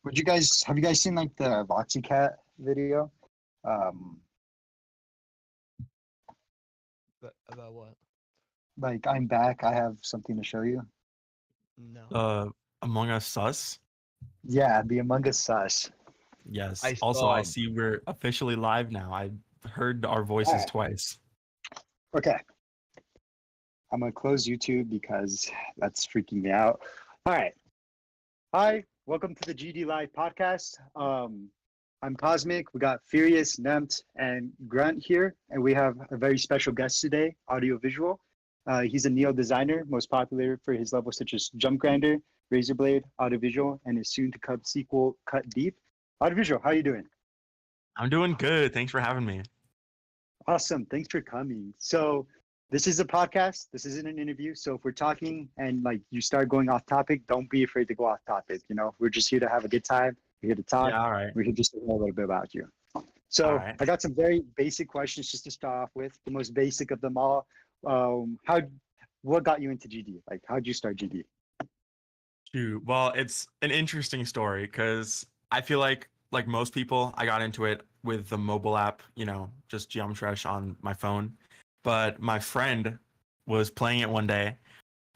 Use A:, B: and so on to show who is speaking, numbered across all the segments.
A: Would you guys have you guys seen like the Voxy Cat video? Um,
B: But about what?
A: like I'm back. I have something to show you.
B: No.
C: Among Us sus.
A: Yeah, the Among Us sus.
C: Yes.
B: I
C: Also, I
B: saw.
C: see we're officially live now. I heard our voices
A: Yeah.
C: twice.
A: Okay, I'm gonna close YouTube because that's freaking me out. All right. Hi, welcome to the GD Live podcast. I'm Cosmic. We got Furious, Nemt, and Grunt here, and we have a very special guest today, AudioVisual. He's a neo designer, most popular for his levels such as Jump Grinder, Razorblade, AudioVisual, and his soon-to-come sequel, Cut Deep. AudioVisual, how are you doing?
C: I'm doing good. Thanks for having me.
A: Awesome. Thanks for coming. So this is a podcast. This isn't an interview. So if we're talking and like you start going off topic, don't be afraid to go off topic. You know, we're just here to have a good time. We're here to talk.
C: Yeah, all right.
A: We're here just to know a little bit about you. So
C: All right.
A: I got some very basic questions just to start off with. The most basic of them all. What got you into GD? Like, how'd you start GD?
C: Shoot. Well, it's an interesting story because I feel like most people, I got into it with the mobile app, just Geometresh on my phone. But my friend was playing it one day,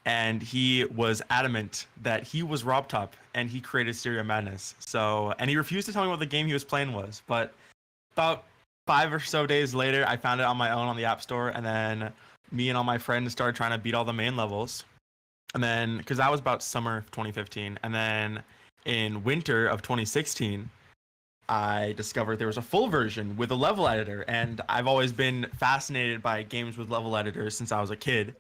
C: and he was adamant that he was Rob Top and he created Stereo Madness. And he refused to tell me what the game he was playing was. But about 5 or so days later, I found it on my own on the App Store, and then me and all my friends started trying to beat all the main levels. And then, because that was about summer of 2015, and then in winter of 2016, I discovered there was a full version with a level editor, and I've always been fascinated by games with level editors since I was a kid.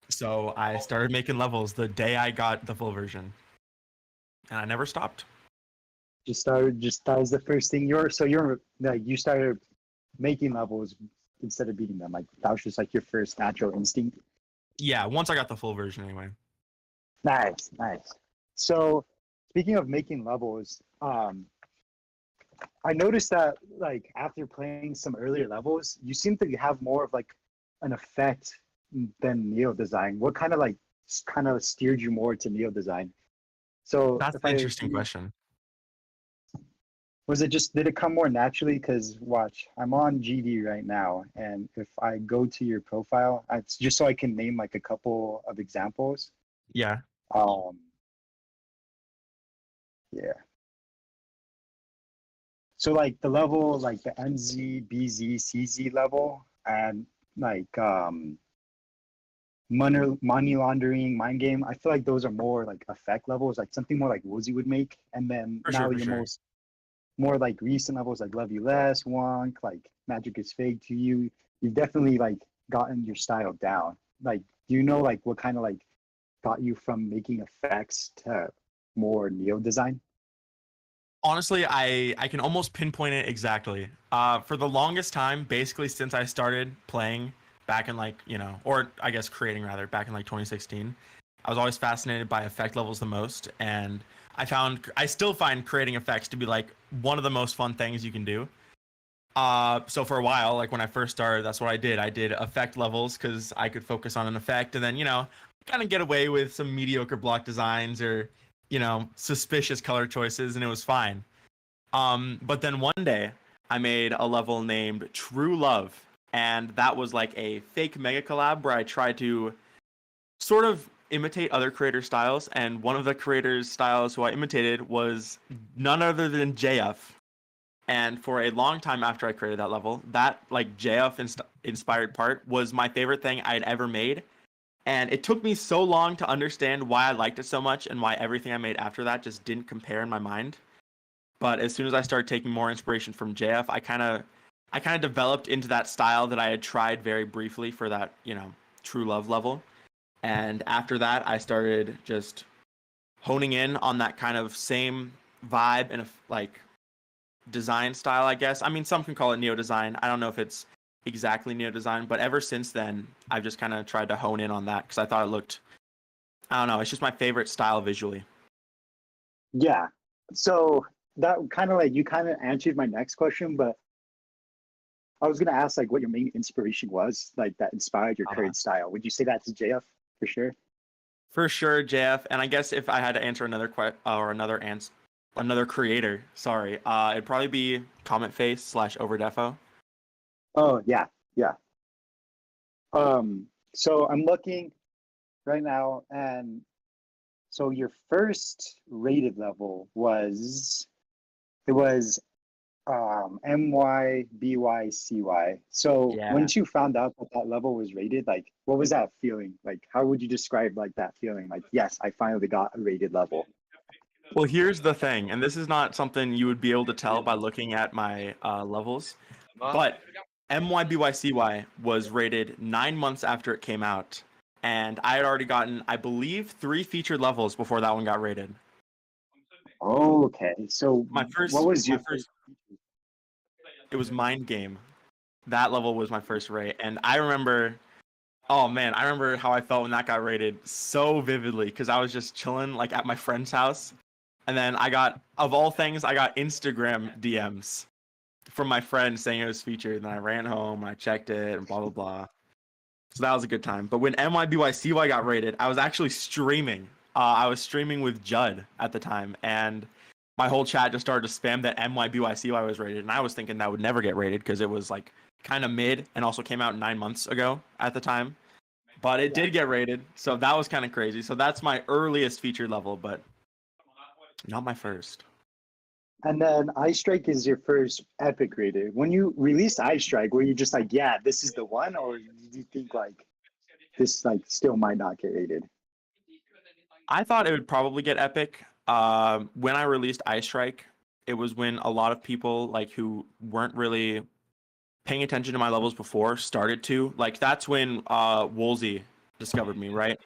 C: So I started making levels the day I got the full version, and I never stopped.
A: That was the first thing you started making levels instead of beating them. Like that was just like your first natural instinct.
C: Yeah, once I got the full version anyway.
A: Nice. So speaking of making levels, I noticed that like after playing some earlier levels, you seem to have more of like an effect than neo design. What kind of steered you more to neo design? So
C: That's an interesting question.
A: Did it come more naturally? Because watch, I'm on GD right now, and if I go to your profile, it's just so I can name like a couple of examples.
C: Yeah.
A: Yeah. So like the level, like the MZ, BZ, CZ level, and like money laundering, mind game. I feel like those are more like effect levels, like something more like Woozy would make. And then more like recent levels like Love You Less, Wonk, like Magic is Fake to You. You've definitely like gotten your style down. Like, do you know like what kind of like got you from making effects to more neo design?
C: Honestly, I can almost pinpoint it exactly. For the longest time, basically since I started playing back in or I guess creating rather, back in 2016, I was always fascinated by effect levels the most, and I still find creating effects to be like one of the most fun things you can do. So for a while, like when I first started, that's what I did. I did effect levels because I could focus on an effect, and then kind of get away with some mediocre block designs or suspicious color choices, and it was fine. But then one day I made a level named True Love, and that was like a fake mega collab where I tried to sort of imitate other creator styles, and one of the creators' styles who I imitated was none other than JF. And for a long time after I created that level, that like JF inspired part was my favorite thing I had ever made. And it took me so long to understand why I liked it so much and why everything I made after that just didn't compare in my mind. But as soon as I started taking more inspiration from JF, I kind of developed into that style that I had tried very briefly for that, True Love level. And after that, I started just honing in on that kind of same vibe and like design style, I guess. I mean, some can call it neo design. I don't know if it's exactly neo design, but ever since then, I've just kind of tried to hone in on that because I thought it looked, I don't know, it's just my favorite style visually.
A: Yeah. So that kind of like you kind of answered my next question, but I was gonna ask like what your main inspiration was, like that inspired your current style. Would you say that's JF for sure?
C: For sure, JF. And I guess if I had to answer another creator, sorry, it'd probably be Comment Face / Overdefo.
A: Oh yeah, yeah. So I'm looking right now, and so your first rated level was MYBYCY. So
C: Yeah.
A: once you found out that that level was rated, like what was that feeling? Like how would you describe like that feeling? Like yes, I finally got a rated level.
C: Well, here's the thing, and this is not something you would be able to tell by looking at my levels, but MYBYCY was rated 9 months after it came out, and I had already gotten, I believe, 3 featured levels before that one got rated.
A: Okay, so what was your
C: first? It was Mind Game. That level was my first rate, and I remember, oh man, I remember how I felt when that got rated so vividly because I was just chilling like at my friend's house, and then I got, of all things, I got Instagram DMs from my friend saying it was featured, and then I ran home and I checked it and blah blah blah. So that was a good time. But when MYBYCY got rated, I was actually streaming. I was streaming with Judd at the time, and my whole chat just started to spam that MYBYCY was rated, and I was thinking that would never get rated because it was like kind of mid and also came out 9 months ago at the time. But it did get rated, so that was kind of crazy. So that's my earliest featured level, but not my first.
A: And then Ice Strike is your first epic rated. When you released Ice Strike, were you just like, yeah, this is the one, or did you think like this like still might not get rated?
C: I thought it would probably get epic. When I released Ice Strike, it was when a lot of people like who weren't really paying attention to my levels before started to. Like that's when Woolsey discovered me, right?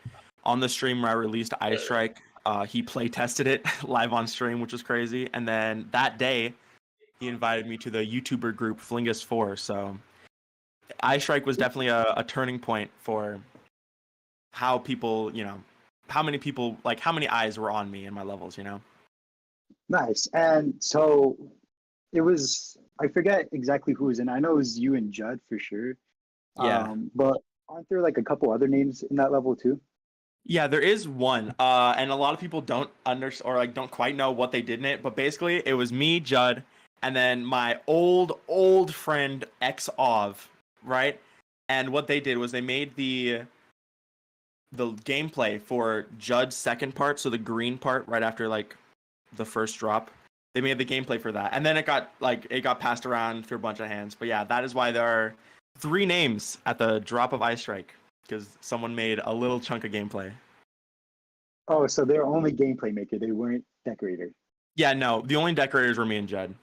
C: On the stream where I released Ice Strike, he play tested it live on stream, which was crazy. And then that day, he invited me to the YouTuber group Flingus4. So Ice Strike was definitely a turning point for how people, how many people, like how many eyes were on me in my levels,
A: Nice. And so it was, I forget exactly who was in. I know it was you and Judd for sure.
C: Yeah.
A: But aren't there like a couple other names in that level too?
C: Yeah, there is one. And a lot of people don't don't quite know what they did in it, but basically it was me, Judd, and then my old friend X-Ov, right? And what they did was they made the gameplay for Judd's second part, so the green part right after like the first drop. They made the gameplay for that. And then it got passed around through a bunch of hands. But yeah, that is why there are 3 names at the drop of Ice Strike, because someone made a little chunk of gameplay.
A: Oh, so they're only gameplay maker. They weren't decorator.
C: Yeah, no, the only decorators were me and Judd.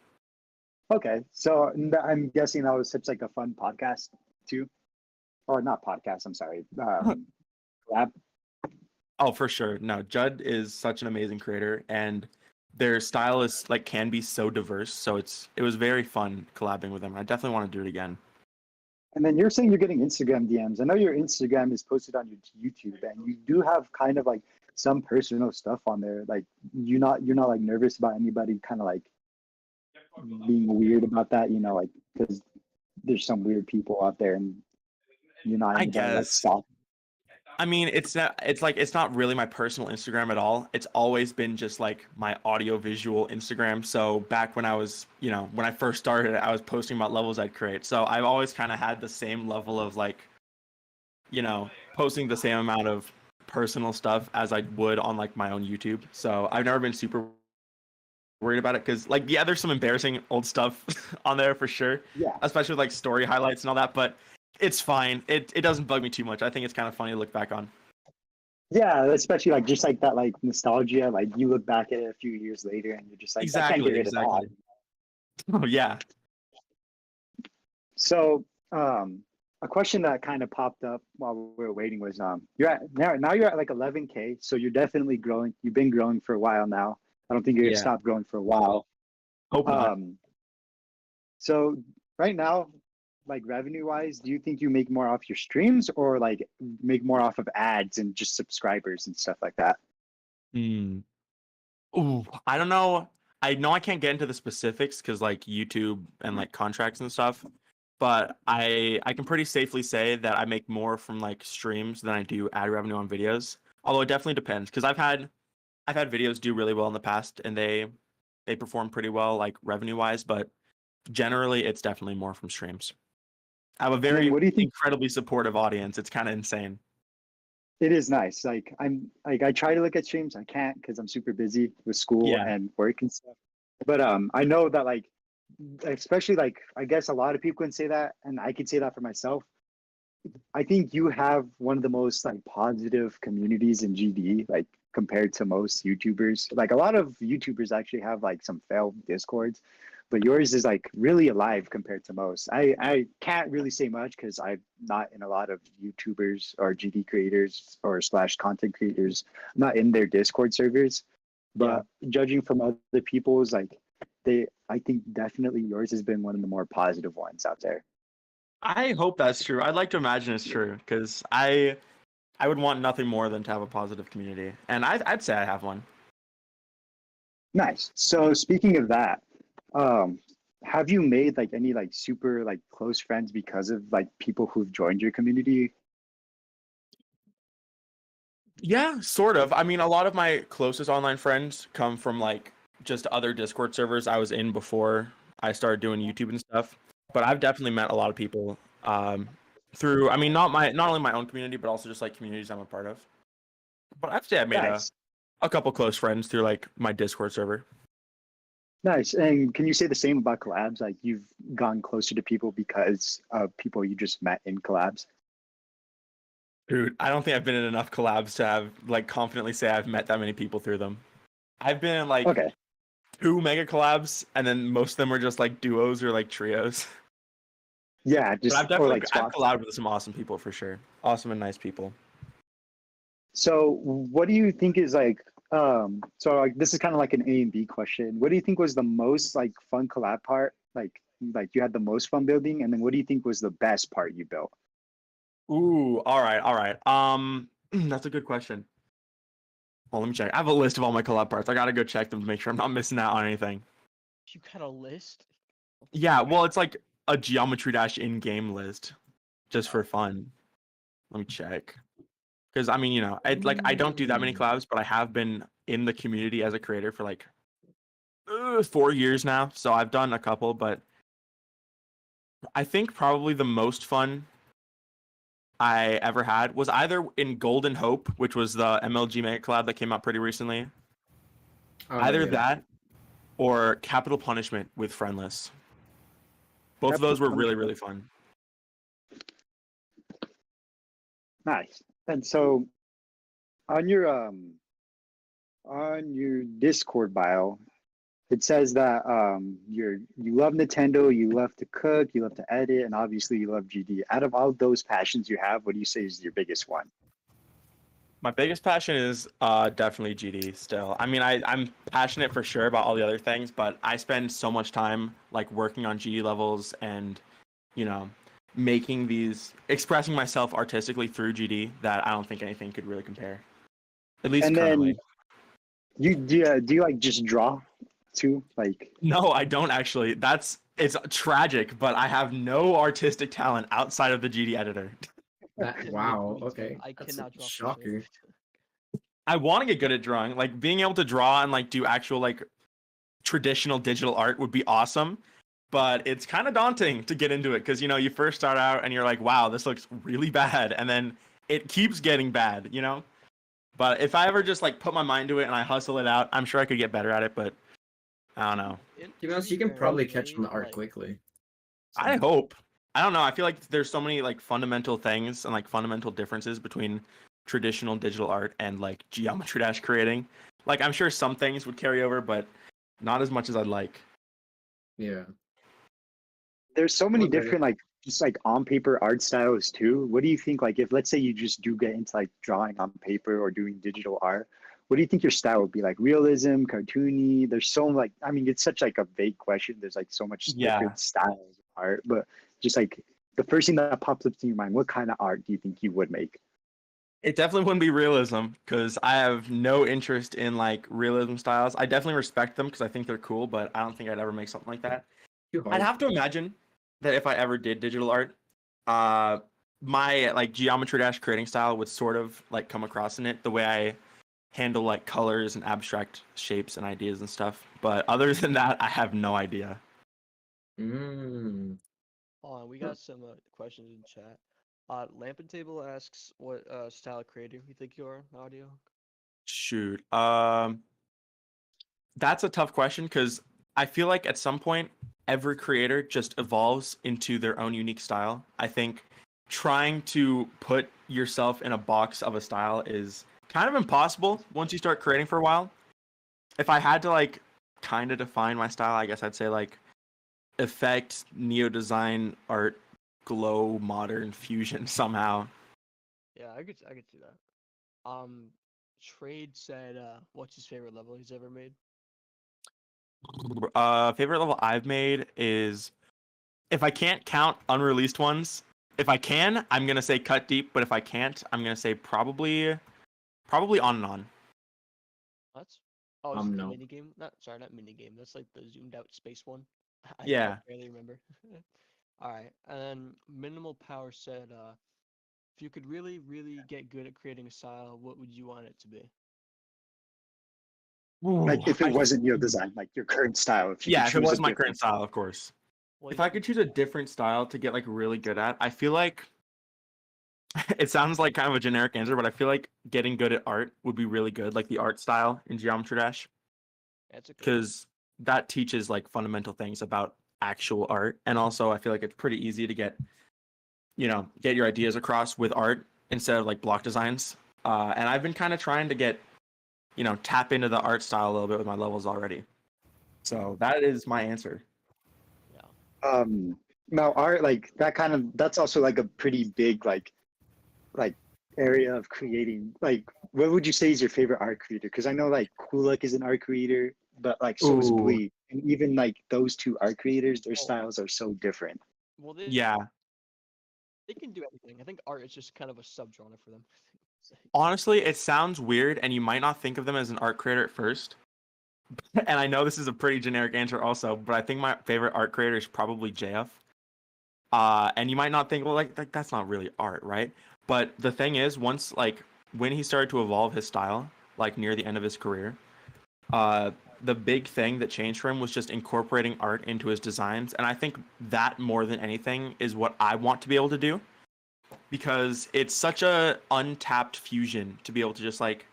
A: Okay, so I'm guessing that was such like a fun podcast too, or not podcast. I'm sorry, collab.
C: Oh, for sure. No, Judd is such an amazing creator, and their style is like can be so diverse. So it was very fun collabing with them. I definitely want to do it again.
A: And then you're saying you're getting Instagram DMs. I know your Instagram is posted on your YouTube, and you do have kind of like some personal stuff on there. Like you're not like nervous about anybody kind of like being weird about that, like because there's some weird people out there, and you're not
C: I
A: anybody like
C: guess.
A: stop.
C: I mean, it's not really my personal Instagram at all. It's always been just like my audio-visual Instagram. So back when I was, when I first started, I was posting about levels I'd create. So I've always kind of had the same level of like, posting the same amount of personal stuff as I would on like my own YouTube. So I've never been super worried about it because like, yeah, there's some embarrassing old stuff on there for sure.
A: Yeah.
C: Especially with like story highlights and all that. But it's fine. It doesn't bug me too much. I think it's kind of funny to look back on.
A: Yeah, especially like just like that like nostalgia. Like you look back at it a few years later and you're just like, I can't get rid of that.
C: Oh yeah.
A: So a question that kind of popped up while we were waiting was you're at now you're at like 11K, so you're definitely growing. You've been growing for a while now. I don't think you're gonna stop growing for a while.
C: Hope not.
A: So right now, like revenue wise, do you think you make more off your streams or like make more off of ads and just subscribers and stuff like that?
C: Ooh, I don't know. I know I can't get into the specifics because like YouTube and like contracts and stuff, but I can pretty safely say that I make more from like streams than I do ad revenue on videos. Although it definitely depends, because I've had videos do really well in the past, and they perform pretty well, like revenue wise. But generally, it's definitely more from streams. I have a
A: And then
C: very
A: what do you think?
C: incredibly supportive audience. It's kind of insane.
A: It is nice. Like I try to look at streams. I can't because I'm super busy with school
C: Yeah.
A: and work and stuff. But I know that like, especially like I guess a lot of people can say that, and I can say that for myself. I think you have one of the most like positive communities in GD, like compared to most YouTubers. Like a lot of YouTubers actually have like some failed Discords, but yours is like really alive compared to most. I can't really say much because I'm not in a lot of YouTubers or GD creators or slash content creators. I'm not in their Discord servers,
C: Yeah.
A: but judging from other people's like I think definitely yours has been one of the more positive ones out there.
C: I hope that's true. I'd like to imagine it's true, because I would want nothing more than to have a positive community, and I'd say I have one.
A: Nice. So speaking of that, um, have you made like any like super like close friends because of like people who've joined your community?
C: Yeah, sort of. I mean, a lot of my closest online friends come from like just other Discord servers I was in before I started doing YouTube and stuff. But I've definitely met a lot of people through, I mean, not only my own community, but also just like communities I'm a part of. But I'd say I made
A: Nice.
C: a couple close friends through like my Discord server.
A: Nice. And can you say the same about collabs? Like you've gone closer to people because of people you just met in collabs?
C: Dude, I don't think I've been in enough collabs to have like confidently say I've met that many people through them. I've been in like
A: Okay.
C: 2 mega collabs, and then most of them are just like duos or like trios.
A: Yeah,
C: But
A: just or like
C: I've
A: swaps.
C: collabed with some awesome people for sure. Awesome and nice people.
A: So what do you think is like so like this is kind of like an A and B question. What do you think was the most like fun collab part? Like you had the most fun building, and then what do you think was the best part you built?
C: Ooh, all right, all right. That's a good question. Well, let me check. I have a list of all my collab parts. I gotta go check them to make sure I'm not missing out on anything.
B: You got a list?
C: Yeah, well, it's like a Geometry Dash in-game list, just for fun. Let me check. Because I mean, you know, I don't do that many collabs, but I have been in the community as a creator for like 4 years now. So I've done a couple, but I think probably the most fun I ever had was either in Golden Hope, which was the MLG Mega collab that came out pretty recently. Either
D: Yeah.
C: that or Capital Punishment with Friendless. Both of those were really, really fun.
A: Nice. And so on your Discord bio, it says that you love Nintendo, you love to cook, you love to edit, and obviously you love GD. Out of all those passions you have, what do you say is your biggest one?
C: My biggest passion is definitely GD still. I mean, I'm passionate for sure about all the other things, but I spend so much time like working on GD levels and, you know, expressing myself artistically through GD that I don't think anything could really compare. At least
A: And
C: currently.
A: then do you like just draw too? Like
C: No, I don't actually. It's tragic, but I have no artistic talent outside of the GD editor.
D: Wow.
B: Me too.
D: Okay.
B: I
D: That's
B: cannot
D: a
B: draw.
D: shocker.
C: I want to get good at drawing. Like being able to draw and like do actual like traditional digital art would be awesome, but it's kind of daunting to get into it because you know you first start out and you're like, wow, this looks really bad, and then it keeps getting bad, you know. But if I ever just like put my mind to it and I hustle it out, I'm sure I could get better at it. But I don't know.
D: To be honest, you can probably catch on the art quickly.
C: I hope. I don't know. I feel like there's so many like fundamental things and like fundamental differences between traditional digital art and like Geometry Dash creating. Like I'm sure some things would carry over, but not as much as I'd like.
D: Yeah.
A: there's so many
D: Okay.
A: different like just like on paper art styles too. What do you think like if let's say you just do get into like drawing on paper or doing digital art, what do you think your style would be? Like realism, cartoony? There's so like I mean it's such like a vague question. There's like so much
C: Yeah.
A: different styles of art, but just like the first thing that pops up in your mind, what kind of art do you think you would make?
C: It definitely wouldn't be realism because I have no interest in like realism styles. I definitely respect them because I think they're cool, but I don't think I'd ever make something like that.
D: Too
C: I'd
D: hard.
C: have to imagine that if I ever did digital art, my like geometry dash creating style would sort of like come across in it, the way I handle like colors and abstract shapes and ideas and stuff. But other than that, I have no idea.
D: Mm.
B: Hold on, we got some questions in chat. Lampin Table asks what style of creator you think you are in audio.
C: Shoot. That's a tough question because I feel like at some point every creator just evolves into their own unique style. I think trying to put yourself in a box of a style is kind of impossible once you start creating for a while. If I had to like kind of define my style, I guess I'd say like effect, neo design, art, glow, modern, fusion somehow.
B: Yeah, I could see that. Trade said what's his favorite level he's ever made?
C: Favorite level I've made is, if I can't count unreleased ones, if I can, I'm gonna say Cut Deep, but if I can't, I'm gonna say probably On and On.
B: That's is it the
D: No.
B: mini game? Not mini game. That's like the zoomed out space one. I
C: Yeah.
B: barely remember. All right, and then Minimal Power said, if you could really, really get good at creating a style, what would you want it to be?
A: Like if it
C: I-
A: wasn't your design, like your current style, if you
C: yeah,
A: could
C: if it
A: choose
C: was
A: a
C: my
A: different
C: current style, of course.
B: Well,
C: If
B: you
C: I
B: can
C: could choose a different style to get like really good at, I feel like it sounds like kind of a generic answer, but I feel like getting good at art would be really good, like the art style in Geometry Dash,
B: That's a good one.
C: because that teaches like fundamental things about actual art, and also I feel like it's pretty easy to get your ideas across with art instead of like block designs. And I've been kind of trying to get tap into the art style a little bit with my levels already. So that is my answer.
B: Yeah.
A: Now art, like that's also like a pretty big like area of creating. Like what would you say is your favorite art creator? Because I know like Kulak is an art creator, but like so is
C: Ooh,
A: Bleed. And even like those two art creators, their
B: Oh,
A: styles are so different.
B: well,
C: yeah.
B: they can do anything. I think art is just kind of a subgenre for them.
C: Honestly, it sounds weird, and you might not think of them as an art creator at first. And I know this is a pretty generic answer also, but I think my favorite art creator is probably JF. And you might not think, well, like that's not really art, right? But the thing is, once like when he started to evolve his style, like near the end of his career, the big thing that changed for him was just incorporating art into his designs. And I think that more than anything is what I want to be able to do, because it's such a untapped fusion to be able to just like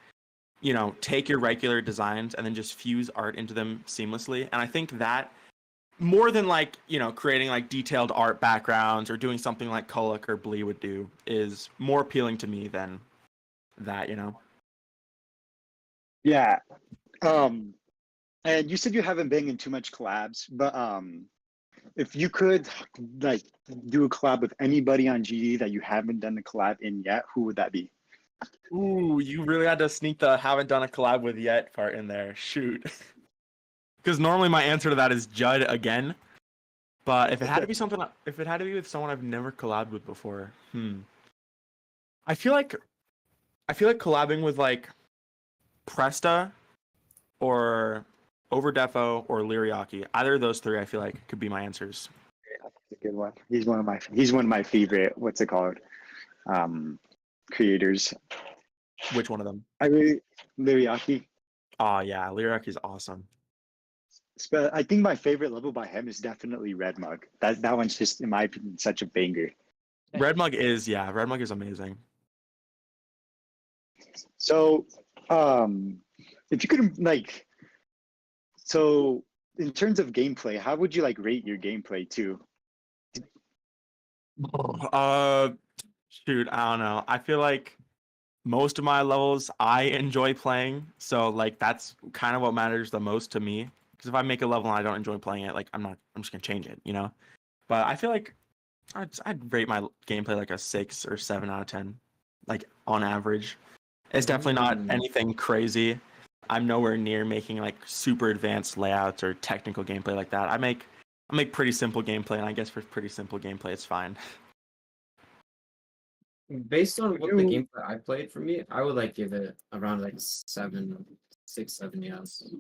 C: take your regular designs and then just fuse art into them seamlessly. And I think that more than like creating like detailed art backgrounds or doing something like Kulak or Blee would do is more appealing to me than that.
A: Yeah. And you said you haven't been in too much collabs, but if you could like do a collab with anybody on GD that you haven't done a collab in yet, who would that be?
C: Ooh, you really had to sneak the haven't done a collab with yet part in there. Shoot. Because normally my answer to that is Judd again. But if it had to be with someone I've never collabed with before, I feel like collabing with like Presta or Overdefo or Liriaki. Either of those three I feel like could be my answers.
A: That's a good one. He's one of my favorite, what's it called? Creators.
C: Which one of them?
A: I really Liriaki.
C: Oh yeah, Liriaki's awesome.
A: I think my favorite level by him is definitely Red Mug. That one's just, in my opinion, such a banger.
C: Red Mug is amazing.
A: So, if you could like, so in terms of gameplay, how would you like rate your gameplay too?
C: Shoot, I don't know. I feel like most of my levels I enjoy playing, so like that's kind of what matters the most to me. Because if I make a level and I don't enjoy playing it, like I'm just gonna change it, But I feel like I'd rate my gameplay like a 6 or 7 out of 10, like on average. It's definitely not anything crazy. I'm nowhere near making like super advanced layouts or technical gameplay like that. I make pretty simple gameplay, and I guess for pretty simple gameplay, it's fine.
D: Based on what the gameplay I played, for me, I would like give it around like 7, 6, 7 years.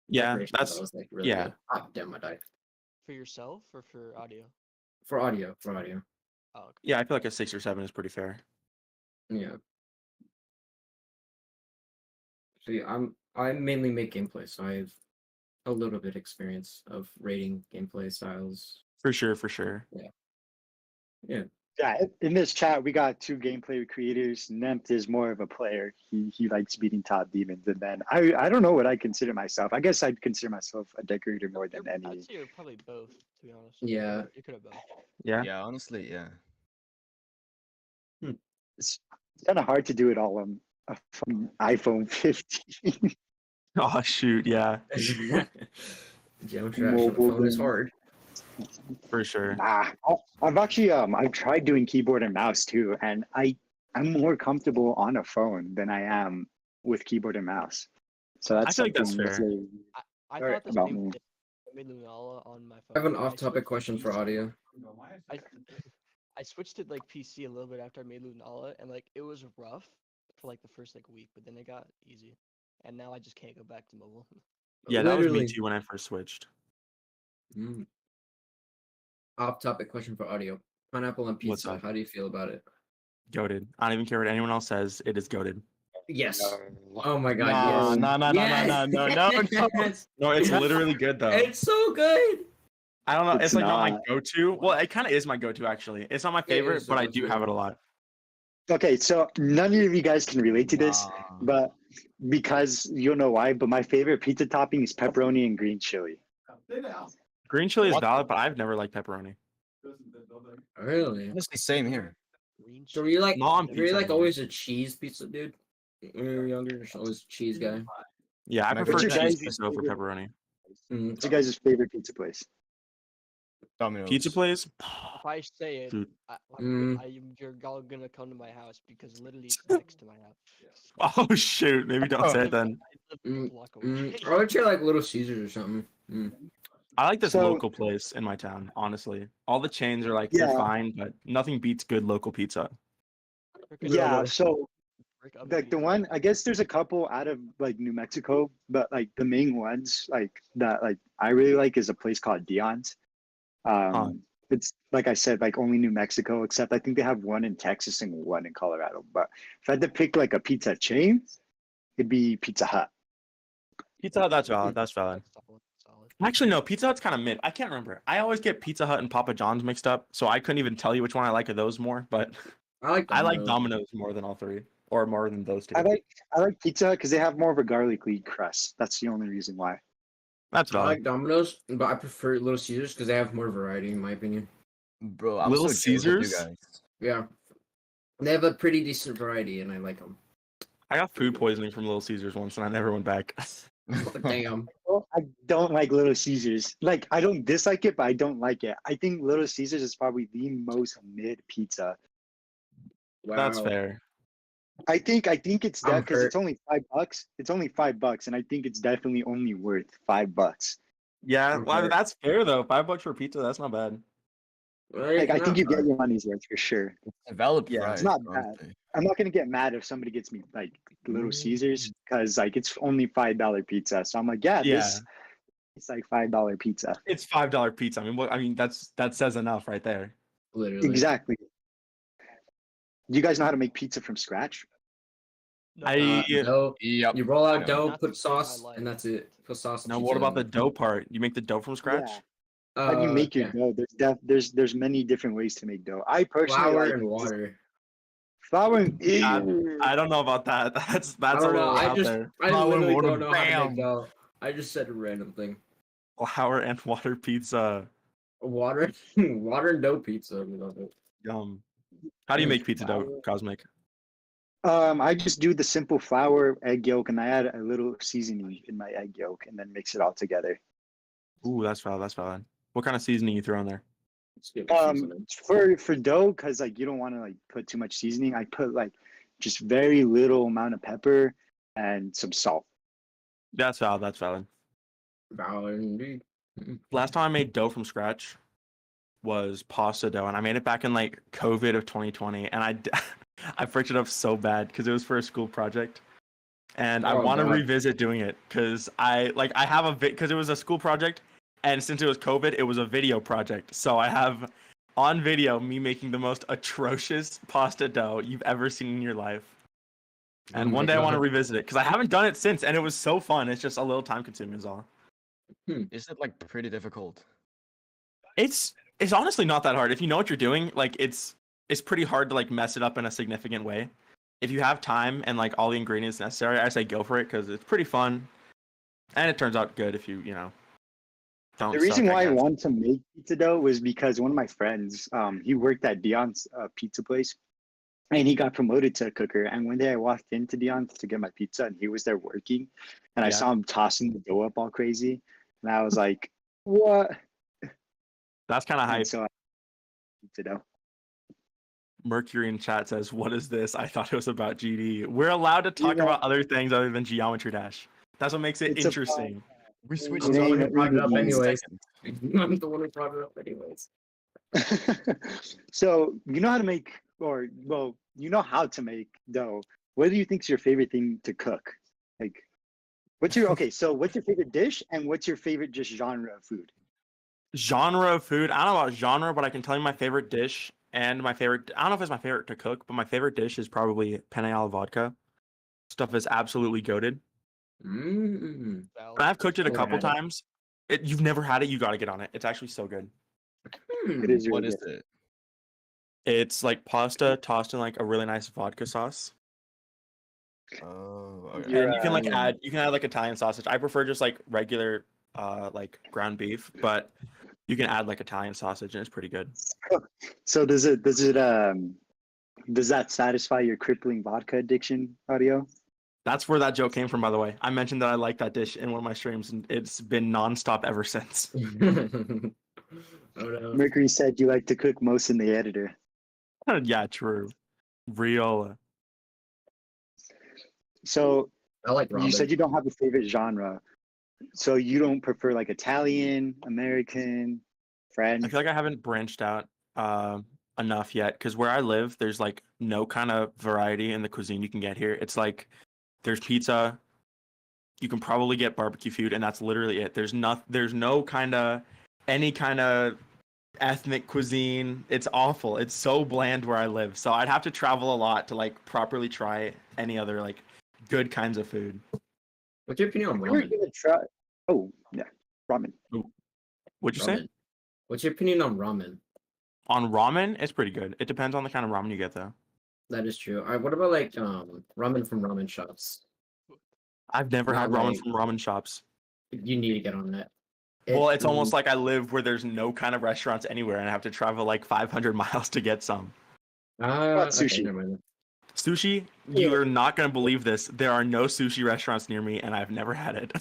C: Yeah,
D: Decoration
C: that's
D: was like really
C: yeah.
D: good. Ah, damn, I died.
B: For yourself or for audio?
D: For audio.
B: Oh, okay.
C: Yeah, I feel like a 6 or 7 is pretty fair.
D: Yeah. See, I mainly make gameplay, so I have a little bit experience of rating gameplay styles.
C: For sure, for sure.
D: Yeah.
A: Yeah, in this chat, we got 2 gameplay creators. Nempt is more of a player. He likes beating top demons. And then I don't know what I consider myself. I guess I'd consider myself a decorator more than any.
B: I'd say you're probably both, to be honest.
D: Yeah.
B: You could have both.
C: Yeah.
E: Yeah, honestly, yeah.
A: It's kind of hard to do it all on a fucking iPhone 15.
C: Oh shoot, yeah,
D: Geometry on the phone is hard.
C: for sure.
A: Nah, I've actually I've tried doing keyboard and mouse too, and I'm more comfortable on a phone than I am with keyboard and mouse. So that's
C: I feel like that's
A: something
C: fair.
A: really-
B: I
A: Alright,
B: thought the
A: about
B: same
A: me.
B: thing. I made Lunala on my phone.
D: I have an
B: I
D: off-topic
B: switched
D: question for
B: PC
D: audio.
B: I, I switched to like PC a little bit after I made Lunala, and like it was rough for like the first like week, but then it got easy, and now I just can't go back to mobile.
C: Yeah, that was me
D: Literally.
C: too when I first switched.
D: Mm. Off-topic question for audio. Pineapple on
C: What's
D: pizza.
C: up?
D: How do you feel about it?
C: Goated. I don't even care what anyone else says. It is goated.
D: Yes.
A: No.
D: Oh my god,
C: No,
D: yes.
C: no, no, no,
D: Yes!
C: no, no, no, no.
D: Yes!
C: No, it's literally good though.
D: It's so good.
C: I don't know. It's
A: It's
C: like not my
A: not.
C: go-to. Well, it kind of is my go-to actually. It's not my favorite,
D: is
C: but I
D: the
C: do
D: go-to.
C: have it a lot.
A: Okay, so none of you guys can relate to this,
E: Nah.
A: but because you'll know why. But my favorite pizza topping is pepperoni and green chili.
C: Green chili is
E: What?
C: valid, but I've never liked pepperoni.
D: Really?
E: Honestly, same here.
B: Green
D: So were
B: chili.
D: you like,
C: Not on
D: were you
C: pizza,
D: like
C: no.
D: always a cheese pizza dude? When you were younger, you're always a cheese guy.
C: Yeah, I
E: Can I
C: prefer
A: What's your
C: cheese
A: guys'
C: pizza over
A: favorite-
C: pepperoni.
A: What's your guys' favorite pizza place?
E: Domino's.
C: Pizza place?
B: If I say it,
C: Dude.
B: you're all gonna come to my house because literally it's next to my house.
C: Oh shoot! Maybe don't say it then.
B: I live a block away.
D: I would say like Little Caesars or something.
C: I like this
A: So-
C: local place in my town. Honestly, all the chains are like they're
A: Yeah.
C: fine, but nothing beats good local pizza.
B: Freaking
A: Yeah, so
B: brick oven
A: like the
B: pizza.
A: one, I guess there's a couple out of like New Mexico, but like the main ones like that like I really like is a place called Dion's. It's like I said, like only New Mexico, except I think they have one in Texas and one in Colorado. But if I had to pick like a pizza chain, it'd be Pizza Hut.
C: Pizza Hut, that's valid. That's valid.
B: Solid.
C: Actually, no, Pizza Hut's kind of mid. I can't remember. I always get Pizza Hut and Papa John's mixed up, so I couldn't even tell you which one I like of those more. But I like Domino's more than all three, or more than those two.
A: I like Pizza Hut because they have more of a garlic crust. That's the only reason why.
C: That's
D: I
C: valid.
D: like Domino's, but I prefer Little Caesars because they have more variety, in my opinion.
E: Bro, I'm
C: Little
E: so jealous of you
C: Caesars?
E: guys.
D: Yeah, they have a pretty decent variety, and I like them.
C: I got food poisoning from Little Caesars once, and I never went back.
D: Damn.
A: Well, I don't like Little Caesars. Like I don't dislike it, but I don't like it. I think Little Caesars is probably the most mid pizza.
C: That's
D: Wow.
C: fair.
A: I think it's
D: I'm
A: that because
D: hurt.
A: it's only $5. It's only $5, and I think it's definitely only worth $5.
C: Yeah,
D: I'm
C: well,
D: hurt.
C: that's fair though. $5 for pizza, that's not bad.
A: Like I think you get your money's worth for sure.
E: Developed
A: Yeah,
E: right.
A: it's not bad.
E: honestly.
A: I'm not gonna get mad if somebody gets me like Little Caesars because like it's only $5 pizza. So I'm like, yeah, this it's like $5 pizza.
C: It's $5 pizza. I mean, what? I mean, that says enough right there.
D: Literally.
A: Exactly. Do you guys know how to make pizza from scratch?
B: No,
D: Dough.
E: Yep.
D: You roll out
E: Yeah.
D: dough,
B: That's
D: put
B: the thing
D: sauce,
B: I like.
D: and that's it. Put sauce.
C: Now,
D: cheese
C: what
D: on
C: about the
D: it.
C: dough part? You make the dough from scratch?
A: Yeah. How do you make your
D: yeah.
A: dough? There's many different ways to make dough. I personally
D: Flour
A: like
D: and water?
A: flour and
C: I don't know about that. That's
D: I
C: a
D: don't know.
C: little
D: I
C: out
D: just
C: there.
D: I
E: Flour and
D: literally
E: water,
D: don't know how to
E: bam.
D: make dough. I just said a random thing.
C: Flour and water pizza.
D: Water, water and dough pizza. I love it.
C: Yum. How do you make pizza dough,
A: Flour.
C: Cosmic?
A: I just do the simple flour, egg yolk, and I add a little seasoning in my egg yolk, and then mix it all together.
C: Ooh, that's valid. That's valid. What kind of seasoning you throw in there?
D: Let's get my seasoning.
A: For dough, because like you don't want to like put too much seasoning. I put like just very little amount of pepper and some salt.
C: That's valid. That's valid.
D: Valid indeed.
C: Last time I made dough from scratch was pasta dough, and I made it back in like COVID of 2020, and I fricked it up so bad because it was for a school project, and I
D: Oh,
C: want to
D: God.
C: revisit doing it because I have a because it was a school project, and since it was COVID, it was a video project, so I have on video me making the most atrocious pasta dough you've ever seen in your life. And
D: Oh
C: one
D: my
C: day I want to
D: God.
C: revisit it because I haven't done it since, and it was so fun. It's just a little time consuming, is all.
E: Is it like pretty difficult?
C: It's honestly not that hard if you know what you're doing. Like it's pretty hard to like mess it up in a significant way. If you have time and like all the ingredients necessary, I say go for it because it's pretty fun, and it turns out good if you don't
A: The
C: suck,
A: reason
C: I
A: why I
C: guess.
A: wanted to make pizza dough was because one of my friends, he worked at Dion's pizza place, and he got promoted to a cooker. And one day I walked into Dion's to get my pizza, and he was there working, and I
C: Yeah.
A: saw him tossing the dough up all crazy, and I was like, "What?"
C: That's kind of
A: And
C: hype.
A: so I pizza dough.
C: Mercury in chat says, "What is this? I thought it was about GD." We're allowed to talk
A: know-
C: about other things other than Geometry Dash. That's what makes it
A: It's a
C: interesting.
E: We switched
A: It
D: I'm the one
A: ain't
D: who brought it up
A: really
D: anyways.
E: second.
D: I'm the one who brought it up anyways.
A: So you know how to make, or well, you know how to make dough. What do you think is your favorite thing to cook? Like, what's your so what's your favorite dish, and what's your favorite just genre of food?
C: Genre of food. I don't know about genre, but I can tell you my favorite dish and my favorite. I don't know if it's my favorite to cook, but my favorite dish is probably penne alla vodka. Stuff is absolutely goated.
D: Mm.
B: Valid.
C: I've cooked it a
D: Never
C: couple
D: had it.
C: times. You've never had it, you got to get on it. It's actually so good.
A: It is
E: What
A: really
E: is
A: good.
E: it?
C: It's like pasta tossed in like a really nice vodka sauce.
E: Oh, okay.
A: You're,
C: And you can like
A: uh,
C: add like Italian sausage. I prefer just like regular like ground beef, but you can add like Italian sausage and it's pretty good.
A: So does that satisfy your crippling vodka addiction, Audio?
C: That's where that joke came from, by the way. I mentioned that I like that dish in one of my streams, and it's been nonstop ever since.
D: Oh no.
A: Mercury said you like to cook most in the editor.
C: Yeah, true. Real.
A: So
D: I like
A: you
D: ramen.
A: said you don't have a favorite genre. So you don't prefer like Italian, American,
C: I
A: French?
C: feel like I haven't branched out enough yet because where I live, there's like no kind of variety in the cuisine you can get here. It's like there's pizza, you can probably get barbecue food, and that's literally it. There's no kind of any kind of ethnic cuisine. It's awful. It's so bland where I live. So I'd have to travel a lot to like properly try any other like good kinds of food.
D: What's your opinion on
A: We're
D: ramen?
A: gonna try. Oh yeah, ramen.
C: What'd you say?
D: Ramen. What's your opinion on ramen?
C: On ramen, it's pretty good. It depends on the kind of ramen you get though.
D: That is true. All right, what about like ramen from ramen shops?
C: I've never had
D: Not
C: ramen
D: like-
C: from ramen shops.
D: You need to get on that.
C: Well, it's almost like I live where there's no kind of restaurants anywhere and I have to travel like 500 miles to get some.
D: Okay,
A: sushi?
D: never mind.
C: Sushi,
A: Yeah.
C: you are not going to believe this. There are no sushi restaurants near me and I've never had it.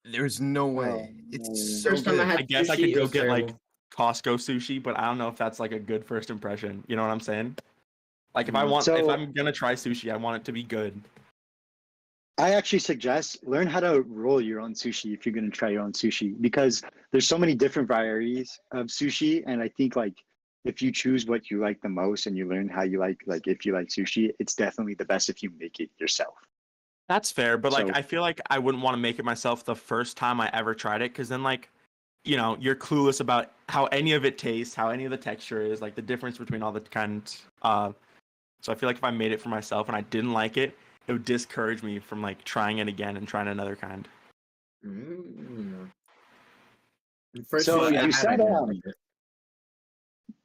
E: There's no way.
A: Oh,
E: It's
A: no.
E: so
D: First time I
E: good.
D: had
C: I guess I
D: sushi,
C: could
D: it
C: go
D: was
C: get like
D: terrible.
C: Costco sushi, but I don't know if that's like a good first impression. You know what I'm saying? Like if
A: So-
C: I'm going to try sushi, I want it to be good.
A: I actually suggest learn how to roll your own sushi if you're gonna try your own sushi, because there's so many different varieties of sushi, and I think like if you choose what you like the most and you learn how you like if you like sushi, it's definitely the best if you make it yourself.
C: That's fair, but like
A: So-
C: I feel like I wouldn't want to make it myself the first time I ever tried it because then like you're clueless about how any of it tastes, how any of the texture is, like the difference between all the kinds. So I feel like if I made it for myself and I didn't like it, it would discourage me from like trying it again and trying another kind.
D: Mm. First
A: So
D: sushi I
A: you
D: had, I
A: said,
D: didn't like it.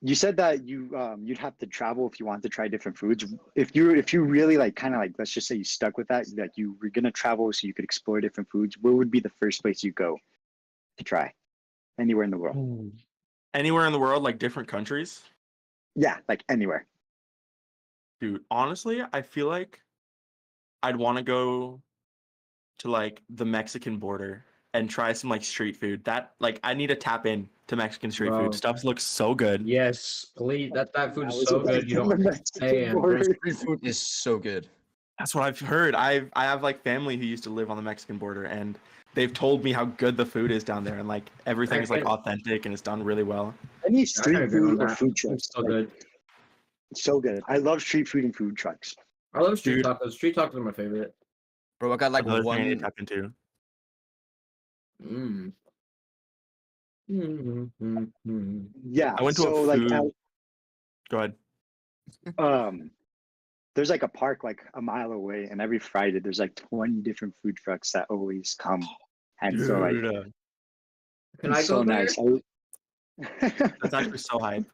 A: You said that you'd have to travel if you want to try different foods. If you really like kind of like, let's just say you stuck with that, like you were gonna travel so you could explore different foods, where would be the first place you go to try? Anywhere in the world.
C: Anywhere in the world, like different countries.
A: Yeah, like anywhere.
C: Dude, honestly, I feel like I'd want to go to like the Mexican border and try some like street food. That like I need to tap in to Mexican street
D: Bro.
C: food. Stuff looks so good.
D: Yes, please. That food
A: That
D: is
A: was
D: so
A: about
D: good. You
A: the
D: don't
A: Mexican
D: understand.
A: border.
E: Street food is so good.
C: That's what I've heard. I have like family who used to live on the Mexican border and they've told me how good the food is down there and like everything is like
D: can-
C: authentic and it's done really well.
A: Any
D: I
A: street
D: gotta agree on
A: food or
D: that.
A: food
D: It's
A: trucks.
D: so
A: like,
D: good.
A: So good. I love street food and food trucks.
D: I love street
C: Dude.
D: tacos. Street tacos are my favorite.
E: Bro, I got like
C: Another thing I need to
E: one.
C: tap into.
D: Mm.
A: Yeah.
C: I went to
A: so
C: a
A: like
C: food. Go ahead.
A: there's like a park like a mile away, and every Friday there's like 20 different food trucks that always come, and so like
C: Dude,
D: Can I
A: it's
D: go
A: so
D: there?
A: nice.
C: that's actually so hype.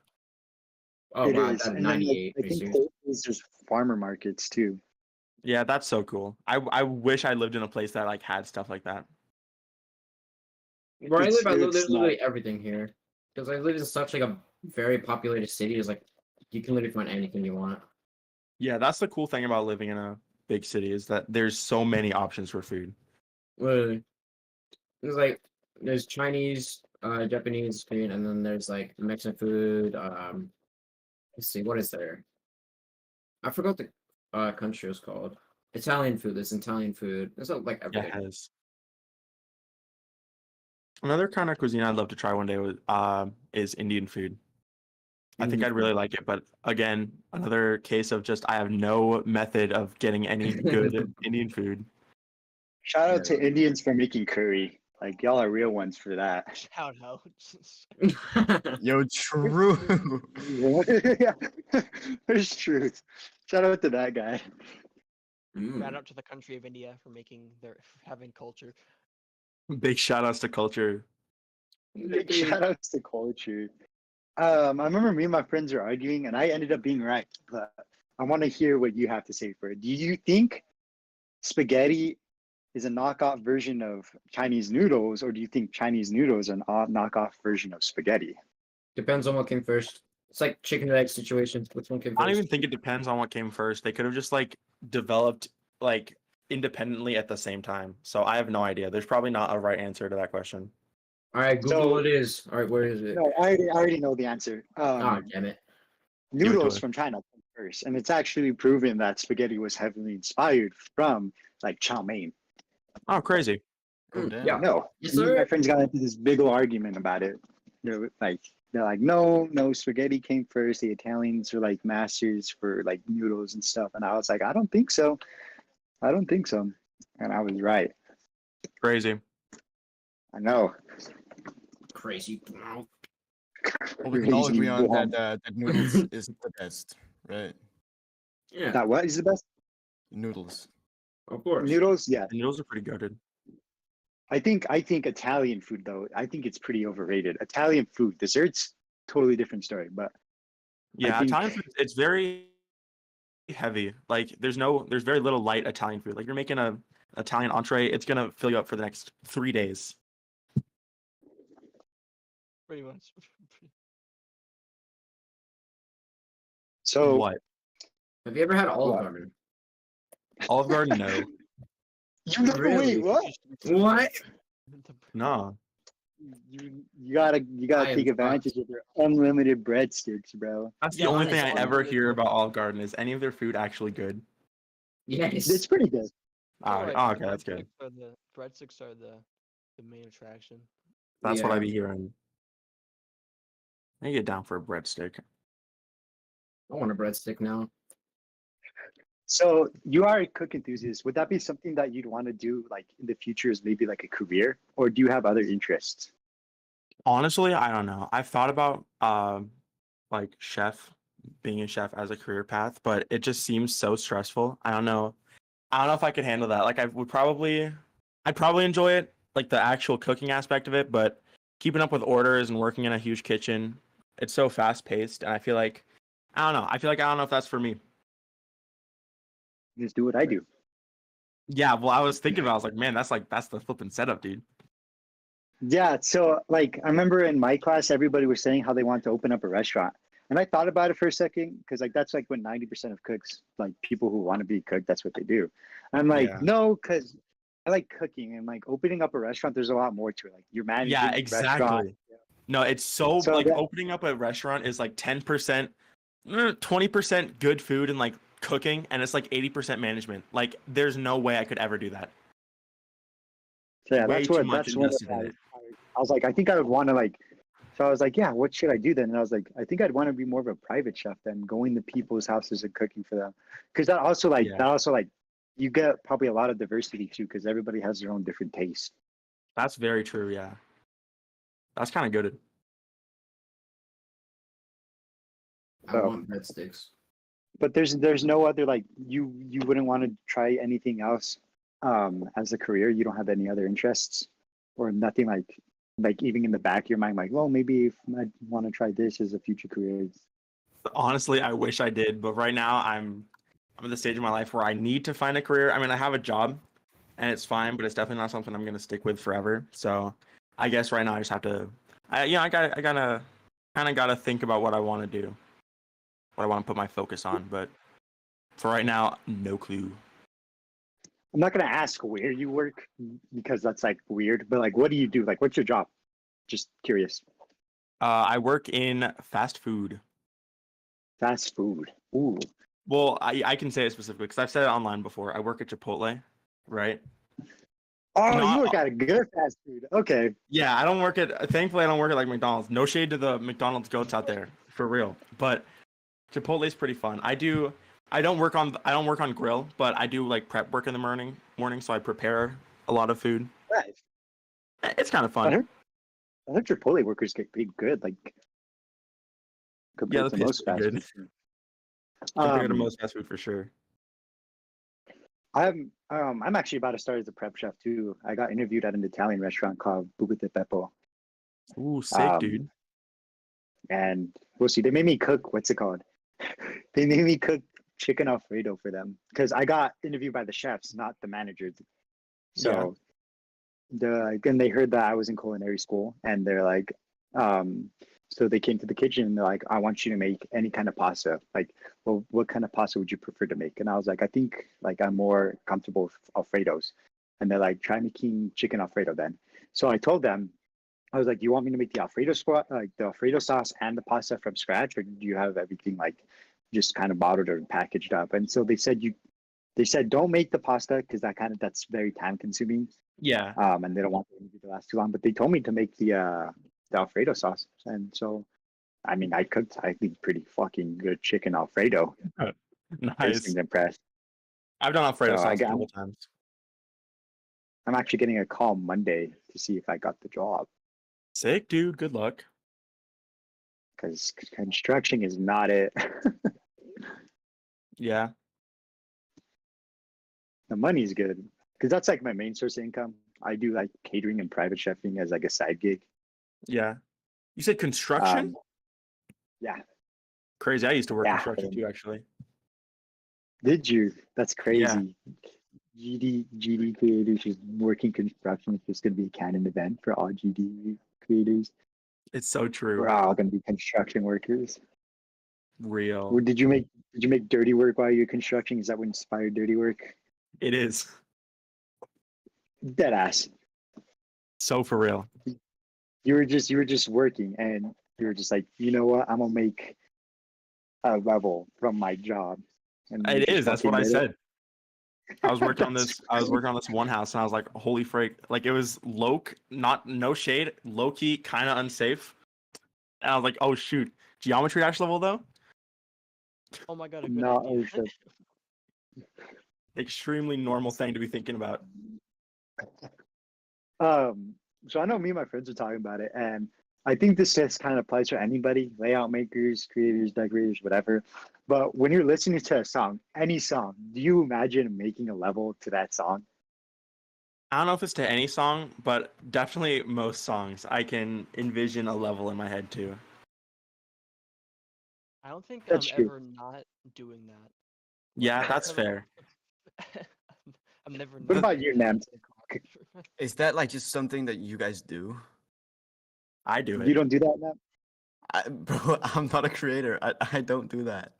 D: Oh
A: It
D: wow,
A: is,
D: that's
A: and then like
D: 98.
A: I think there's farmer markets too.
C: Yeah, that's so cool. I wish I lived in a place that like had stuff like that.
D: Where I
A: It's
D: live, there's
A: it's not.
D: literally everything here. Because I live in such like a very populated city. It's like you can literally find anything you want.
C: Yeah, that's the cool thing about living in a big city is that there's so many options for food.
D: Literally. There's like there's Chinese, Japanese food, and then there's like Mexican food. Let's see, what is there? I forgot the country was called. Italian food. There's Italian food. There's like everything.
C: Yes. Another kind of cuisine I'd love to try one day is Indian food. I think I'd really like it, but again, another case of just I have no method of getting any good Indian food.
A: Shout out
D: Yeah.
A: to Indians for making curry. Like y'all are real ones for that.
B: Shout out.
E: Yo, true.
A: Yeah, there's truth. Shout out to that guy.
B: Shout out to the country of India for having culture.
C: Big shout outs to culture.
A: Big shout outs to culture. I remember me and my friends were arguing, and I ended up being right. But I want to hear what you have to say for it. Do you think spaghetti is a knockoff version of Chinese noodles, or do you think Chinese noodles are a knockoff version of spaghetti?
D: Depends on what came first. It's like chicken and egg situations. Which one came
C: I don't
D: first?
C: even think it depends on what came first. They could have just like developed like independently at the same time. So I have no idea. There's probably not a right answer to that question.
D: All right, Google
A: So-
D: what it is. All right, where is it?
A: No, I already know the answer.
D: Ah, damn it.
C: it to
A: Noodles
C: us.
A: from China came first, and it's actually proven that spaghetti was heavily inspired from like chow mein.
C: Oh, crazy.
E: Oh, damn.
D: Yeah.
A: No,
D: Yes,
A: me and my
D: sir.
A: friends got into this big old argument about it. They're like, no, spaghetti came first. The Italians were like masters for like noodles and stuff, and I was like, I don't think so. I don't think so, and I was right.
C: Crazy.
A: I know.
D: Crazy.
E: Well, we can all
A: Crazy
E: agree on
A: bomb.
E: that noodles is the best, right?
D: Yeah,
A: That what is the best?
E: Noodles.
D: of course.
A: Noodles, yeah.
C: The noodles are pretty good.
A: I think Italian food though. I think it's pretty overrated. Italian food, desserts, totally different story. But
C: Yeah,
A: think-
C: Italian food, it's very heavy. Like there's very little light Italian food. Like you're making a Italian entree, it's gonna fill you up for the next 3 days.
B: Pretty much.
A: so
C: What?
D: Have you ever had Olive
A: What?
D: Garden?
C: Olive Garden? No.
A: you never
D: Really?
A: wait, what?
D: What?
C: No.
A: You gotta
D: I am
A: take advantage of their unlimited breadsticks, bro.
C: That's the
B: Yeah,
C: only
B: what
C: thing
B: is
C: I ever
B: Olive
C: hear
B: Garden?
C: about Olive Garden. Is any of their food actually good?
D: Yes.
A: It's pretty good.
B: Alright,
C: Oh,
B: the
C: okay, that's good.
B: breadsticks are the main attraction.
C: That's what I
D: Yeah.
C: be hearing. I get down for a breadstick.
D: I want a breadstick now.
A: So you are a cook enthusiast. Would that be something that you'd want to do like in the future as maybe like a career, or do you have other interests?
C: Honestly, I don't know. I've thought about like being a chef as a career path, but it just seems so stressful. I don't know. I don't know if I could handle that. Like I'd probably enjoy it, like the actual cooking aspect of it, but keeping up with orders and working in a huge kitchen, it's so fast paced, and I feel like I don't know. I don't know if that's for me.
A: Just do what I do.
C: Yeah, well, I was thinking about. I was like, man, that's the flipping setup, dude.
A: Yeah. So like I remember in my class, everybody was saying how they want to open up a restaurant. And I thought about it for a second because like that's like what 90% of cooks, like people who want to be cook, that's what they do. I'm like,
C: Yeah.
A: no, because I like cooking and like opening up a restaurant, there's a lot more to it. Like you're managing
C: Yeah,
A: the
C: exactly.
A: restaurant.
C: No, it's so
A: So
C: like
A: that-
C: opening up a restaurant is like 10%, 20% good food and like cooking, and it's like 80% management. Like, there's no way I could ever do that.
A: So yeah,
C: Way
A: that's
C: too
A: what
C: much
A: that's what
C: invested in it.
A: I was like, I think I would want to like. So I was like, yeah, what should I do then? And I was like, I think I'd want to be more of a private chef than going to people's houses and cooking for them, because that also like you get probably a lot of diversity too, because everybody has their own different taste.
C: That's very true. Yeah. That's kind of good.
D: I
A: Oh.
D: want breadsticks.
A: But there's no other like you wouldn't want to try anything else as a career. You don't have any other interests or nothing like even in the back of your mind like, well, maybe if I want to try this as a future career.
C: Honestly, I wish I did, but right now I'm at the stage of my life where I need to find a career. I mean, I have a job and it's fine, but it's definitely not something I'm going to stick with forever. So, I guess right now I just have to I gotta kind of got to think about what I want to do. What I want to put my focus on, but for right now, no clue.
A: I'm not gonna ask where you work because that's like weird, but like what do you do? Like what's your job? Just curious.
C: I work in fast food.
A: Fast food. Ooh.
C: Well, I can say it specifically because I've said it online before. I work at Chipotle, right?
A: Oh, you
C: Not,
A: work at a good fast food. Okay.
C: yeah, I don't work at. Thankfully, I don't work at like McDonald's. No shade to the McDonald's goats out there, for real. But Chipotle's pretty fun. I don't work on grill, but I do like prep work in the morning. So I prepare a lot of food.
A: Right.
C: It's kind of
A: I
C: fun.
A: heard Chipotle workers get paid good, like
C: Yeah,
A: compared
C: the
A: to
C: pay's
A: most
C: pretty
A: fast
C: good
A: food.
C: compared to
A: Um,
C: most fast food for sure.
A: I'm actually about to start as a prep chef too. I got interviewed at an Italian restaurant called Buca di Beppo.
C: Ooh, sick, dude.
A: And we'll see. They made me cook. What's it called? They made me cook chicken Alfredo for them because I got interviewed by the chefs, not the managers. So and they heard that I was in culinary school, and they're like, so they came to the kitchen and they're like, I want you to make any kind of pasta. Like, well, what kind of pasta would you prefer to make? And I was like, I think like I'm more comfortable with Alfredos. And they're like, try making chicken Alfredo then. So I told them, I was like, you want me to make the Alfredo squad, like the Alfredo sauce and the pasta from scratch, or do you have everything like just kind of bottled or packaged up? And so they said don't make the pasta because that's very time consuming.
C: Yeah.
A: And they don't want the interview to last too long. But they told me to make the Alfredo sauce, and so I mean, I cooked I think pretty fucking good chicken Alfredo. I
C: Nice.
A: seemed impressed.
C: I've done Alfredo
A: So
C: sauce a couple times.
A: I'm actually getting a call Monday to see if I got the job
C: Sick, dude. Good luck.
A: because construction is not it.
C: Yeah.
A: The money's good because that's like my main source of income. I do like catering and private chefing as like a side gig.
C: Yeah. You said construction?
A: Yeah.
C: Crazy. I used to work
A: Yeah.
C: construction too, actually.
A: Did you? That's
C: Yeah.
A: crazy. GD creators who's working construction is just going to be a canon event for all GD creators.
C: It's so
A: We're
C: true.
A: all going to be construction workers.
C: Real.
A: Or did you make dirty work while you're constructing? Is that what inspired dirty work?
C: It is.
A: Dead ass.
C: So for real.
A: You were just working and you were just like, you know what? I'm gonna make a level from my job. And you
C: It
A: just
C: is. That's what
A: fucking
C: I
A: did it.
C: said. I was working on
A: That's
C: this. I was working on this one house, and I was like, "Holy frick!" Like it was no shade, low key, kind of unsafe. And I was like, "Oh shoot, geometry dash level though,
B: Oh my god, a good
A: No,
B: idea.
A: it's just-
C: extremely normal thing to be thinking about."
A: So I know me and my friends are talking about it, and I think this just kind of applies to anybody, layout makers, creators, decorators, whatever. But when you're listening to a song, any song, do you imagine making a level to that song?
C: I don't know if it's to any song, but definitely most songs. I can envision a level in my head too.
B: I don't think
A: That's
B: I'm
A: true.
B: ever not doing that.
C: Yeah, that's
B: never-
C: fair.
B: I'm never.
A: What
B: not
A: about you,
B: doing
A: Nam?
B: that.
E: Is that like just something that you guys do?
C: I do
A: You
C: it.
A: don't do that, Nam?
E: Bro, I'm not a creator. I don't do that.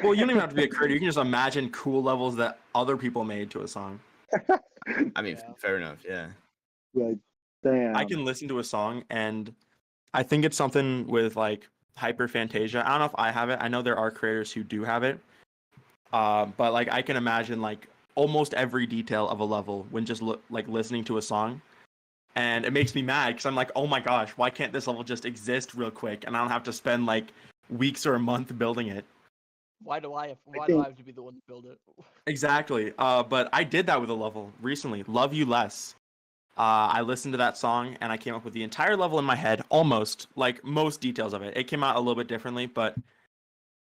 C: Well, you don't even have to be a creator. You can just imagine cool levels that other people made to a song.
E: I mean,
B: Yeah.
E: fair enough. Yeah.
A: Like, damn.
C: I can listen to a song and I think it's something with like hyperphantasia. I don't know if I have it. I know there are creators who do have it. But like I can imagine like almost every detail of a level when just like listening to a song. And it makes me mad because I'm like, oh my gosh, why can't this level just exist real quick and I don't have to spend like weeks or a month building it?
B: Why do I
A: think-
B: have to be the one to build it?
C: Exactly. But I did that with a level recently. Love You Less. I listened to that song and I came up with the entire level in my head, almost like most details of it. It came out a little bit differently, but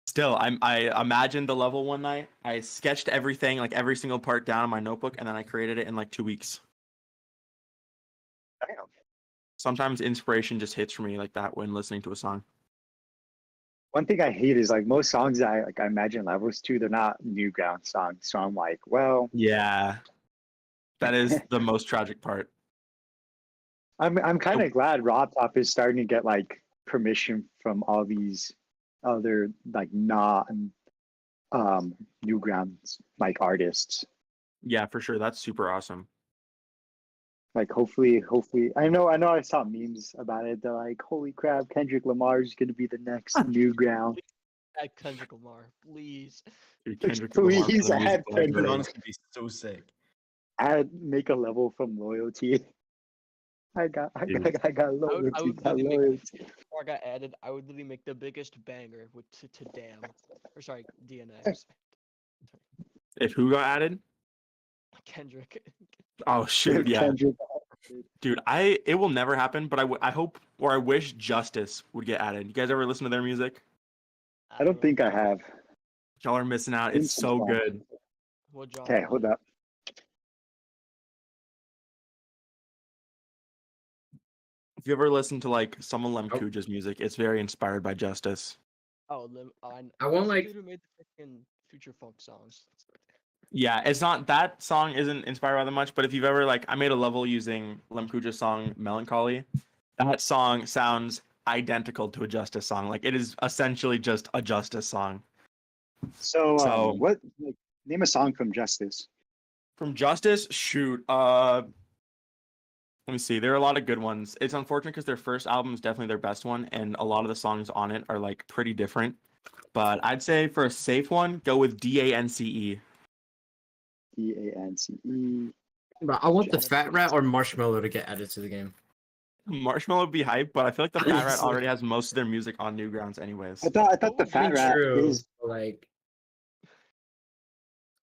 C: still, I imagined the level one night. I sketched everything, like every single part down in my notebook, and then I created it in like 2 weeks.
A: Damn.
C: Sometimes inspiration just hits for me like that when listening to a song.
A: One thing I hate is like most songs that I imagine levels to, they're not Newground songs. So I'm like, well,
C: Yeah, that is the most tragic part.
A: I'm kind of glad Rob Top is starting to get like permission from all these other like not Newgrounds like artists.
C: Yeah, for sure. That's super awesome.
A: Like hopefully I know I saw memes about it. They're like, holy crap, Kendrick Lamar is gonna be the next Newground.
B: At Kendrick Lamar, please.
C: Dude, Kendrick Lamar for
A: Please
C: the
A: add
C: music
E: That
A: Kendrick.
E: would
C: library.
E: honestly be so sick.
A: Make a level from loyalty. I got
C: Dude.
A: loyalty.
B: would
A: Got
B: really make-
A: loyalty.
B: Before I got added, I would literally make the biggest banger with to damn, or sorry, DNX.
C: If who got added?
B: Kendrick.
C: Oh shoot, yeah.
A: Kendrick.
C: Dude, it will never happen, but I hope or I wish Justice would get added. You guys ever listen to their music?
A: I don't think I have.
C: Y'all are missing out.
A: Been
C: It's
A: some
C: so
A: time.
C: good.
B: What genre?
A: Okay, hold up.
C: If you ever listen to like some of Lem Kuja's music, it's very inspired by Justice.
B: Oh,
D: I want,
B: that's the
D: like-
B: dude who made the freaking future funk songs.
C: Yeah, it's not that song isn't inspired by that much, but if you've ever like I made a level using Lem Kuja's song Melancholy. That song sounds identical to a Justice song. Like it is essentially just a Justice song.
A: So,
C: So-
A: what? Like, name a song from Justice.
C: From Justice, shoot. Let me see. There are a lot of good ones. It's unfortunate because their first album is definitely their best one, and a lot of the songs on it are like pretty different. But I'd say for a safe one, go with DANCE.
A: DANCE.
D: But I want the
B: Jonathan.
D: Fat Rat or Marshmallow to get added to the game.
C: Marshmallow would be hype, but I feel like the Fat Rat already has most of their music on Newgrounds anyways.
A: I thought the
B: would
A: Fat
B: be
A: Rat
D: True.
A: is.
D: Like,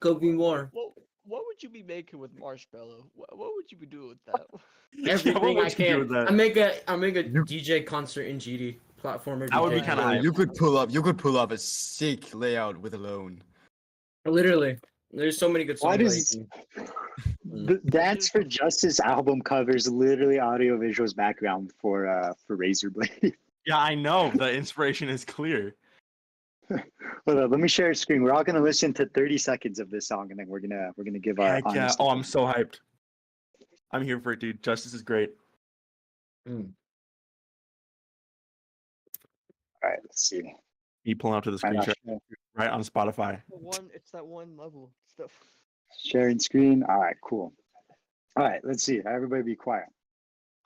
D: could be more.
B: What would you be making with Marshmallow? What would you be doing with that?
C: Yeah, what
D: Everything I
C: would you do with
D: can.
C: that?
D: I make a DJ concert in GD platformer.
C: That would be
D: DJ.
C: kinda hype.
E: You could pull up a sick layout with Alone.
D: Literally, there's so many good songs.
A: Why
D: that
A: does
D: you
A: the Dance for Justice album covers literally AudioVisual's background for Razorblade?
C: Yeah, I know. The inspiration is clear.
A: Hold on, let me share a screen. We're all gonna listen to 30 seconds of this song, and then we're gonna give our
C: Heck yeah.
A: honest
C: Oh, I'm
A: opinion.
C: so hyped. I'm here for it, dude. Justice is great.
D: Mm.
A: All right, let's see.
C: You pulling up to the
A: Right now,
C: screenshot right on Spotify.
B: It's that one level. Stuff.
A: sharing screen. All right, cool. All right, let's see. Everybody be quiet.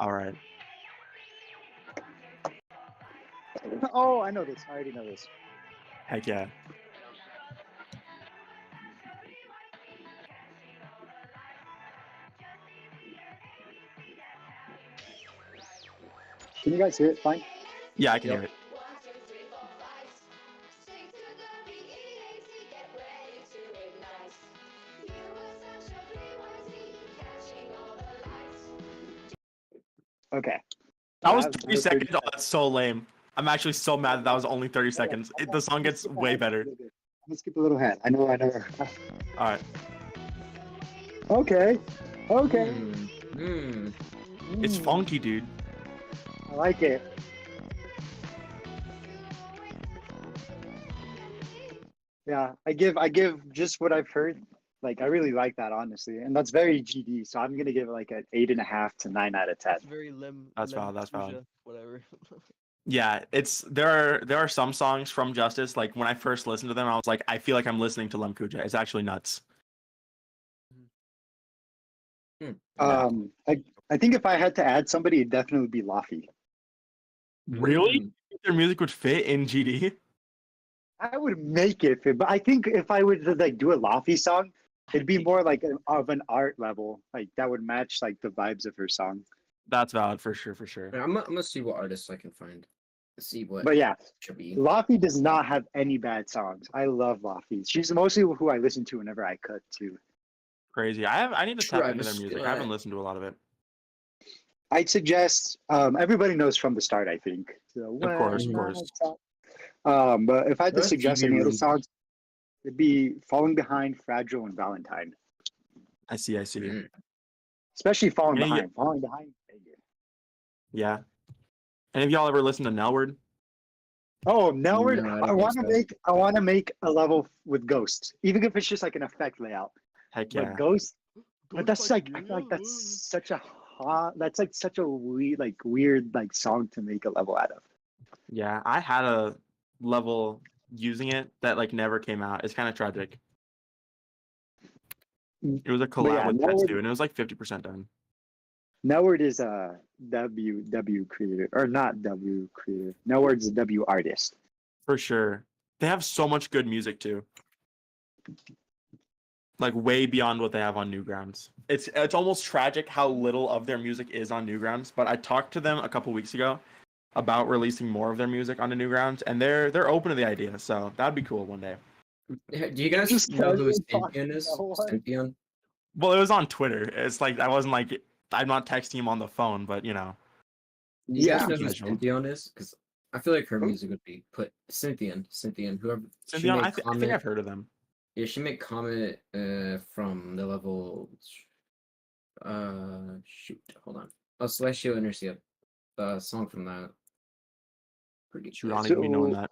C: All right.
A: Oh, I know this. I already know this.
C: Heck yeah.
A: Can you guys hear it? Fine.
C: Yeah, I can
D: Yep.
C: hear it.
A: Okay.
C: That was
A: That
C: 30
A: was
C: seconds. Oh, that's so lame. I'm actually so mad that was only 30 seconds. The song gets way better.
A: I'm gonna skip a little ahead. I know.
C: All right.
A: Okay. Okay.
C: It's funky, dude.
A: I like it. Yeah, I give just what I've heard. Like I really like that honestly, and that's very GD. So I'm gonna give it like an 8.5 to 9 out of 10.
B: It's very lim.
C: That's
B: lim
C: valid, that's valid.
B: Tuja, Whatever.
C: Yeah, there are some songs from Justice. Like when I first listened to them, I was like, I feel like I'm listening to Lem Kuja. It's actually nuts.
A: I think if I had to add somebody, it'd definitely be Laffy.
C: Really? You think their music would fit in GD?
A: I would make it fit, but I think if I would like do a Laffy song, it'd be more like of an art level, like that would match like the vibes of her song.
C: That's valid for sure, for sure.
D: I'm gonna see what artists I can find. See what
A: But yeah,
D: should be.
A: Laffy does not have any bad songs. I love Laffy. She's mostly who I listen to whenever I cut too.
C: Crazy. I need to
D: True,
C: tap
D: I
C: into their
D: was
C: music.
D: gonna-
C: I haven't listened to a lot of it.
A: I'd suggest everybody knows From the Start, I think. So,
C: Of course,
D: of
C: course.
A: But if I had to
D: What
A: suggest
D: TV
A: any other
D: room?
A: songs, it'd be Falling Behind, Fragile, and Valentine.
C: I see.
D: Mm.
A: Especially Falling
C: Any-
A: Behind. Falling Behind.
C: Yeah. Any of y'all ever listen to Nelward?
A: Oh, Nelward!
D: No, I
A: I
D: don't
A: want
D: think
A: to
D: so.
A: make I want to make a level with ghosts, even if it's just like an effect layout.
C: Heck
A: But
C: yeah.
A: ghosts, but that's
B: Ghost
A: like
B: Bike,
A: I feel like
B: yeah.
A: that's such a hot. That's like such a weird like song to make a level out of.
C: Yeah, I had a level using it that like never came out. It's kind of tragic. It was a collab
A: yeah,
C: with
A: Nelward-
C: Tetsu, and it was like 50% done.
A: Nelward is a W creator or not W creator. Nelward's a W artist.
C: For sure. They have so much good music too. Like way beyond what they have on Newgrounds. It's almost tragic how little of their music is on Newgrounds. But I talked to them a couple weeks ago about releasing more of their music onto Newgrounds, and they're open to the idea. So that'd be cool one day.
D: Do you guys
A: Just
D: know who
A: casually talking
D: Cynthia is?
A: about what?
D: Cynthia?
C: Well, it was on Twitter. It's like I wasn't like I'm not texting him on the phone, but you know.
D: Do you guys
A: Yeah.
D: know who
C: Casual.
D: Cynthia is? Because I feel like her
A: Who?
D: music would be put Cynthia, whoever. She
C: Cynthia,
D: made
C: I think
D: comment.
C: I've heard of them.
D: Yeah, she made comment from the level. Shoot, hold on. Oh, Celestial Intercept, song from that. Pretty
C: Shoot,
D: good.
C: I don't even be knowing
A: So-
C: that.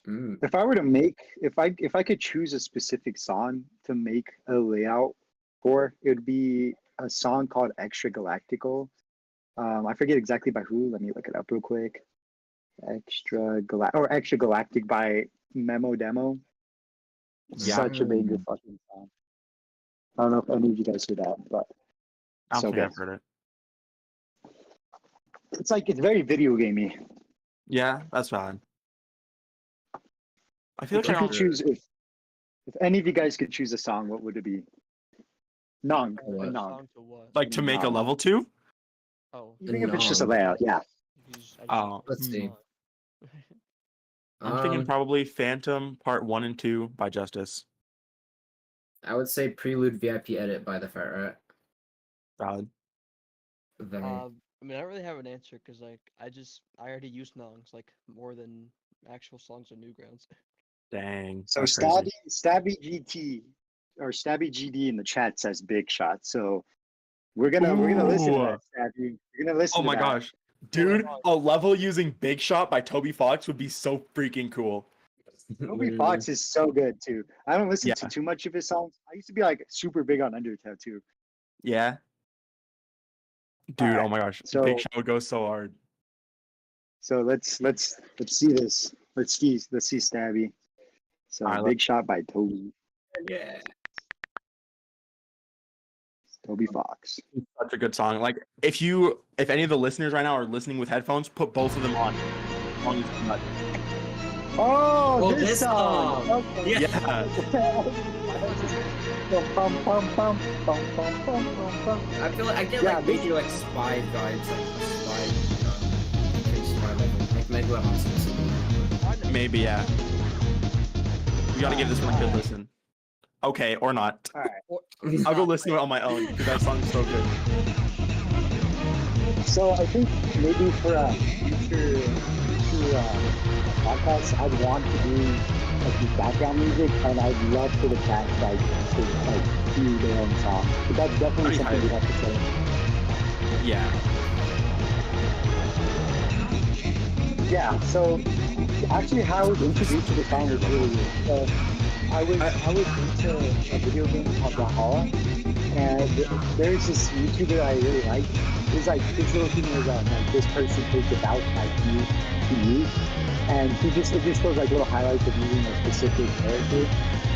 D: Mm.
A: If I were to make, if I could choose a specific song to make a layout for, it would be a song called Extra Galactical. I forget exactly by who. Let me look it up real quick. Extra Galactic by Memo Demo.
C: Yeah.
A: Such a banger fucking song. I don't know if any of you guys heard that, but
C: I don't
A: so
C: think
A: good.
C: I've heard it.
A: It's like it's very video gamey.
C: Yeah, that's fine. I feel
A: If
C: like
A: you
C: I
A: could
C: don't.
A: choose, if any of you guys could choose a song, what would it be? Nong, a
D: What?
A: Nong.
B: Song to what?
C: Like to make a
A: No.
C: level 2?
B: Oh,
A: Even if it's just a
D: Nong.
A: layout, yeah.
B: you just- I just
C: Oh,
B: picked
D: let's
B: the
D: see.
B: song.
C: I'm thinking
D: Um,
C: probably Phantom Part 1 and 2 by Justice.
D: I would say Prelude VIP Edit by the Fat Rat.
C: Valid.
D: Very.
B: I mean, I don't really have an answer because like I already use Nongs like more than actual songs on Newgrounds.
C: Dang.
A: So
C: that's crazy.
A: Stabby GT or Stabby GD in the chat says Big Shot. So we're gonna listen to
C: Ooh.
A: that, Stabby. We're gonna listen
C: Oh
A: to
C: my
A: that.
C: gosh. Dude, a level using Big Shot by Toby Fox would be so freaking cool.
A: Toby Fox is so good too. I don't listen to
C: Yeah.
A: too much of his songs. I used to be like super big on Undertow too.
C: Yeah. Dude,
A: Alright,
C: oh my gosh.
A: so-
C: Big Shot would go so hard.
A: So let's see this. Let's see Stabby. So
C: Alright,
A: Big Shot by Toby
D: Yeah.
A: Fox.
C: Such a good song. Like if any of the listeners right now are listening with headphones, put both of them on. Song is nuts.
A: Oh,
D: Oh,
A: this
D: this
A: song.
D: song.
A: Okay.
C: Yeah.
A: Bum, bum, bum, bum, bum, bum, bum, bum.
D: I feel like I get
A: Yeah,
D: like
A: this-
D: maybe like spy vibes, like spy,
C: Maybe, yeah. We gotta give this one a good listen. Okay, or not.
A: All right.
C: I'll go listen to it on my own because that song's so good.
A: So I think maybe for a future podcast, I'd want to do like the background music, and I'd love for the cast like to like do their own song. But that's definitely
C: That'd be
A: something we have to say.
C: Yeah.
A: Yeah. So actually, how I was introduced to the song was really weird. So I was into a video game called Valhalla, and there's this YouTuber I really like. It's like his little thing was like this person takes about like you to use, and it just shows like little highlights of using a specific character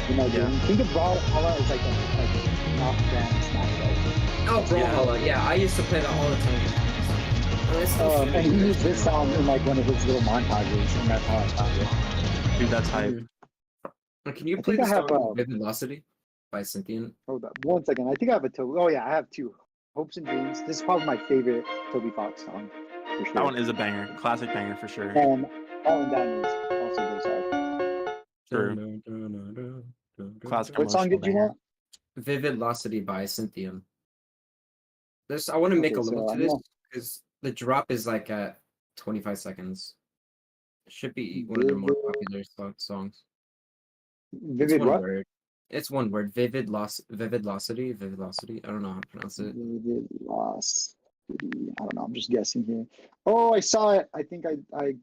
A: in that
C: Yeah.
A: game. Think of Valhalla as like an off-brand Smash Bros.
D: Oh, Brawlhalla. Yeah, I used to play that all the time. And I still should.
A: And he used this song in like one of his little montages, and that's how I found it.
C: Dude, that's hype.
D: Can you
A: I
D: play
A: think
D: the
A: I have,
D: song Vivid Velocity by Cynthia?
A: Hold up, 1 second. I think I have a Toby. Oh yeah, I have two. Hopes and Dreams. This is probably my favorite Toby Fox song for sure.
C: That one is a banger. Classic banger for sure.
A: And Falling Down is also goes hard.
C: True. Classic
A: What song
C: emotional
A: did you
C: banger.
A: want?
D: Vivid Velocity by Cynthia. I want to make
A: Okay,
D: a limit
A: so
D: to
A: I'm
D: this
A: gonna
D: because the drop is like at 25 seconds. It should be one of their more popular songs. It's
A: vivid
D: one
A: what?
D: word. It's one word. Vividlocity. I don't know how to pronounce it.
A: Vivid loss. I don't know. I'm just guessing here. Oh, I saw it. I think I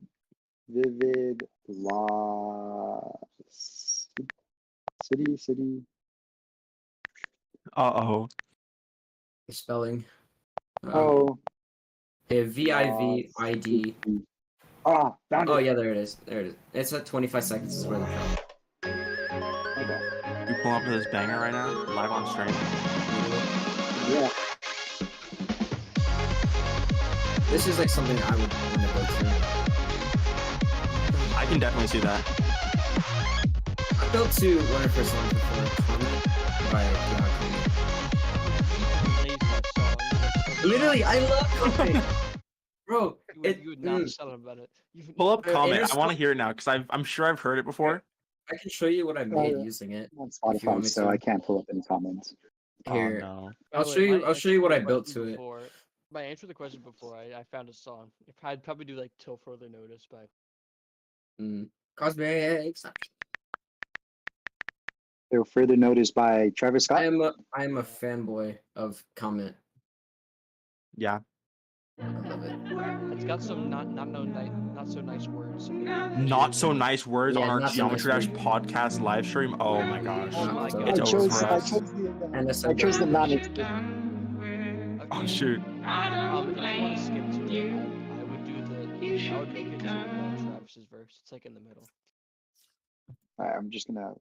A: vivid loss. City.
C: Uh-oh.
D: The spelling.
A: Oh,
D: VIVID.
A: City. Ah, found
D: Oh
A: it.
D: yeah, there it is. It's at 25 seconds is where the drop.
A: Okay.
C: You pull up to this banger right now, live on stream.
A: Yeah.
D: This is like something I would want to go to.
C: I can definitely see that.
D: I built to one of her songs before, Comment by Comment.
B: Plays that song.
D: Literally, I love Comment. Bro,
B: You would not shut up about it.
C: Pull up comment. I
D: Interscope-
C: want to hear it now because I'm sure I've heard it before.
D: I can show you what I made
A: yeah.
D: using it.
A: I'm on
D: If you want
A: Spotify,
D: me
A: so
D: to.
A: I can't pull up any comments.
D: Here,
C: Oh no.
D: I'll
B: By the
D: show
B: way,
D: you.
B: my
D: I'll show
B: answer
D: you what
B: the
D: I built
B: question
D: to it.
B: before- By answering the question before, I found a song. I'd probably do like Till Further Notice by.
D: Cosmetics.
A: There further notice by Travis Scott.
D: I am a fanboy of Comment.
C: Yeah.
D: I love it.
B: It's got some not so nice words.
C: Not so nice words
D: Yeah,
C: on our
D: not so nice
C: Geometry Dash
D: words.
C: podcast live stream. Oh my gosh.
B: Oh my
D: So-
B: god.
C: It's
A: I
C: over
A: chose
C: for
A: I
C: us.
A: chose
D: And
A: I chose the non
B: Okay,
C: Oh shoot.
B: if you want to skip to it, I would do the. I would make it to Travis's verse. It's like in the middle.
A: Alright, I'm just gonna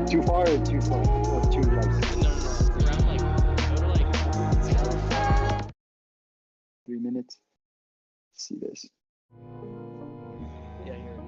A: too far or too far or too like
B: No. Around like go to like
A: 3 minutes. Let's see this.
B: yeah, here it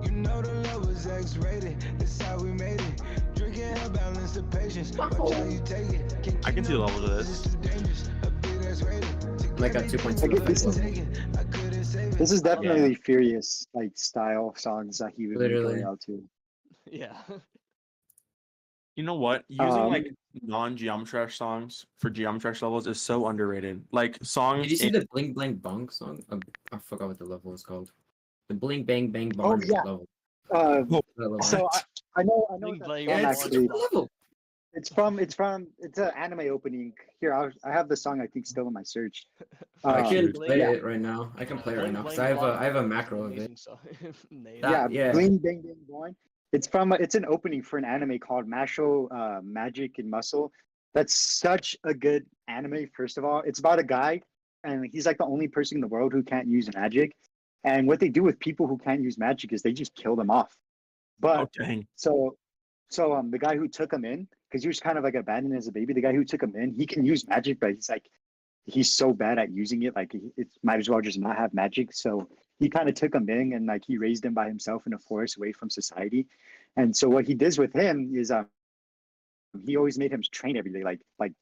F: You know the love was X-rated. This how we made it. Drinking and balance the patience. Watch how you take it.
C: I can see the levels of
F: It's
C: this.
F: too dangerous. A bit X-rated.
D: Like at 2.2
A: Like, this is-
D: level.
F: I couldn't save it.
A: This is definitely Furious like style songs that he would make
D: Literally.
A: way out to.
B: is. Yeah.
C: You know what? Using
A: Um,
C: like non-Geometry Dash songs for Geometry Dash levels is so underrated. Like songs.
D: Did you see
C: in-
D: the Bling Blang Bong song? I forgot what the level is called. The Bling Bang Bang Bong
A: Oh, yeah.
D: level.
A: Uh,
D: That level.
A: so I know
B: Bling
A: that
B: Blang
A: song
D: yeah, it's such a
A: actually.
D: good level.
A: It's an anime opening. Here, I have the song I think still in my search.
D: I can
C: shoot.
D: play
A: yeah.
D: it right now. I can play it right
B: Bling
D: now because
B: Blang
D: I have a
B: Bong
D: macro
B: is
D: of
B: an
D: it.
B: amazing song. Name.
D: That- yeah.
A: Bling Bang Bang Boing. It's an opening for an anime called Masho Magic and Muscle. That's such a good anime. First of all, it's about a guy, and he's like the only person in the world who can't use magic. And what they do with people who can't use magic is they just kill them off. But
C: Oh dang.
A: so the guy who took him in, because he was kind of like abandoned as a baby, the guy who took him in, he can use magic, but he's so bad at using it, like it might as well just not have magic. So he kind of took him in and like he raised him by himself in a forest away from society. And so what he does with him is he always made him train every day, like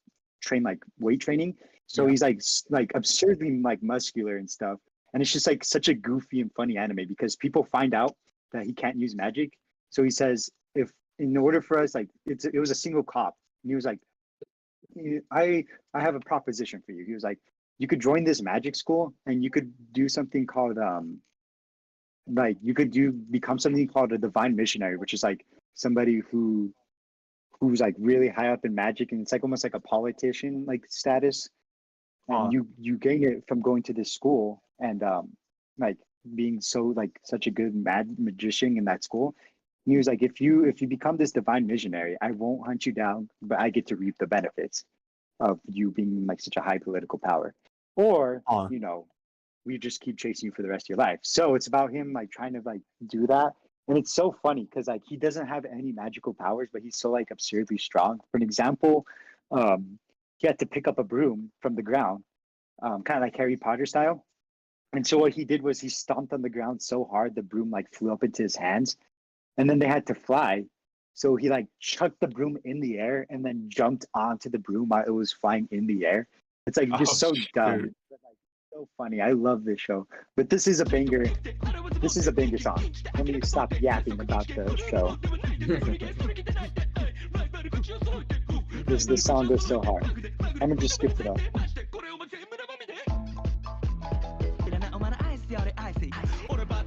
A: train like weight training. So he's like absurdly like muscular and stuff. And it's just like such a goofy and funny anime because people find out that he can't use magic. So he says, if in order for us, like it was a single cop, and he was like, I have a proposition for you. He was like, you could join this magic school and you could do something called like you could become something called a divine missionary, which is like somebody who's like really high up in magic, and it's like almost like a politician like status. And you gain it from going to this school and like being so like such a good magician in that school. And he was like, if you become this divine missionary, I won't hunt you down, but I get to reap the benefits of you being like such a high political power. Or you know, we just keep chasing you for the rest of your life. So it's about him like trying to like do that. And it's so funny because like he doesn't have any magical powers, but he's so like absurdly strong. For an example, he had to pick up a broom from the ground, kind of like Harry Potter style. And so what he did was he stomped on the ground so hard the broom like flew up into his hands, and then they had to fly. So he like chucked the broom in the air and then jumped onto the broom while it was flying in the air. It's like just so dumb.
C: shoot.
A: But, like, So funny. I love this show. But this is a banger. This is a banger song. Let me stop yapping about the show. This song goes so hard. I'm gonna just skip it up.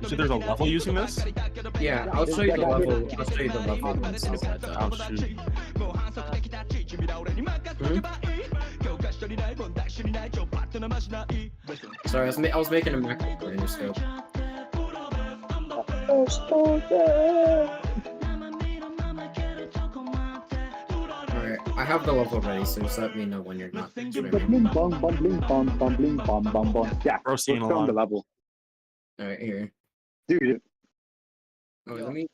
C: So there's a level using this?
D: Yeah, I'll show you the level. I'll show you the level when it says that.
C: Oh shoot.
D: Sorry, I was making a macro in your scope. Alright, I have the level ready, so just let me know when you're not streaming.
A: Bling bong bong bling bong bong bling bong bong bong. Yeah,
C: Bro,
A: let's
C: singing
A: go on the
C: along.
A: level.
D: Alright, here.
A: Dude,
D: Okay,
B: Yo,
D: let me.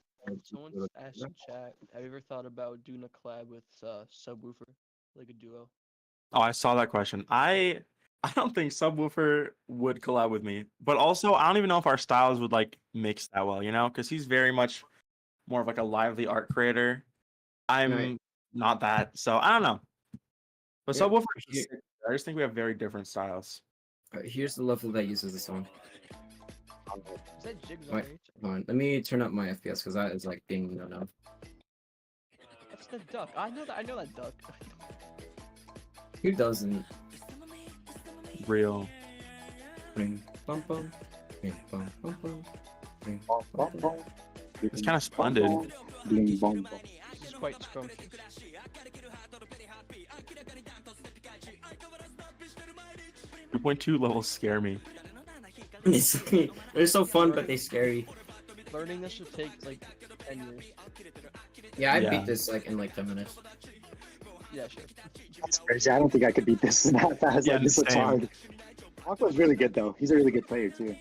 B: Someone asked in chat, have you ever thought about doing a collab with Subwoofer, like a duo?
C: Oh, I saw that question. I don't think Subwoofer would collab with me, but also I don't even know if our styles would like mix that well, you know, because he's very much more of like a lively art creator. I'm
D: Right.
C: not that, so I don't know. But
D: Yeah,
C: Subwoofer, is
D: here-
C: sick. I just think we have very different styles.
D: Here's the level that uses the song.
B: Is that Jigs
D: Wait.
B: on H?
D: Hold on, let me turn up my FPS because that is like being no.
B: That's the duck. I know that duck.
D: Who doesn't?
C: Real.
D: Ring, bum, bum. Ring, bum, bum, bum. Ring,
A: bong bong bong.
C: It's kind of splendid.
A: Bling bong bong.
B: This is quite scrumptious.
C: 2.2 levels scare me.
D: They're so fun, but they scary.
B: Learning this would take like 10 years.
D: Yeah, I
C: Yeah.
D: beat this like in like 10 minutes.
B: Yeah, sure.
A: That's crazy. I don't think I could beat this that fast.
C: Yeah,
A: Like, this looks
C: same.
A: hard. Aqua's really good though. He's a really good player too.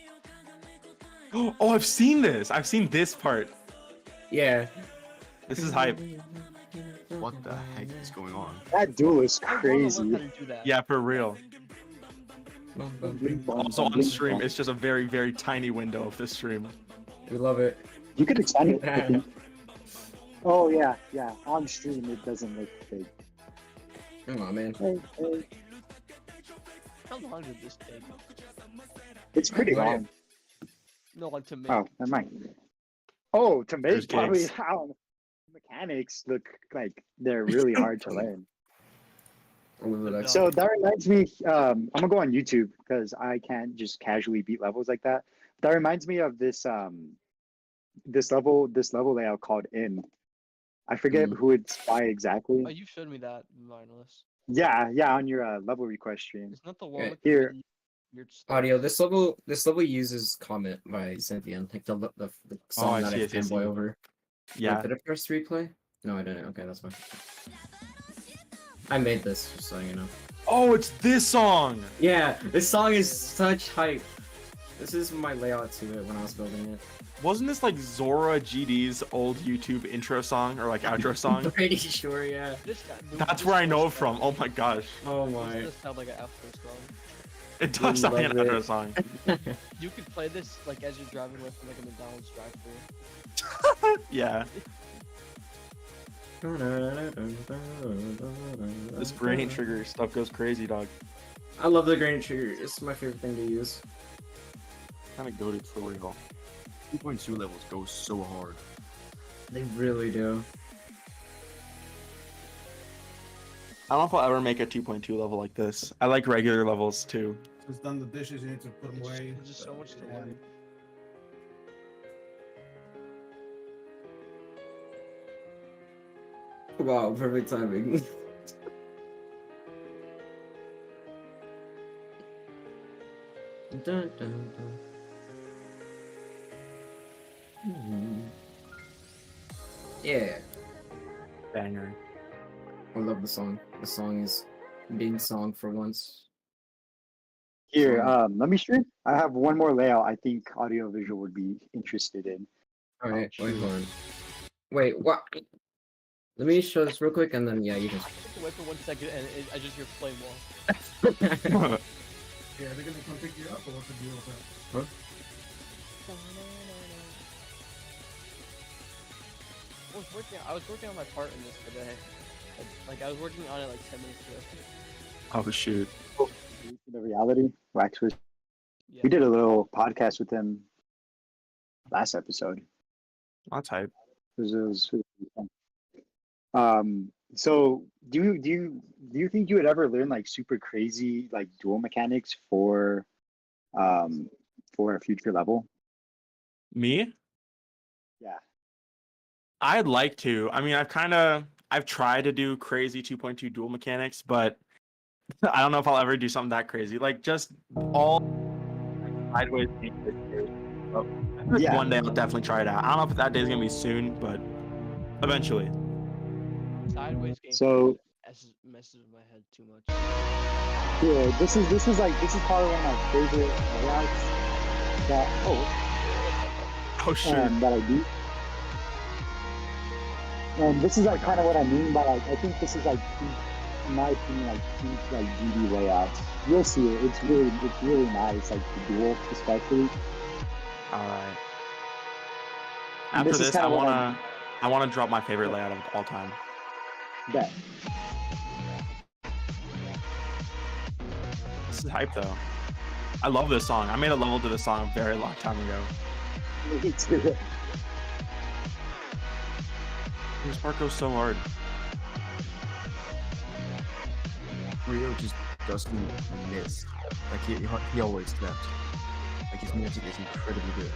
C: Oh, I've seen this. I've seen this part.
D: Yeah.
C: This is hype.
E: What the heck is going on?
A: That duel is
B: I wanna
A: crazy.
B: learn how to do that.
C: Yeah, for real.
A: Bling bong
C: Also
A: bong,
C: on
A: bling
C: stream,
A: bong.
C: it's just a very, very tiny window of this stream.
D: We love it.
A: You could expand it. I think. Oh yeah, yeah. On stream, it doesn't look big.
D: Come on, man.
A: Hey, hey.
B: How long did this take?
A: It's pretty
D: Oh, yeah.
A: long.
B: No, like to make.
A: Oh, never mind. Oh, to make
C: There's
A: probably
C: gigs.
A: how mechanics look like they're really hard to learn. So that reminds me, I'm gonna go on YouTube because I can't just casually beat levels like that. That reminds me of this this level layout called In. I forget who it's by exactly.
B: Oh, you showed me that, Mindless.
A: Yeah, yeah, on your level request stream.
B: It's not the one
D: Yeah,
B: with
A: here.
B: the weird stuff.
D: Audio. This level uses Comet by Cynthia, like the song
C: I
D: that
C: see
D: I
C: it, I see
D: fanboy
C: it.
D: over.
C: Yeah.
D: Wait, did I press replay? No, I didn't. Okay, that's fine. I made this, just so you know.
C: Oh, it's this song.
D: Yeah, this song is such hype. This is my layout to it when I was building it.
C: Wasn't this like Zora GD's old YouTube intro song or like outro song?
D: Pretty sure, yeah.
B: This guy,
C: That's where I know it from. Oh my gosh.
D: Oh
B: This
D: my.
B: does sound like an outro song.
C: It does sound like an
D: Love it.
C: outro song.
B: You could play this like as you're driving away from like a McDonald's drive-thru.
C: Yeah. This granny trigger stuff goes crazy, dog.
D: I love the granny trigger. It's my favorite thing to use.
C: Kind of goated for real.
E: 2.2 levels go so hard.
D: They really do.
C: I don't know if I'll ever make a 2.2 level like this. I like regular levels too.
G: Just done the dishes, you need to put them away.
B: There's just so much to learn.
D: Wow, perfect timing. Dun, dun, dun. Yeah,
C: Banger.
D: I love the song. The song is being song for once.
A: Here, let me stream. I have one more layout I think audiovisual would be interested in.
D: All right, wait, hold on. Wait, what? Let me show this real quick, and then yeah, you can.
B: Wait for 1 second and I just hear flame wall.
G: Yeah, they're gonna come pick you up, or what's the deal with that?
B: I was working on my part in this today. Like I was working on it like 10 minutes ago.
C: Oh shoot.
A: The reality, wax was
B: Yeah.
A: We did a little podcast with him last episode.
C: That's hype.
A: It was really fun. So do you think you would ever learn like super crazy like dual mechanics for a future level?
C: Me?
A: Yeah.
C: I'd like to. I mean, I've tried to do crazy 2.2 dual mechanics, but I don't know if I'll ever do something that crazy. Like just all sideways gameplay. But I think
A: Yeah.
C: one day I'll definitely try it out. I don't know if that day's gonna be soon, but eventually.
B: Sideways game
A: So
B: messes with my head too much.
A: yeah, this is probably one of my favorite layouts
C: Oh shoot.
A: that I do. And this is like kind of what I mean by like I think this is like peak, in my opinion, like peak like GD layouts. You'll see it. It's really nice, like the dual especially.
C: All right.
A: And
C: After
A: this is
C: this,
A: kinda what
C: I wanna drop my favorite layout of all time.
A: Bet.
C: This is hype though. I love this song. I made a level to this song a very long time ago.
A: Me too.
C: This part goes so hard.
E: Rio just doesn't miss. Like he always snaps. Like his music is incredibly good.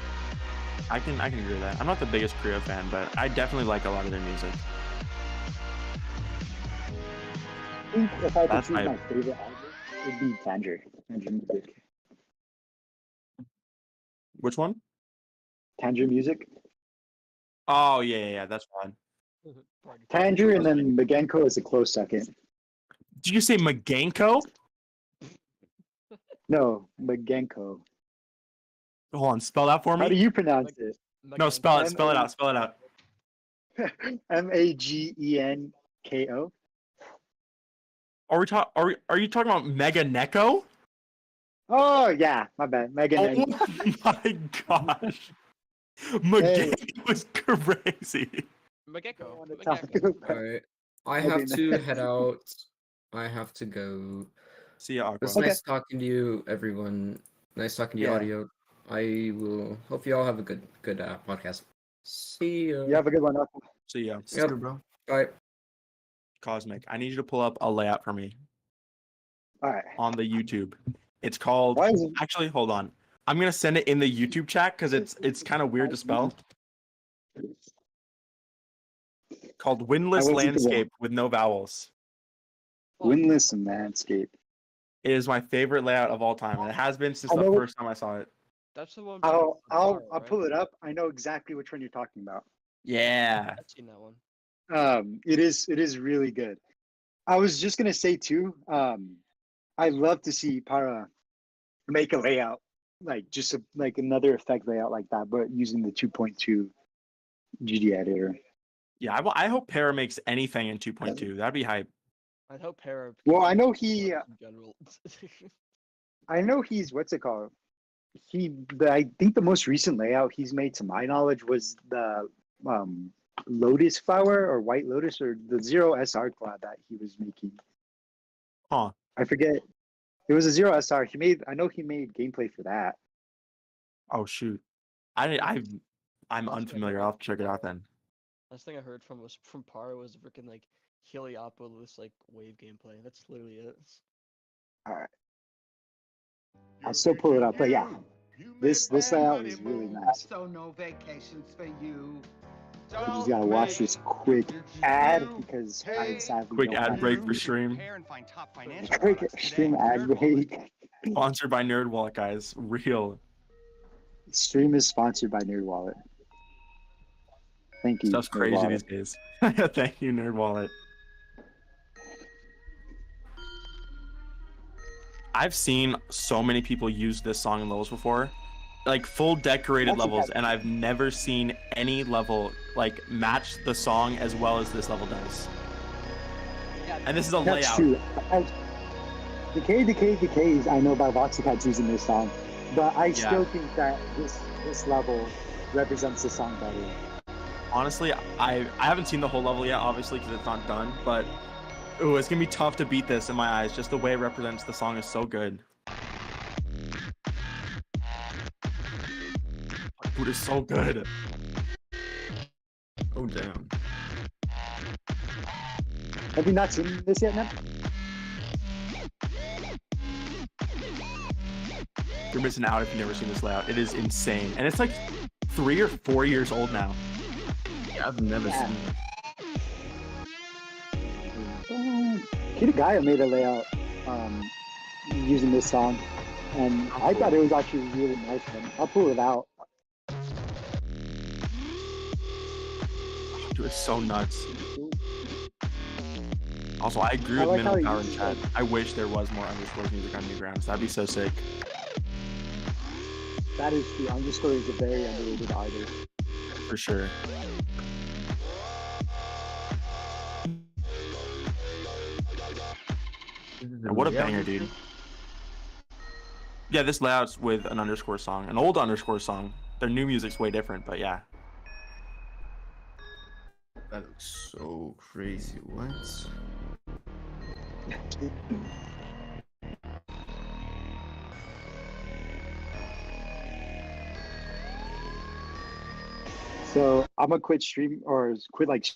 C: I can agree with that. I'm not the biggest Creo fan, but I definitely like a lot of their music.
A: I think if I could
C: That's
A: choose my
C: hype.
A: favorite album, it'd be Tanger Music.
C: Which one?
A: Tanger Music.
C: Oh yeah, that's fine.
B: Party.
A: Tanger and then Magenko is a close second.
C: Did you say Magenko?
A: No, Magenko.
C: Hold on, spell that for
A: How do
C: me.
A: you pronounce it?
C: No, spell it out. Spell it out.
A: Magenko.
C: Are you talking about Mega Neko?
A: Oh yeah, my bad. Megan.
C: Oh my gosh. Magenko was crazy.
B: Mageko.
A: On the
B: Mageko.
A: topic.
D: All right. I have to head out. I have to go.
C: See ya, Aqua.
D: It's
A: Okay.
D: nice talking to you, everyone. Nice talking to you,
C: Yeah.
D: Audio. I will hope you all have a good podcast. See you.
A: You have a good one. Uncle.
C: See ya.
D: Yep.
E: Bro.
D: Bye.
C: Cosmic. I need you to pull up a layout for me
A: All right.
C: on the YouTube. It's called.
A: Why is it?
C: Actually, hold on. I'm gonna send it in the YouTube chat because it's kind of weird to spell. Called Windless
A: I wasn't the one.
C: Landscape with no vowels.
A: Windless and Landscape.
C: It is my favorite layout of all time, and it has been since
A: I
C: the
A: know-
C: first time I saw it.
B: That's the one.
A: I'll
B: Bar, right?
A: pull it up. I know exactly which one you're talking about.
C: Yeah.
B: I've seen that one.
A: It is really good. I was just gonna say too. I love to see Para make a layout like just like another effect layout like that, but using the 2.2 GD editor.
C: Yeah, I hope Para makes anything in 2.2. That'd be hype.
B: I'd hope Para.
A: Well, I know he.
B: in general.
A: I know he's what's it called? I think the most recent layout he's made, to my knowledge, was the Lotus Flower or White Lotus or the Zero SR collab that he was making.
C: Huh.
A: I forget. It was a Zero SR. I know he made gameplay for that.
C: Oh shoot. I'm unfamiliar. I'll have to check it out then.
B: Last thing I heard from Para was freaking like Heliopolis like wave gameplay. That's literally it.
A: All right. I'll still pull it up, but yeah, this layout is really nice.
F: So no vacations for you.
A: I just gotta watch this quick ad because I sadly
C: Quick
A: don't
C: ad
A: have
C: break
A: it.
C: for stream.
A: Quick stream ad break.
C: Sponsored by NerdWallet, guys. Real.
A: Stream is sponsored by NerdWallet. Thank you.
C: Stuff's crazy
A: NerdWallet.
C: these days. Thank you, NerdWallet. I've seen so many people use this song in levels before. Like full decorated
A: That's
C: levels,
A: okay.
C: and I've never seen any level like match the song as well as this level does. And this is a
A: That's
C: layout.
A: true. Decays, I know by Voxicats using this song, but I still think that this level represents the song better.
C: Honestly, I haven't seen the whole level yet, obviously, because it's not done. But ooh, it's gonna be tough to beat this in my eyes. Just the way it represents the song is so good. Dude, it's so good.
E: Oh damn.
A: Have you not seen this yet, man?
C: You're missing out if you've never seen this layout. It is insane. And it's like 3 or 4 years old now.
E: Yeah, I've never
A: Yeah.
E: seen it.
A: Kid Gaia made a layout using this song, and I thought it was actually really nice. Man. I'll pull it out.
C: Dude, it's so nuts. Also, I agree
A: I
C: with
A: like how
C: Minimal
A: he
C: Power in
A: uses
C: chat.
A: it.
C: I wish there was more underscores music on Newgrounds. That'd be so sick.
A: That is the underscore is a very underrated artist.
C: For sure. And what a banger, dude. Yeah, this layout's with an underscore song, an old underscore song. Their new music's way different, but yeah.
E: That looks so crazy. What?
A: So I'm gonna quit stream or quit like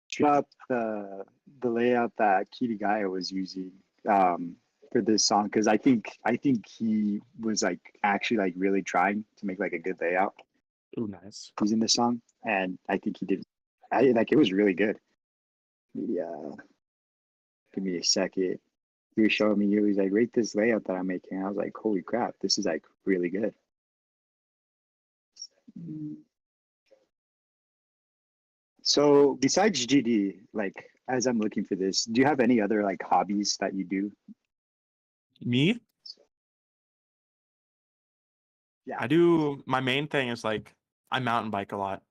A: stream up the layout that Kitty Gaia was using for this song because I think he was like actually like really trying to make like a good layout
C: Ooh, nice.
A: using this song, and I think he did. I like it was really good. Yeah, give me a second. He was showing me. He was like, rate this layout that I'm making. I was like, holy crap, this is like really good. So besides GD, like as I'm looking for this, do you have any other like hobbies that you do?
C: Me?
A: Yeah.
C: I do. My main thing is like I mountain bike a lot.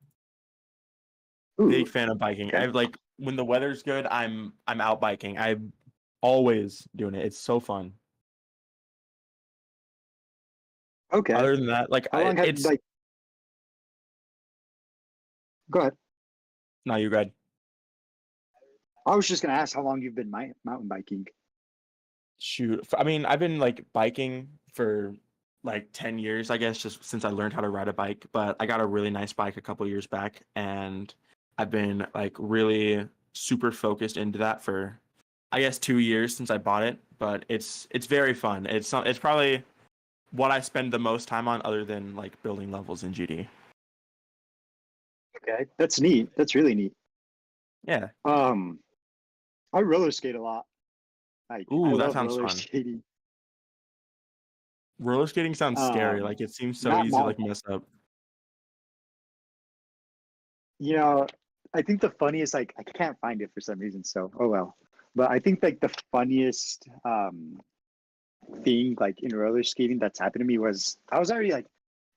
A: Ooh,
C: Big fan of biking.
A: okay.
C: I like when the weather's good. I'm out biking. I'm always doing it. It's so fun.
A: Okay.
C: Other than that, like
A: How long have
C: it's
A: like? Go ahead.
C: no, you're good.
A: I was just gonna ask how long you've been mountain biking.
C: Shoot, I mean, I've been like biking for like 10 years, I guess, just since I learned how to ride a bike. But I got a really nice bike a couple years back, and I've been like really super focused into that for, I guess, 2 years since I bought it. But it's very fun. It's probably what I spend the most time on, other than like building levels in GD.
A: Okay, that's neat. That's really neat.
C: Yeah.
A: I roller skate a lot. Like I
C: Ooh, that
A: love
C: sounds
A: roller
C: fun.
A: skating.
C: Roller skating sounds scary. Like it seems so
A: not
C: easy to
A: mount-
C: like mess up.
A: You know, I think the funniest like I can't find it for some reason. So oh well. But I think like the funniest thing like in roller skating that's happened to me was I was already like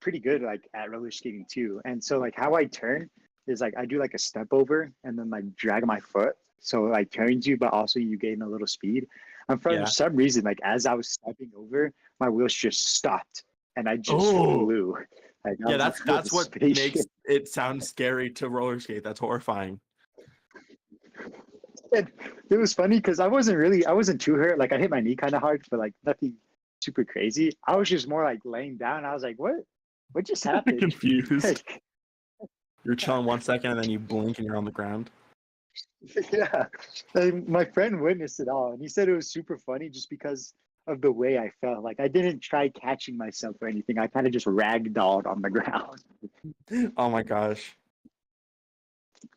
A: pretty good like at roller skating too. And so like how I turn is like I do like a step over and then like drag my foot. So it, like turns you, but also you gain a little speed. And for
C: Yeah.
A: some reason, like as I was stepping over, my wheels just stopped and I just
C: Oh.
A: flew. Like, I
C: Yeah,
A: was
C: that's
A: like a
C: what
A: spaceship.
C: makes it sound scary to roller skate. That's horrifying.
A: And it was funny because I wasn't too hurt. Like I hit my knee kind of hard, but like nothing super crazy. I was just more like laying down. I was like, what just happened?
C: Confused.
A: Like,
C: You're chilling 1 second and then you blink and you're on the ground.
A: yeah. Like, my friend witnessed it all and he said it was super funny just because of the way I felt. Like I didn't try catching myself or anything. I kind of just ragdolled on the ground.
C: Oh my gosh.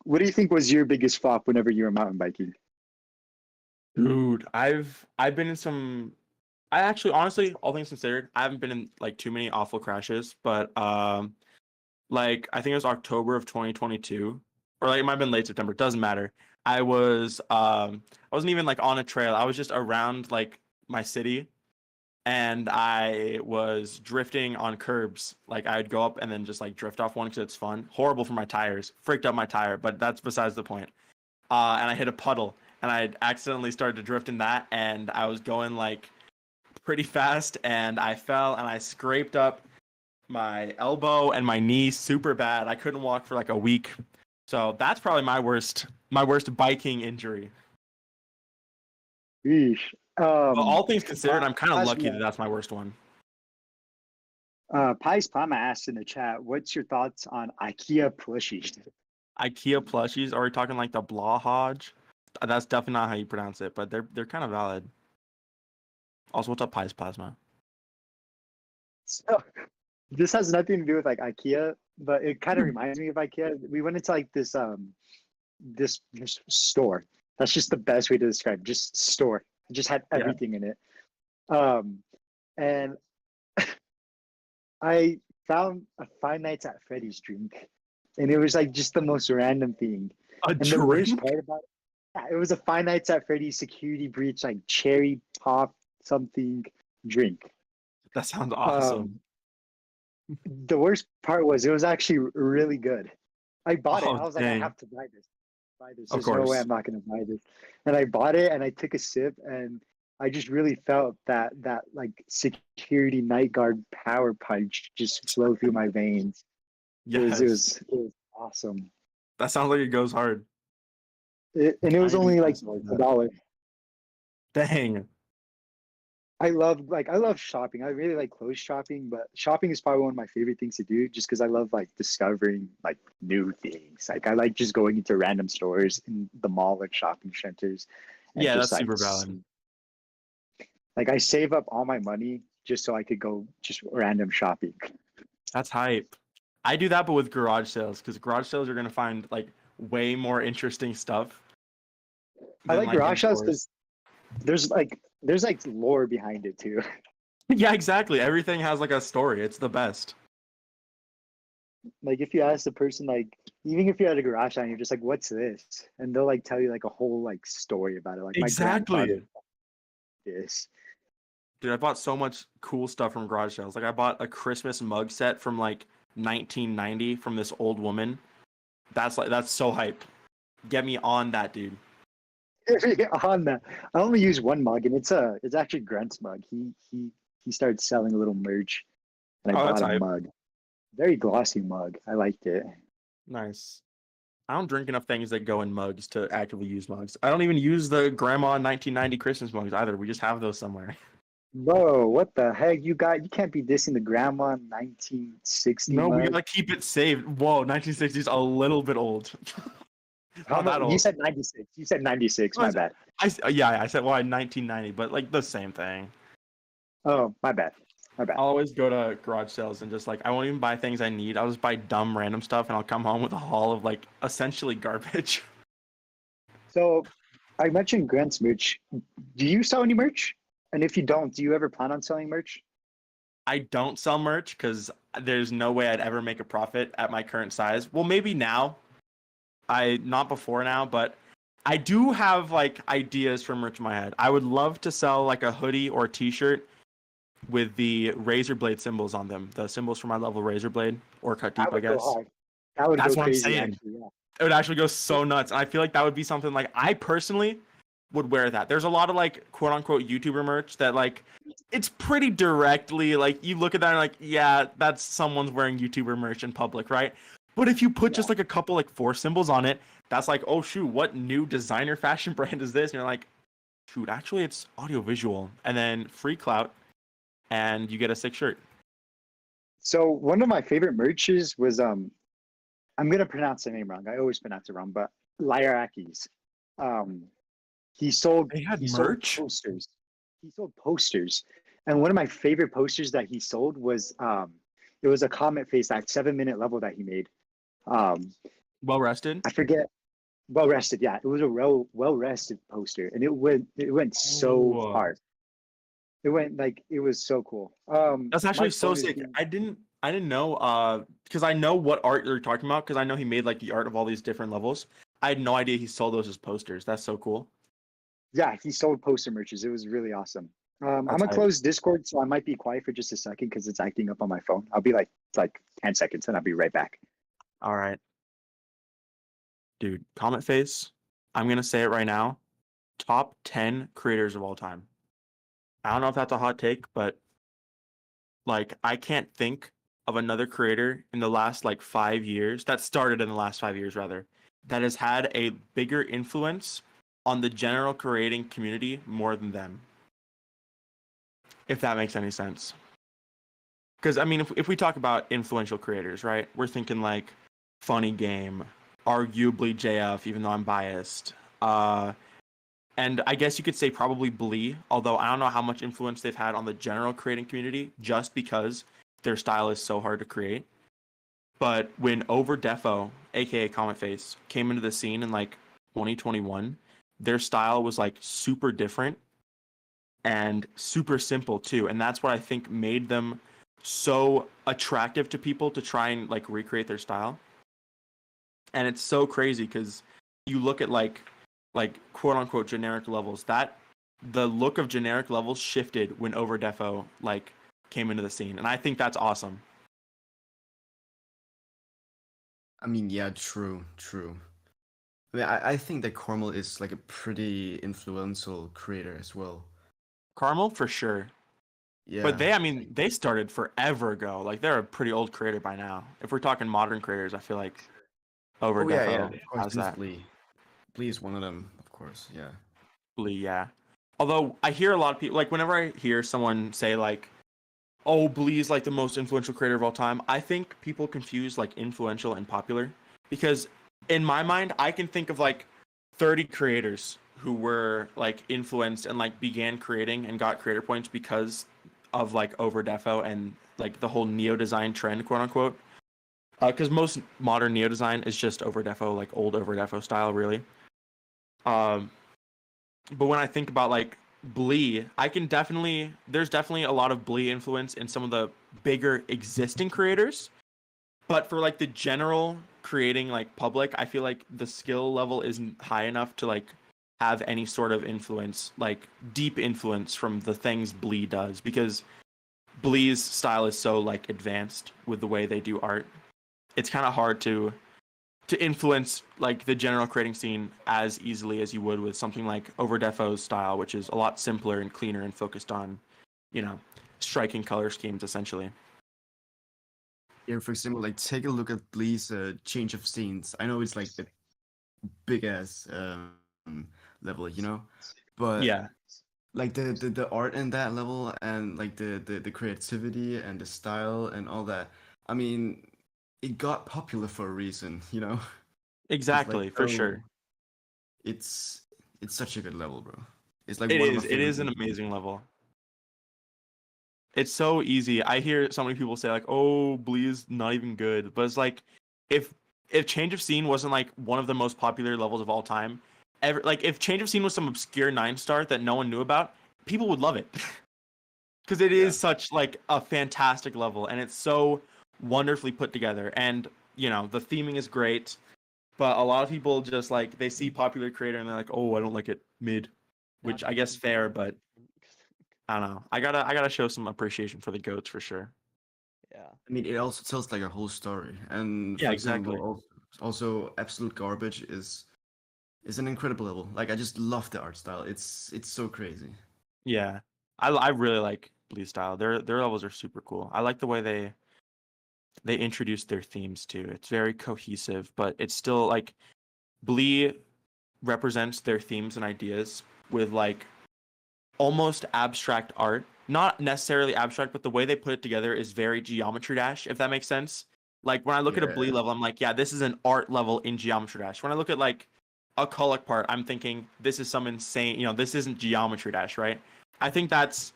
A: What do you think was your biggest flop whenever you were mountain biking?
C: Dude, I've been in some. I actually, honestly, all things considered, I haven't been in like too many awful crashes, but like I think it was October of 2022, or like it might have been late September. Doesn't matter. I wasn't even like on a trail. I was just around like my city, and I was drifting on curbs. Like I'd go up and then just like drift off one because it's fun. Horrible for my tires. Freaked up my tire, but that's besides the point. And I hit a puddle, and I accidentally started to drift in that, and I was going like pretty fast, and I fell, and I scraped up my elbow and my knee super bad. I couldn't walk for like a week. So that's probably my worst biking injury.
A: Eesh.
C: But all things considered, I'm kind of
A: ask
C: lucky
A: me-
C: that that's my worst one.
A: Pies Plama asked in the chat, "What's your thoughts on IKEA plushies?"
C: IKEA plushies? Are we talking like the Blahhodge? That's definitely not how you pronounce it, but they're kind of valid. Also, what's up, Pies Plasma?
A: So this has nothing to do with like IKEA, but it kind of reminds me of IKEA. We went into like this store. That's just the best way to describe it. Just store. It just had
C: Yeah.
A: everything in it. And I found a Five Nights at Freddy's drink, and it was like just the most random thing.
C: A
A: And the worst
C: drink?
A: part about it, yeah, it was a Five Nights at Freddy's security breach, like cherry pop something drink.
C: That sounds awesome.
A: The worst part was it was actually really good. I bought it.
C: Oh,
A: I was like, I
C: dang.
A: have to buy this.
C: Of
A: There's no way
C: course.
A: I'm not gonna buy this. And I bought it and I took a sip and I just really felt that like security night guard power punch just flow through my veins.
C: Yes.
A: It was awesome.
C: That sounds like it goes hard.
A: And it was
C: Can't even
A: only like
C: contemplate
A: a
C: that.
A: dollar.
C: Dang.
A: I love shopping. I really like clothes shopping, but shopping is probably one of my favorite things to do just because I love like discovering like new things. Like I like just going into random stores in the mall, like shopping centers. And
C: Yeah,
A: just
C: that's
A: like
C: super valid.
A: like I save up all my money just so I could go just random shopping.
C: That's hype. I do that, but with garage sales, because garage sales you're gonna find like way more interesting stuff.
A: I
C: than,
A: like
C: in
A: garage sales
C: stores.
A: because there's like lore behind it too.
C: Yeah, exactly. Everything has like a story. It's the best.
A: Like if you ask the person, like even if you're at a garage sale and you're just like, "What's this?" and they'll like tell you like a whole like story about it. Like my grandfather
C: Exactly.
A: this.
C: Dude, I bought so much cool stuff from garage sales. Like I bought a Christmas mug set from like 1990 from this old woman. That's so hype. Get me on that, dude.
A: On that, I only use one mug, and it's actually Grant's mug. He started selling a little merch, and I
C: Oh, that's
A: bought a
C: hype.
A: mug. Very glossy mug. I liked it.
C: Nice. I don't drink enough things that go in mugs to actively use mugs. I don't even use the grandma 1990 Christmas mugs either. We just have those somewhere.
A: Bro, what the heck you got? You can't be dissing the grandma 1960
C: No, we
A: mug.
C: gotta keep it saved. Whoa, 1960s a little bit old. Not that
A: You
C: old.
A: said 96. You said 96.
C: Oh,
A: My bad.
C: I said 1990, but like the same thing.
A: Oh, my bad. My bad.
C: I'll always go to garage sales and just like I won't even buy things I need. I'll just buy dumb random stuff and I'll come home with a haul of like essentially garbage.
A: So, I mentioned Grant's merch. Do you sell any merch? And if you don't, do you ever plan on selling merch?
C: I don't sell merch because there's no way I'd ever make a profit at my current size. Well, maybe now. Not before now, but I do have like ideas for merch in my head. I would love to sell like a hoodie or a t-shirt with the razor blade symbols on them. The symbols for my level razor blade or cut deep,
A: That
C: I
A: would go
C: guess.
A: hard. That would
C: That's
A: go
C: what I'm
A: crazy,
C: saying.
A: actually. Yeah.
C: It would actually go so nuts. And I feel like that would be something like I personally would wear that. There's a lot of like quote unquote YouTuber merch that like it's pretty directly like you look at that and like, yeah, that's someone's wearing YouTuber merch in public, right? But if you put just like a couple like force symbols on it, that's like, oh shoot, what new designer fashion brand is this? And you're like, shoot, actually it's AudioVisual. And then free clout and you get a sick shirt.
A: So one of my favorite merches was I'm gonna pronounce the name wrong. I always pronounce it wrong, but Lyraki's. He sold
C: They had
A: he sold
C: merch?
A: posters. He sold posters, and one of my favorite posters that he sold was it was a comment face that 7-minute level that he made.
C: Well rested.
A: I forget. Well rested, yeah. It was a well rested poster, and it went so
C: Oh.
A: hard. It went like it was so cool.
C: That's actually
A: my
C: so
A: phone is
C: sick.
A: being-
C: I didn't know because I know what art you're talking about because I know he made like the art of all these different levels. I had no idea he sold those as posters. That's so cool.
A: Yeah, he sold poster merches. It was really awesome. I'm
C: That's
A: gonna
C: hype.
A: close Discord, so I might be quiet for just a second because it's acting up on my phone. I'll be like 10 seconds, and I'll be right back.
C: All right. Dude, Comet Face, I'm gonna say it right now. Top 10 creators of all time. I don't know if that's a hot take, but like I can't think of another creator in the last like 5 years that started in the last 5 years rather that has had a bigger influence on the general creating community more than them. If that makes any sense. because I mean, if we talk about influential creators, right? We're thinking like Funny Game, arguably JF, even though I'm biased. And I guess you could say probably Blee, although I don't know how much influence they've had on the general creating community, just because their style is so hard to create. But when Overdefo, aka Comet Face, came into the scene in like 2021, their style was like super different and super simple too, and that's what I think made them so attractive to people to try and like recreate their style. And it's so crazy because you look at like quote unquote generic levels, that the look of generic levels shifted when Overdefo like came into the scene, and I think that's awesome.
E: I mean, yeah, true. I mean, I think that Cormel is like a pretty influential creator as well.
C: Carmel for sure.
E: Yeah.
C: But I mean, they started forever ago. Like they're a pretty old creator by now. If we're talking modern creators, I feel like Overdefo
E: yeah, of course,
C: has that.
E: Blee. Blee is one of them, of course. Yeah.
C: Blee, yeah. Although I hear a lot of people, like whenever I hear someone say like, "Oh, Blee is like the most influential creator of all time," I think people confuse like influential and popular, because in my mind, I can think of like 30 creators who were like influenced and like began creating and got creator points because of like Overdefo and like the whole neo design trend, quote unquote. Because most modern neo design is just Overdefo, like old Overdefo style, really. But when I think about like Blee, there's definitely a lot of Blee influence in some of the bigger existing creators. But for like the general creating like public, I feel like the skill level isn't high enough to like have any sort of influence, like deep influence from the things Blee does, because Blee's style is so like advanced with the way they do art. It's kind of hard to influence like the general creating scene as easily as you would with something like Overdefo's style, which is a lot simpler and cleaner and focused on, striking color schemes essentially.
E: Yeah, for example, like take a look at Blee's change of scenes. I know it's like the big ass level, but
C: Yeah,
E: like the art in that level and like the creativity and the style and all that. I mean, it got popular for a reason, It's like,
C: exactly, for sure.
E: It's such a good level, bro. It's like
C: It
E: one of
C: is.
E: my
C: It is
E: favorite
C: an
E: levels.
C: amazing level. It's so easy. I hear so many people say like, "Oh, Blee is not even good," but it's like, if Change of Scene wasn't like one of the most popular levels of all time, ever, like if Change of Scene was some obscure 9-star that no one knew about, people would love it, because it is such like a fantastic level, and it's so wonderfully put together, and the theming is great, but a lot of people just like they see popular creator and they're like, "Oh, I don't like it mid," which I guess fair, but I don't know. I gotta show some appreciation for the goats for sure.
B: Yeah.
E: I mean, it also tells like a whole story. And
C: Yeah,
E: for
C: exactly.
E: example, also Absolute Garbage is an incredible level. Like I just love the art style. It's so crazy.
C: Yeah, I really like Blee style. Their levels are super cool. I like the way they introduce their themes too. It's very cohesive, but it's still like Blee represents their themes and ideas with like almost abstract art. Not necessarily abstract, but the way they put it together is very Geometry Dash, if that makes sense. Like when I look at a Blee
E: Yeah.
C: level, I'm like, yeah, this is an art level in Geometry Dash. When I look at like a Kulak part, I'm thinking this is some insane, this isn't Geometry Dash, right? I think that's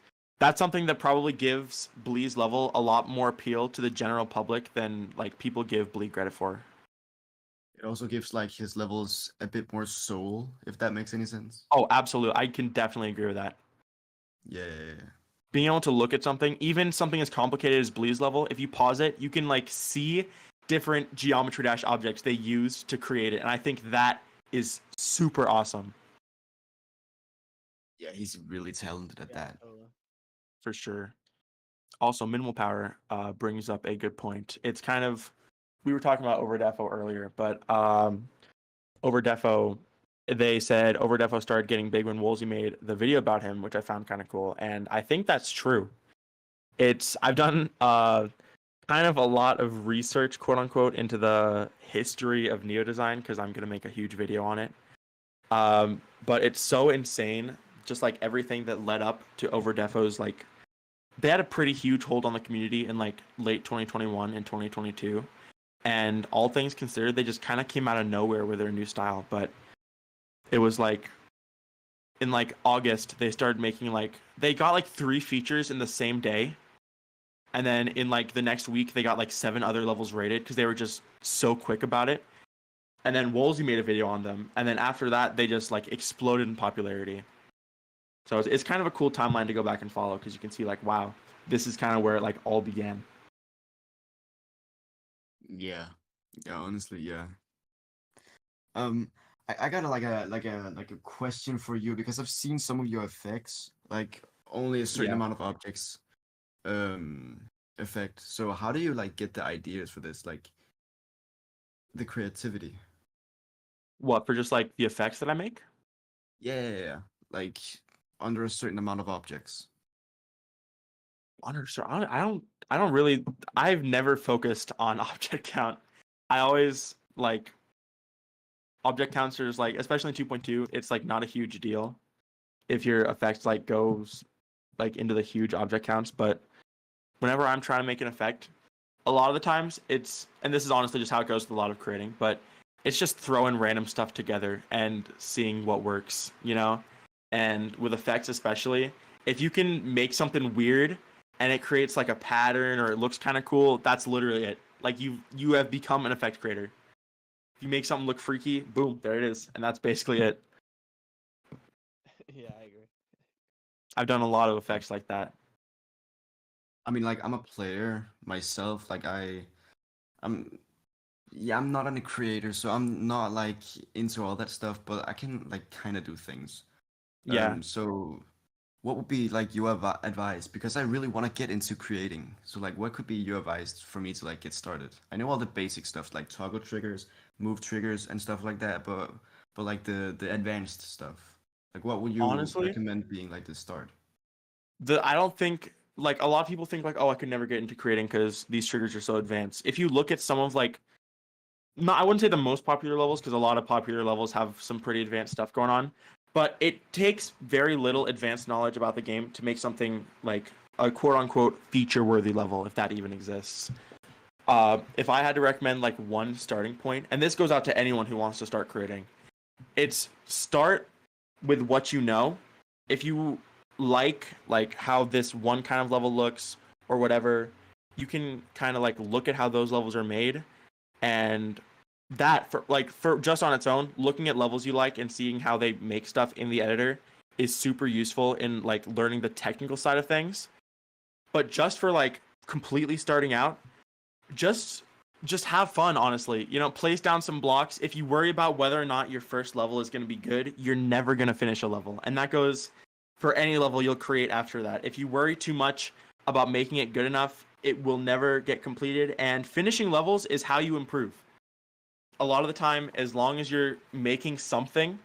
C: something that probably gives Blee's level a lot more appeal to the general public than like people give Blee credit for.
E: It also gives like his levels a bit more soul, if that makes any sense.
C: Oh, absolutely. I can definitely agree with that.
E: Yeah.
C: Being able to look at something, even something as complicated as Blee's level, if you pause it, you can like see different Geometry Dash objects they used to create it. And I think that is super awesome.
E: Yeah, he's really talented at that.
B: Totally.
C: For sure. Also, minimal power brings up a good point. It's kind of, we were talking about Overdefo earlier, but Overdefo, they said Overdefo started getting big when Woolsey made the video about him, which I found kind of cool. And I think that's true. I've done kind of a lot of research, quote unquote, into the history of neo design because I'm going to make a huge video on it. But it's so insane, just like everything that led up to Overdefo's like they had a pretty huge hold on the community in like late 2021 and 2022. And all things considered, they just kind of came out of nowhere with their new style. But it was like in like August, they started making like, they got like 3 features in the same day. And then in like the next week, they got like 7 other levels rated because they were just so quick about it. And then Woolsey made a video on them. And then after that, they just like exploded in popularity. So it's kind of a cool timeline to go back and follow because you can see like, wow, this is kind of where it like all began.
E: Yeah. Yeah, honestly, yeah. I got a question for you because I've seen some of your effects, like only a certain
C: Yeah.
E: amount of objects effect. So how do you like get the ideas for this, like the creativity?
C: What, for just like the effects that I make?
E: Yeah. Like under a certain amount of objects.
C: I don't really, I've never focused on object count. I always like object counts are just like, especially in 2.2, it's like not a huge deal if your effect like goes like into the huge object counts. But whenever I'm trying to make an effect, a lot of the times it's, and this is honestly just how it goes with a lot of creating, but it's just throwing random stuff together and seeing what works, you know? And with effects especially, if you can make something weird and it creates like a pattern or it looks kind of cool, that's literally it. Like you have become an effect creator. If you make something look freaky, boom, there it is. And that's basically it.
B: Yeah, I agree.
C: I've done a lot of effects like that.
E: I mean, like I'm a player myself. Like I'm not a creator, so I'm not like into all that stuff. But I can like kind of do things.
C: Yeah.
E: So what would be like your advice? Because I really want to get into creating. So like, what could be your advice for me to like get started? I know all the basic stuff like toggle triggers, move triggers, and stuff like that. But like the advanced stuff. Like, what would you
C: Honestly,
E: recommend being like the start?
C: I don't think like a lot of people think like, oh, I could never get into creating because these triggers are so advanced. If you look at some of like, no, I wouldn't say the most popular levels because a lot of popular levels have some pretty advanced stuff going on, but it takes very little advanced knowledge about the game to make something like a quote unquote feature worthy level, if that even exists. If I had to recommend like one starting point, and this goes out to anyone who wants to start creating, it's start with what you know. If you like how this one kind of level looks or whatever, you can kind of like look at how those levels are made, and that for just on its own, looking at levels you like and seeing how they make stuff in the editor is super useful in like learning the technical side of things. But just for like completely starting out, just have fun, honestly. You know, place down some blocks. If you worry about whether or not your first level is going to be good, you're never going to finish a level. And that goes for any level you'll create after that. If you worry too much about making it good enough, it will never get completed. And finishing levels is how you improve. A lot of the time, as long as you're making something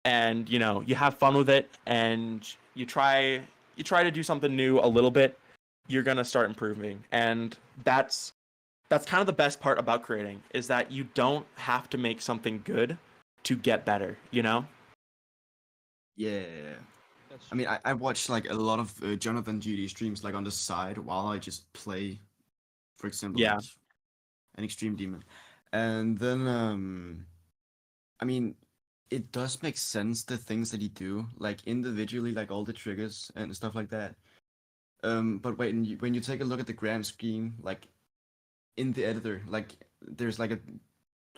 C: and, you know, you have fun with it and you try to do something new a little bit, you're going to start improving. And that's kind of the best part about creating, is that you don't have to make something good to get better, you know?
E: Yeah.
B: That's
E: I mean, I watch like a lot of Jonathan GD streams like on the side while I just play, for example,
C: Yeah.
E: like an extreme demon. And then I mean, it does make sense the things that he do, like individually, like all the triggers and stuff like that. But when you take a look at the grand scheme, like in the editor, like there's like a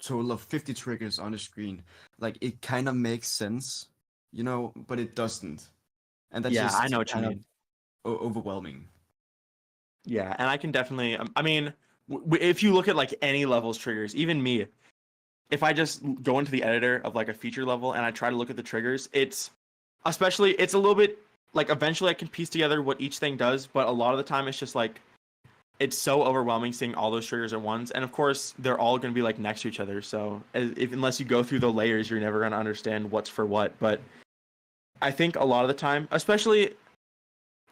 E: total of 50 triggers on the screen. Like it kind of makes sense, you know, but it doesn't. And that's
C: Yeah,
E: just
C: I know what you
E: kind of
C: mean.
E: overwhelming.
C: Yeah, and I can definitely, I mean, if you look at like any levels triggers, even me, if I just go into the editor of like a feature level and I try to look at the triggers, it's a little bit like eventually I can piece together what each thing does, but a lot of the time it's just like, it's so overwhelming seeing all those triggers at once. And of course, they're all going to be like next to each other. So unless you go through the layers, you're never going to understand what's for what. But I think a lot of the time, especially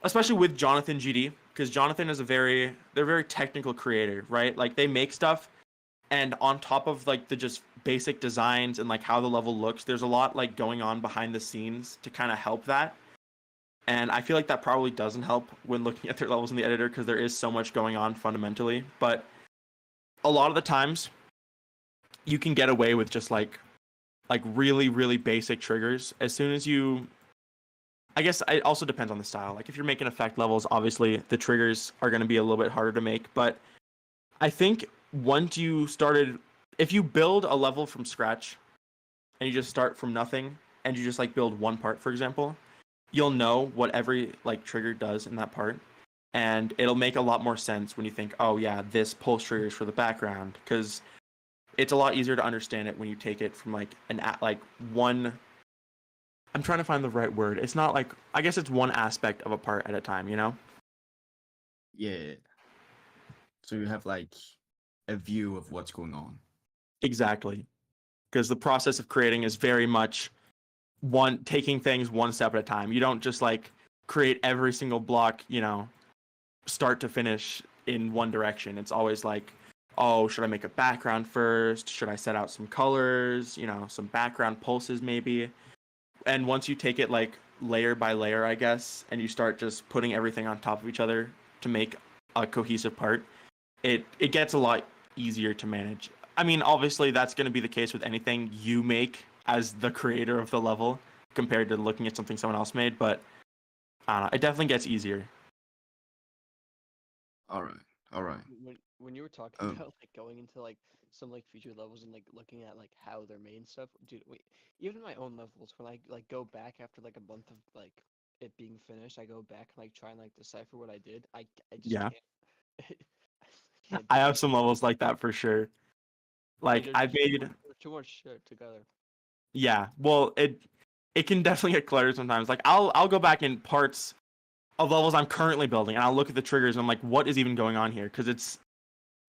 C: with Jonathan GD, because Jonathan is they're a very technical creator, right? Like they make stuff, and on top of like the just basic designs and like how the level looks, there's a lot like going on behind the scenes to kind of help that. And I feel like that probably doesn't help when looking at their levels in the editor because there is so much going on fundamentally. But a lot of the times you can get away with just like really, really basic triggers. As soon as you, I guess it also depends on the style. Like if you're making effect levels, obviously the triggers are going to be a little bit harder to make. But I think once you started, if you build a level from scratch and you just start from nothing and you just like build one part, for example, you'll know what every like trigger does in that part. And it'll make a lot more sense when you think, oh yeah, this pulse trigger is for the background, because it's a lot easier to understand it when you take it from like one. I'm trying to find the right word. It's not like, I guess it's one aspect of a part at a time, you know?
E: Yeah. So you have like a view of what's going on.
C: Exactly. Because the process of creating is very much taking things one step at a time. You don't just like create every single block, you know, start to finish in one direction. It's always like, oh, should I make a background first? Should I set out some colors, you know, some background pulses maybe? And once you take it like layer by layer, I guess, and you start just putting everything on top of each other to make a cohesive part, it gets a lot easier to manage. I mean, obviously that's going to be the case with anything you make as the creator of the level compared to looking at something someone else made, but it definitely gets easier.
E: All right.
B: When you were talking
E: Um,
B: about like going into like some like feature levels and like looking at like how they're made and stuff, dude, wait, even my own levels when I like go back after like a month of like it being finished, I go back and like try and like decipher what I did. I just
C: Yeah.
B: can't. Can't
C: I
B: do
C: have
B: it.
C: some levels like that for sure.
B: Like,
C: Like I've made,
B: there's too much shit together.
C: yeah, well, it can definitely get cluttered sometimes. Like I'll go back in parts of levels I'm currently building and I'll look at the triggers and I'm like, what is even going on here? Because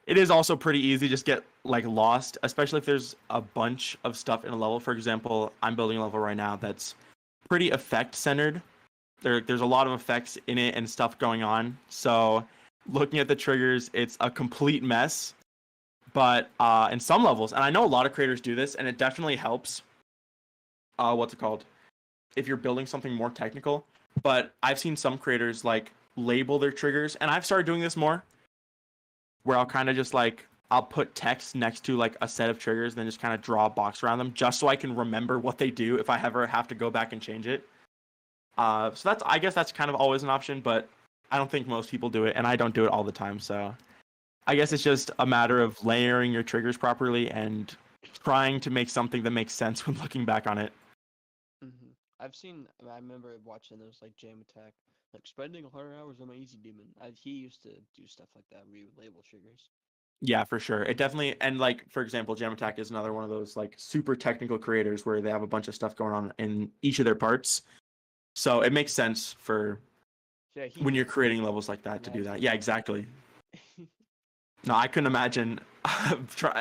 C: it is also pretty easy to just get like lost, especially if there's a bunch of stuff in a level. For example, I'm building a level right now that's pretty effect centered. There's a lot of effects in it and stuff going on. So looking at the triggers, it's a complete mess. But in some levels, and I know a lot of creators do this, and it definitely helps. What's it called? If you're building something more technical. But I've seen some creators like label their triggers, and I've started doing this more, where I'll kind of just like I'll put text next to like a set of triggers, then just kind of draw a box around them, just so I can remember what they do if I ever have to go back and change it. So I guess that's kind of always an option, but I don't think most people do it, and I don't do it all the time. So I guess it's just a matter of layering your triggers properly and trying to make something that makes sense when looking back on it.
B: I remember watching those like Jam Attack, like spending 100 hours on my Easy Demon. He used to do stuff like that where you would label triggers.
C: Yeah, for sure. It definitely, and like for example, Jam Attack is another one of those like super technical creators where they have a bunch of stuff going on in each of their parts. So it makes sense for
B: Yeah,
C: when you're creating levels like that to do that. Yeah, exactly. No, I couldn't imagine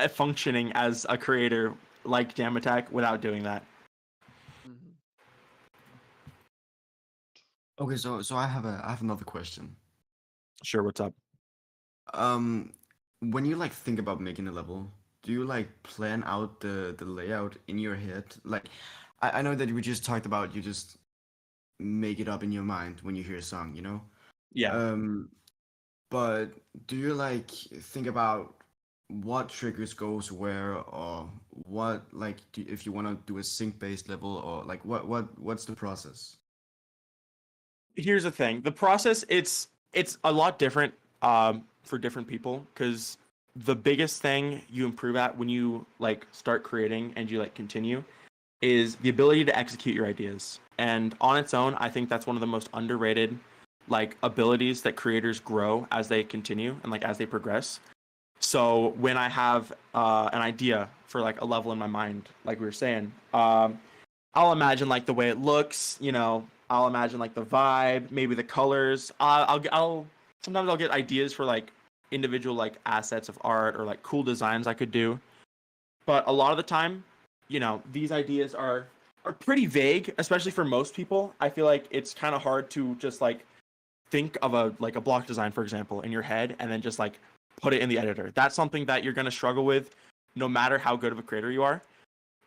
C: functioning as a creator like Jam Attack without doing that.
B: Mhm.
E: Okay, so I have another question.
C: Sure, what's up?
E: When you like think about making a level, do you like plan out the layout in your head? Like, I know that we just talked about you just make it up in your mind when you hear a song, you know?
C: Yeah.
E: But do you like think about what triggers goes where, or what like if you want to do a sync based level, or like what's the process?
C: Here's the thing. The process, it's a lot different for different people, because the biggest thing you improve at when you like start creating and you like continue is the ability to execute your ideas. And on its own, I think that's one of the most underrated like abilities that creators grow as they continue and like as they progress. So when I have an idea for like a level in my mind, like we were saying, I'll imagine like the way it looks, you know, I'll imagine like the vibe, maybe the colors. I'll sometimes I'll get ideas for like individual like assets of art or like cool designs I could do. But a lot of the time, you know, these ideas are pretty vague, especially for most people. I feel like it's kind of hard to just like think of a like a block design, for example, in your head and then just like put it in the editor. That's something that you're going to struggle with no matter how good of a creator you are.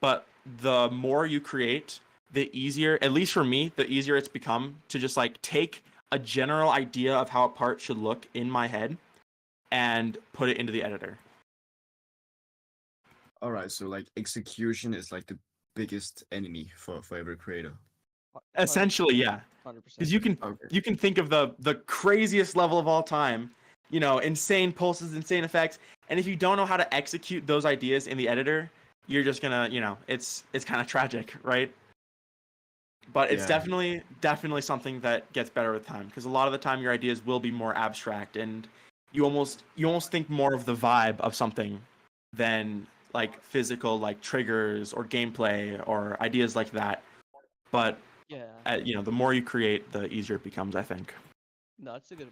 C: But the more you create, the easier, at least for me, the easier it's become to just like take a general idea of how a part should look in my head and put it into the editor.
E: All right, so like execution is like the biggest enemy for every creator.
C: Essentially, yeah.
B: 100%.
C: Because
E: Okay.
C: you can think of the craziest level of all time, you know, insane pulses, insane effects, and if you don't know how to execute those ideas in the editor, you're just gonna, you know, it's kind of tragic, right? But it's
E: Yeah.
C: definitely something that gets better with time, because a lot of the time your ideas will be more abstract, and you almost think more of the vibe of something than like physical like triggers or gameplay or ideas like that. But
B: Yeah.
C: you know, the more you create, the easier it becomes, I think.
B: No, that's a good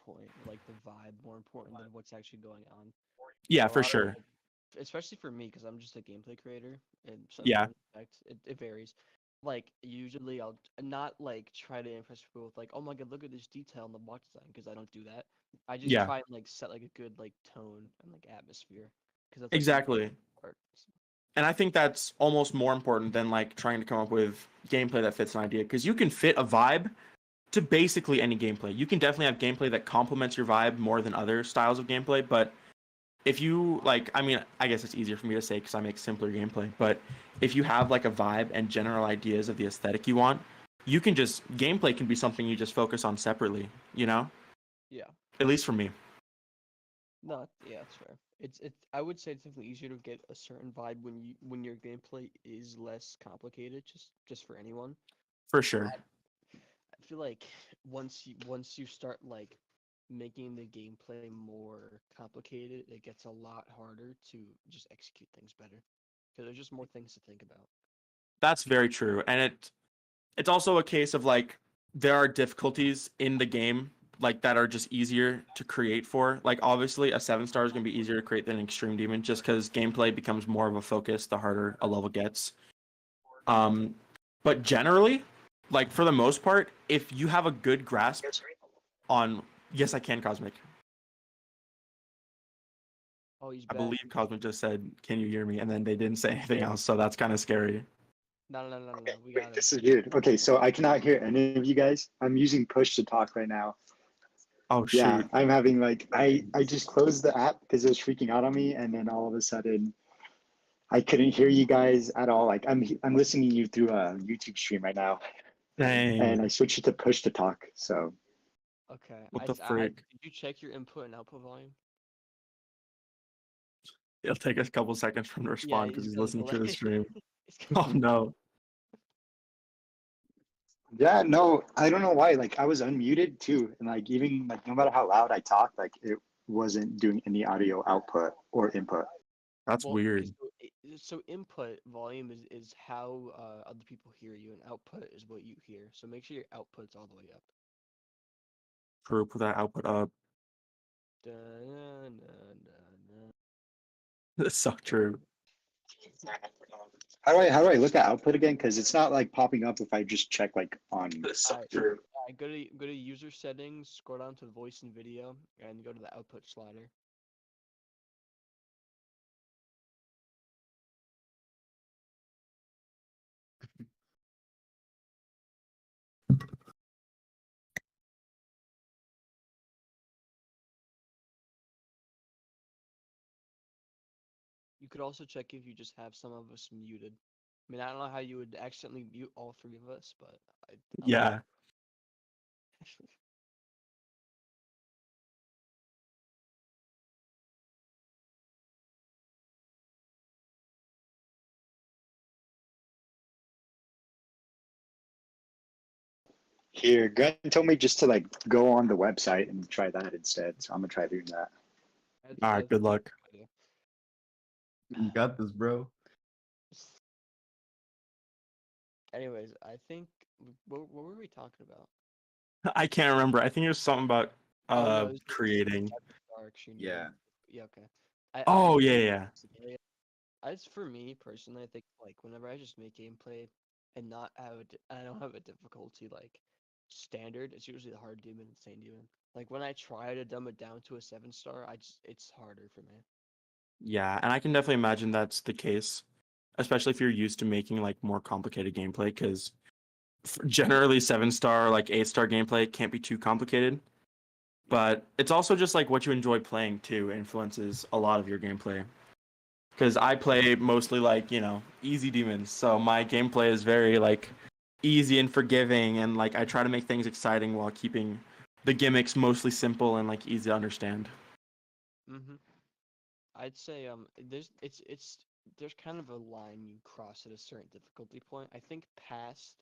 B: point. Like the vibe more important than what's actually going on.
C: Yeah,
B: A
C: for
B: lot of,
C: sure.
B: like, especially for me, because I'm just a gameplay creator, and so
C: Yeah.
B: it varies. Like usually I'll not like try to impress people with like, oh my god, look at this detail in the box design, because I don't do that. I just
C: Yeah.
B: try and like set like a good like tone and like atmosphere, because that's like
C: Exactly.
B: art.
C: And I think that's almost more important than like trying to come up with gameplay that fits an idea, because you can fit a vibe to basically any gameplay. You can definitely have gameplay that complements your vibe more than other styles of gameplay, but if you like, I mean, I guess it's easier for me to say because I make simpler gameplay, but if you have like a vibe and general ideas of the aesthetic you want, you can just, gameplay can be something you just focus on separately, you know?
B: Yeah.
C: At least for me.
B: No, yeah, that's fair. It's I would say it's definitely easier to get a certain vibe when your gameplay is less complicated, just for anyone.
C: For sure.
B: I feel like once you start like making the gameplay more complicated, it gets a lot harder to just execute things better, because there's just more things to think about.
C: That's very true. And it's also a case of like there are difficulties in the game like that are just easier to create for. Like obviously a 7-star is going to be easier to create than an extreme demon, just because gameplay becomes more of a focus the harder a level gets. But generally, like for the most part, if you have a good grasp on, yes, I can, Cosmic.
B: Oh, he's
C: I
B: back.
C: believe Cosmic just said, "Can you hear me?" And then they didn't say anything else, so that's kind of scary.
B: No. We
A: Wait,
B: got it.
A: this is weird. Okay, so I cannot hear any of you guys. I'm using push to talk right now.
C: Oh
A: Yeah,
C: shoot!
A: I'm having like I just closed the app because it was freaking out on me, and then all of a sudden I couldn't hear you guys at all. Like I'm listening to you through a YouTube stream right now, and
C: Dang!
A: I switched it to push to talk. So
B: Okay.
C: What the frick?
B: Did you check your input and output volume?
C: It'll take us a couple seconds for him to
B: Yeah,
C: respond because
B: he's
C: he's
B: gonna
C: listening to the
B: delay.
C: stream.
B: He's gonna
C: Oh no!
A: yeah, no, I don't know why. Like I was unmuted too, and like even like no matter how loud I talked, like it wasn't doing any audio output or input.
C: That's
B: Well, okay,
C: weird.
B: so input volume is how other people hear you, and output is what you hear. So make sure your output's all the way up.
C: True. Put that output up.
B: Da-na-na-na-na.
C: That's so true.
A: How do I look at output again? Because it's not like popping up if I just check like on.
B: Alright, alright, go to user settings, scroll down to voice and video, and go to the output slider. You could also check if you just have some of us muted. I mean, I don't know how you would accidentally mute all three of us, but I don't know.
C: Yeah.
A: Here, Glenn told me just to like go on the website and try that instead. So I'm gonna try doing that.
C: All right. Good luck.
B: idea.
E: You got this, bro.
B: Anyways, I think what were we talking about?
C: I can't remember. I think it was something about
B: Oh no, it was
C: creating.
B: Extreme
E: Yeah.
B: Demon. Yeah, okay. I
C: Oh
B: think
C: yeah.
B: as for me personally, I think like whenever I just make gameplay and not have I don't have a difficulty like standard, it's usually the hard demon, insane demon. Like when I try to dumb it down to a 7-star, it's harder for me.
C: Yeah, and I can definitely imagine that's the case. especially if you're used to making like more complicated gameplay. Because generally 7-star, like 8-star gameplay can't be too complicated. But it's also just like what you enjoy playing too influences a lot of your gameplay. Because I play mostly like, easy demons. So my gameplay is very like easy and forgiving, and like I try to make things exciting while keeping the gimmicks mostly simple and like easy to understand.
B: Mm-hmm. I'd say there's kind of a line you cross at a certain difficulty point. I think past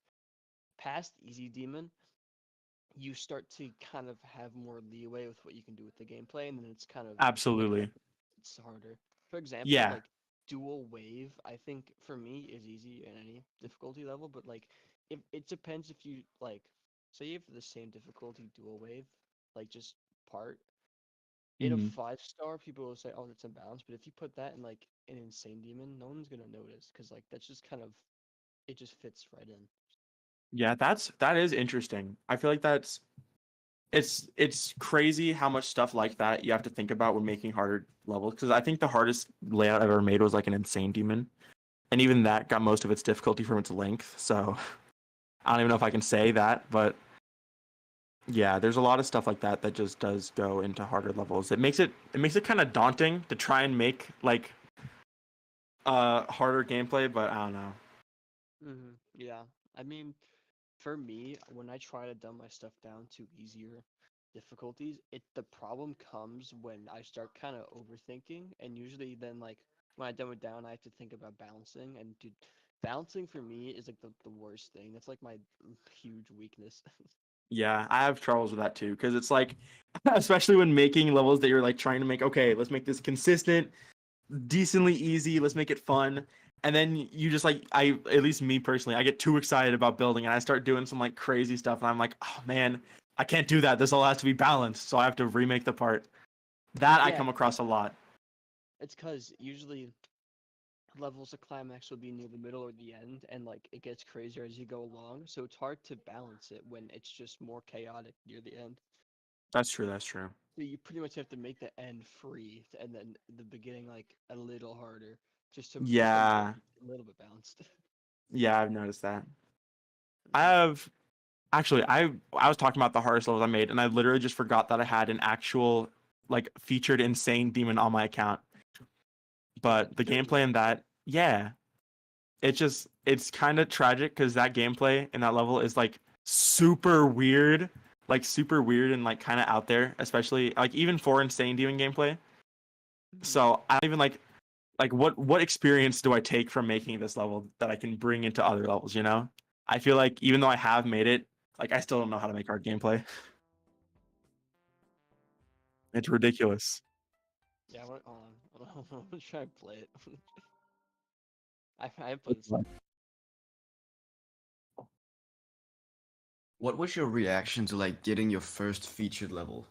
B: easy demon, you start to kind of have more leeway with what you can do with the gameplay, and then it's kind of
C: Absolutely.
B: it's harder. For example,
C: Yeah.
B: like dual wave, I think for me is easy in any difficulty level, but like if it depends if you like say you have the same difficulty dual wave, like just part in a
C: Mhm.
B: 5-star, people will say, "Oh, that's imbalanced." But if you put that in like an insane demon, no one's gonna notice because like that's just kind of it just fits right in.
C: Yeah, that is interesting. I feel like it's crazy how much stuff like that you have to think about when making harder levels. Because I think the hardest layout I've ever made was like an insane demon, and even that got most of its difficulty from its length. So I don't even know if I can say that, but yeah, there's a lot of stuff like that that just does go into harder levels. It makes it kind of daunting to try and make like harder gameplay, but I don't know.
B: Yeah, I mean, for me, when I try to dumb my stuff down to easier difficulties, the problem comes when I start kind of overthinking, and usually then like when I dumb it down, I have to think about balancing, and dude, balancing for me is like the worst thing. That's like my huge weakness.
C: Yeah, I have troubles with that too, because it's like, especially when making levels that you're like trying to make, okay, let's make this consistent, decently easy, let's make it fun. And then you just like, at least me personally, I get too excited about building and I start doing some like crazy stuff. And I'm like, oh man, I can't do that. This all has to be balanced. So I have to remake the part. That I
B: Yeah,
C: come across a lot.
B: it's because usually levels of climax will be near the middle or the end, and like it gets crazier as you go along. So it's hard to balance it when it's just more chaotic near the end.
C: That's true. That's true.
B: So you pretty much have to make the end free, and then the beginning like a little harder, just to make
C: Yeah.
B: it a little bit balanced.
C: Yeah, I've noticed that. I have actually I was talking about the hardest levels I made, and I literally just forgot that I had an actual like featured insane demon on my account. But the gameplay in that, yeah, it's kind of tragic because that gameplay in that level is like super weird and like kind of out there, especially like even for insane demon gameplay. So I don't even like what experience do I take from making this level that I can bring into other levels, you know? I feel like even though I have made it, like I still don't know how to make hard gameplay. It's ridiculous.
B: Yeah, hold on. I'm gonna try and play it. I played this.
E: What was your reaction to like getting your first featured level?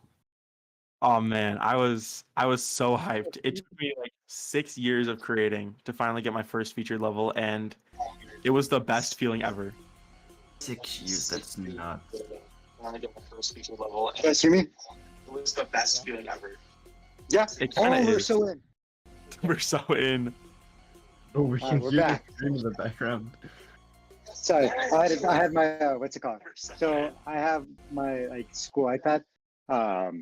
C: Oh man, I was so hyped. It took me like 6 years of creating to finally get my first featured level, and it was the best feeling ever.
E: 6 years, that's nuts.
C: Finally get my first featured level.
A: You guys hear me?
C: It was the best feeling ever.
A: Yeah.
C: It kinda
A: we're
C: is.
A: so in.
C: We're so in.
E: Oh, we
A: can we're hear the back.
E: stream in the background.
A: Sorry, I had my what's it called? So I have my like school iPad. I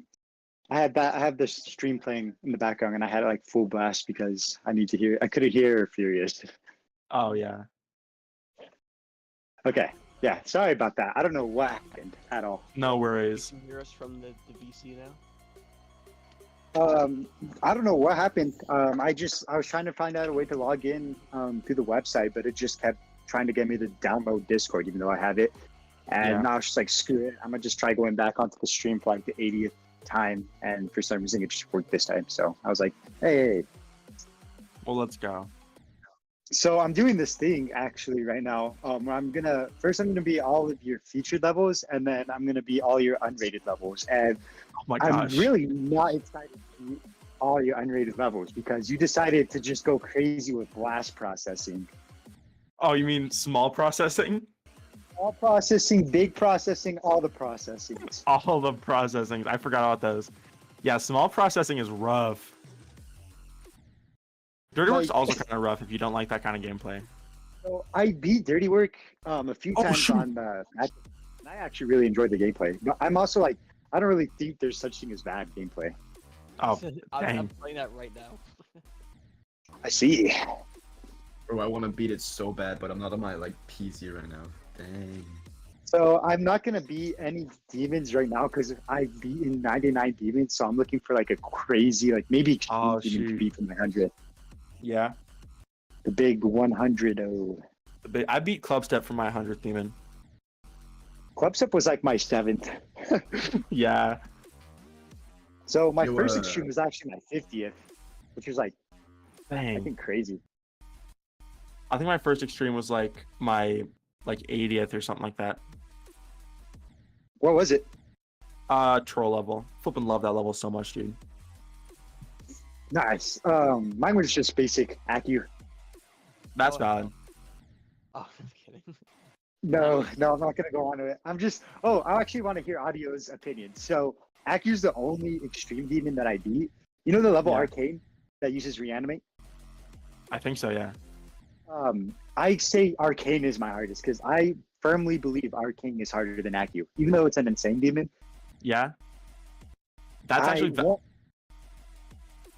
A: have the stream playing in the background, and I had it like full blast because I couldn't hear Furious.
C: Oh yeah.
A: Okay, yeah, sorry about that. I don't know what happened at all.
C: No worries.
B: You can hear us from the VC now.
A: I don't know what happened. I was trying to find out a way to log in through the website, but it just kept trying to get me to download Discord, even though I have it. And now I was just like, screw it. I'm gonna just try going back onto the stream for like the 80th time, and for some reason it just worked this time. So I was like, hey.
C: Well, let's go.
A: So I'm doing this thing actually right now. Where I'm gonna be all of your featured levels, and then I'm gonna be all your unrated levels. And
C: Oh my
A: I'm
C: gosh.
A: really not excited to be all your unrated levels because you decided to just go crazy with blast processing.
C: Oh, you mean small processing?
A: All processing, big processing, all the processing.
C: All the processing. I forgot about those. Yeah, small processing is rough. Dirty Work's
A: Like-
C: also kind of rough if you don't like that kind of gameplay.
A: So I beat Dirty Work a few
C: Oh,
A: times
C: shoot.
A: on the. And I actually really enjoyed the gameplay. But I'm also like, I don't really think there's such thing as bad gameplay.
C: Oh,
B: I'm
C: dang.
B: playing that right now.
A: I see.
E: Bro, I want to beat it so bad, but I'm not on my like PC right now. Dang.
A: So I'm not gonna beat any demons right now because I've beaten 99 demons. So I'm looking for like a crazy, like maybe extreme
C: Oh,
A: demon to
C: shoot.
A: beat from 100.
C: Yeah.
A: The big 100. Oh,
C: I beat Clubstep for my 100th demon.
A: Clubstep was like my 7th.
C: Yeah.
A: So my
E: You,
A: first extreme was actually my 50th, which was like I
C: Dang.
A: think crazy.
C: I think my first extreme was like my 80th or something like that.
A: What was it?
C: Troll level. Flippin' love that level so much, dude.
A: Nice. Mine was just basic Acu.
C: That's
B: Oh.
C: valid.
B: Oh, I'm kidding.
A: No, I'm not gonna go on to it. I actually want to hear Audio's opinion. So Acu's the only extreme demon that I beat. You know the level
C: Yeah.
A: Arcane that uses reanimate?
C: I think so, yeah.
A: I say Arcane is my hardest because I firmly believe Arcane is harder than Acu, even though it's an insane demon.
C: Yeah. That's
A: I
C: actually
A: won't-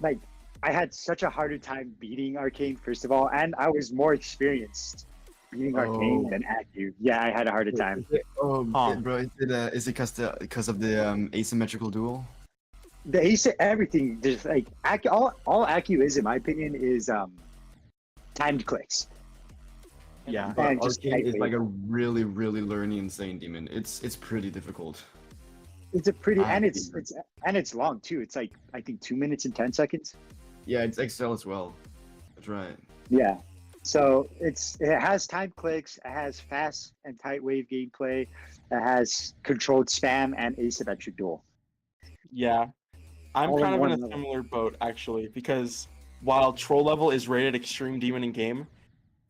A: like I had such a harder time beating Arcane first of all, and I was more experienced beating Arcane
E: Oh.
A: than Acu. Yeah, I had a harder time.
C: Huh.
E: Bro, is it because of the asymmetrical duel?
A: The ace everything just like Acu, all Acu is in my opinion is timed clicks.
C: Yeah.
E: But
A: And just
E: Arcane is
A: tightweight.
E: like a really, really learning insane demon. It's pretty difficult.
A: It's a pretty
E: I
A: and
E: agree.
A: it's long too. It's like I think 2 minutes and 10 seconds.
E: Yeah, it's Excel as well. That's right.
A: Yeah. So it has timed clicks, it has fast and tight wave gameplay, it has controlled spam and asymmetric duel.
C: Yeah. I'm
A: All in
C: kind of in
A: one
C: a
A: level.
C: similar boat actually, because while troll level is rated extreme demon in game,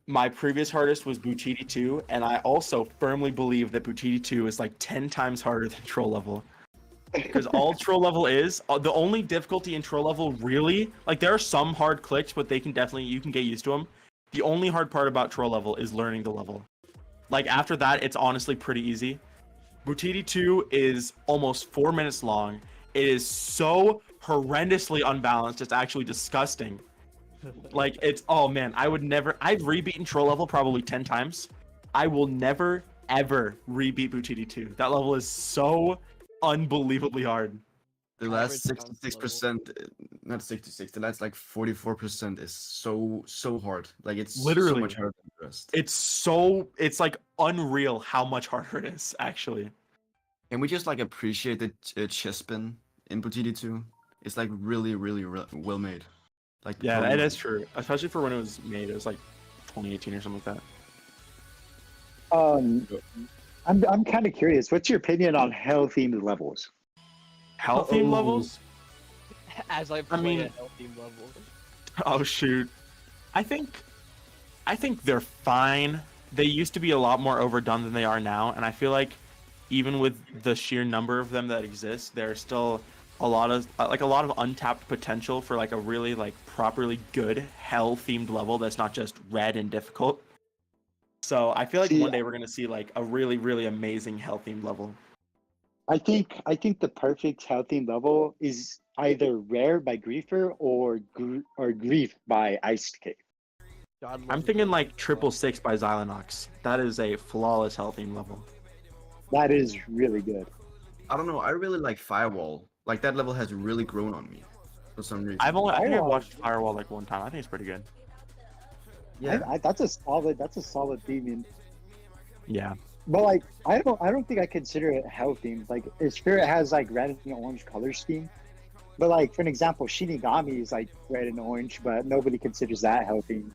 C: my previous hardest was Buchiti 2, and I also firmly believe that Buchiti 2 is like 10 times harder than troll level. Because all troll level is the only difficulty in troll level really, like there are some hard clicks, but you can get used to them. The only hard part about troll level is learning the level. Like after that, it's honestly pretty easy. Buchiti 2 is almost 4 minutes long. It is so horrendously unbalanced. It's actually disgusting. Like it's oh man, I've rebeaten troll level probably 10 times. I will never ever rebeat Buchiti 2. That level is so unbelievably hard.
E: The last
B: Average bounce
E: 66%, not 66, the last like 44% is so hard. Like it's so
C: Literally.
E: much harder than the rest.
C: It's like unreal how much harder it is actually.
E: Can we just like appreciate the chess spin in Butiti 2? It's like really, really well made. Like
C: Yeah,
E: totally
C: that
E: well
C: is true. Especially for when it was made. It was like 2018 or something like that.
A: I'm kind of curious. What's your opinion on hell themed levels?
C: Hell theme
E: Oh.
C: levels?
B: As I play
C: mean-
B: at healthy level.
C: Oh shoot. I think they're fine. They used to be a lot more overdone than they are now, and I feel like even with the sheer number of them that exist, there's still a lot of untapped potential for like a really like properly good hell themed level that's not just red and difficult. So I feel like
A: See,
C: one day we're gonna see like a really, really amazing hell themed level.
A: I think the perfect hell themed level is either Rare by Griefer or Grief by Ice Cave.
B: God
C: I'm
B: loves
C: thinking
B: it.
C: like 666 by Xylonox. That is a flawless hell theme level.
A: That is really good.
E: I don't know. I really like Firewall. Like that level has really grown on me for some reason.
C: I think I've
A: Firewall-
C: watched Firewall like one time. I think it's pretty good.
E: yeah.
A: That's a solid theme.
C: Yeah.
A: But like I don't think I consider it hell themed. Like it's sure it has like red and orange color scheme. But like for an example, Shinigami is like red and orange, but nobody considers that hell themed.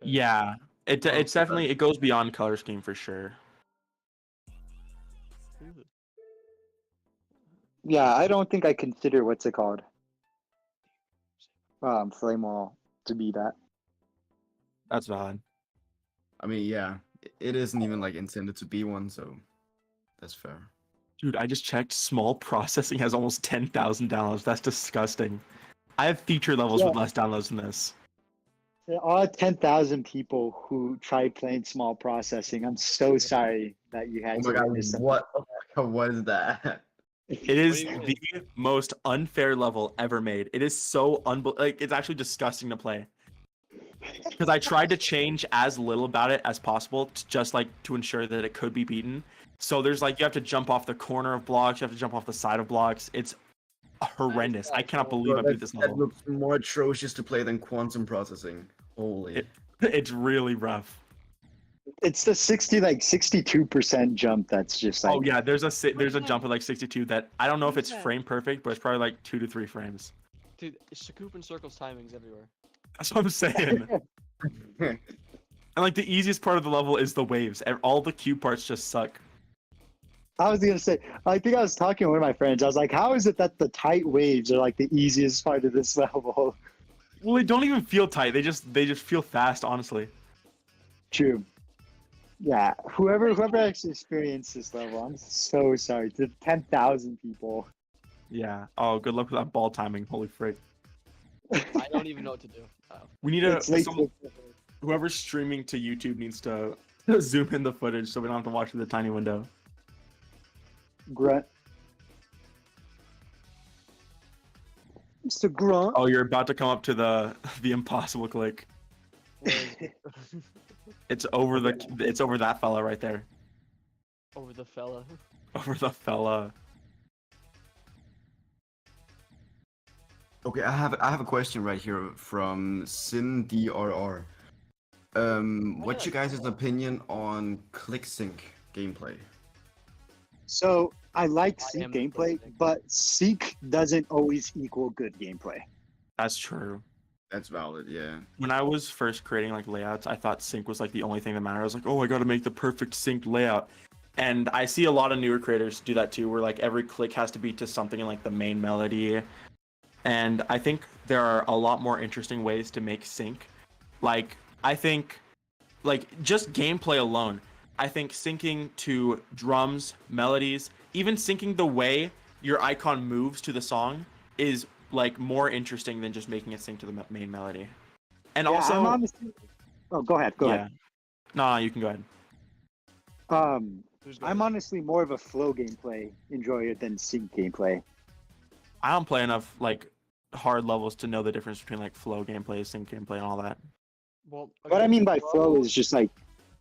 C: Yeah. It's definitely it goes beyond color scheme for sure.
B: Ooh.
A: Yeah, I don't think I consider what's it called? Flame Wall to be that.
C: That's valid.
E: I mean, yeah. It isn't even like intended to be one, so that's fair.
C: Dude, I just checked. Small processing has almost 10,000 downloads. That's disgusting. I have feature levels
A: Yeah.
C: with less downloads than this.
A: There are 10,000 people who tried playing small processing. I'm so sorry that you
E: Oh
A: had
E: my
A: to
E: god,
A: witness that.
E: what? Oh my god, what is that?
C: It is
B: do you mean?
C: the most unfair level ever made. It is so like it's actually disgusting to play. Because I tried to change as little about it as possible to just like to ensure that it could be beaten. So there's like you have to jump off the corner of blocks, you have to jump off the side of blocks. It's horrendous. I cannot believe I
E: Bro,
C: beat this
E: that
C: level.
E: looks more atrocious to play than quantum processing. Holy.
C: It's really rough.
A: It's the 62% jump that's just like
C: Oh yeah, there's a
B: that?
C: jump at like 62 that I don't know if
B: What
C: it's
B: is that?
C: frame perfect, but it's probably like 2 to 3 frames.
B: Dude, Scoop and Circles timings everywhere.
C: That's what I'm saying. And like the easiest part of the level is the waves. All the cube parts just suck.
A: I was gonna say, I think I was talking to one of my friends. I was like, how is it that the tight waves are like the easiest part of this level?
C: Well, they don't even feel tight. They just feel fast, honestly.
A: True. Yeah. Whoever actually experienced this level, I'm so sorry. To 10,000 people.
C: Yeah. Oh, good luck with that ball timing. Holy frick.
B: I don't even know what to do.
C: We need to
A: It's late
C: whoever's streaming to YouTube needs to zoom in the footage so we don't have to watch through the tiny window.
A: Grunt. Mr. Grunt.
C: Oh, you're about to come up to the impossible click.
B: Where is it?
C: It's over that fella right there.
B: Over the fella.
C: Over the fella.
E: Okay, I have a question right here from SinDRR. What's your guys' opinion on click sync gameplay?
A: So I like
B: I
A: sync
B: am
A: gameplay,
B: listening.
A: but sync doesn't always equal good gameplay.
C: That's true.
E: That's valid, yeah.
C: When I was first creating like layouts, I thought sync was like the only thing that mattered. I was like, oh, I got to make the perfect synced layout. And I see a lot of newer creators do that too, where like every click has to be to something in like the main melody. And I think there are a lot more interesting ways to make sync. Like, I think, like, just gameplay alone, I think syncing to drums, melodies, even syncing the way your icon moves to the song is, like, more interesting than just making it sync to the main melody. And
A: Yeah,
C: also...
A: I'm honestly... Oh, go ahead. Go ahead.
C: No, you can go ahead.
B: Who's
A: I'm
B: going?
A: honestly more of a flow gameplay enjoyer than sync gameplay.
C: I don't play enough, like, hard levels to know the difference between, like, flow gameplay, sync gameplay, and all that.
B: Well,
A: What I
B: okay,
A: mean by flow is just like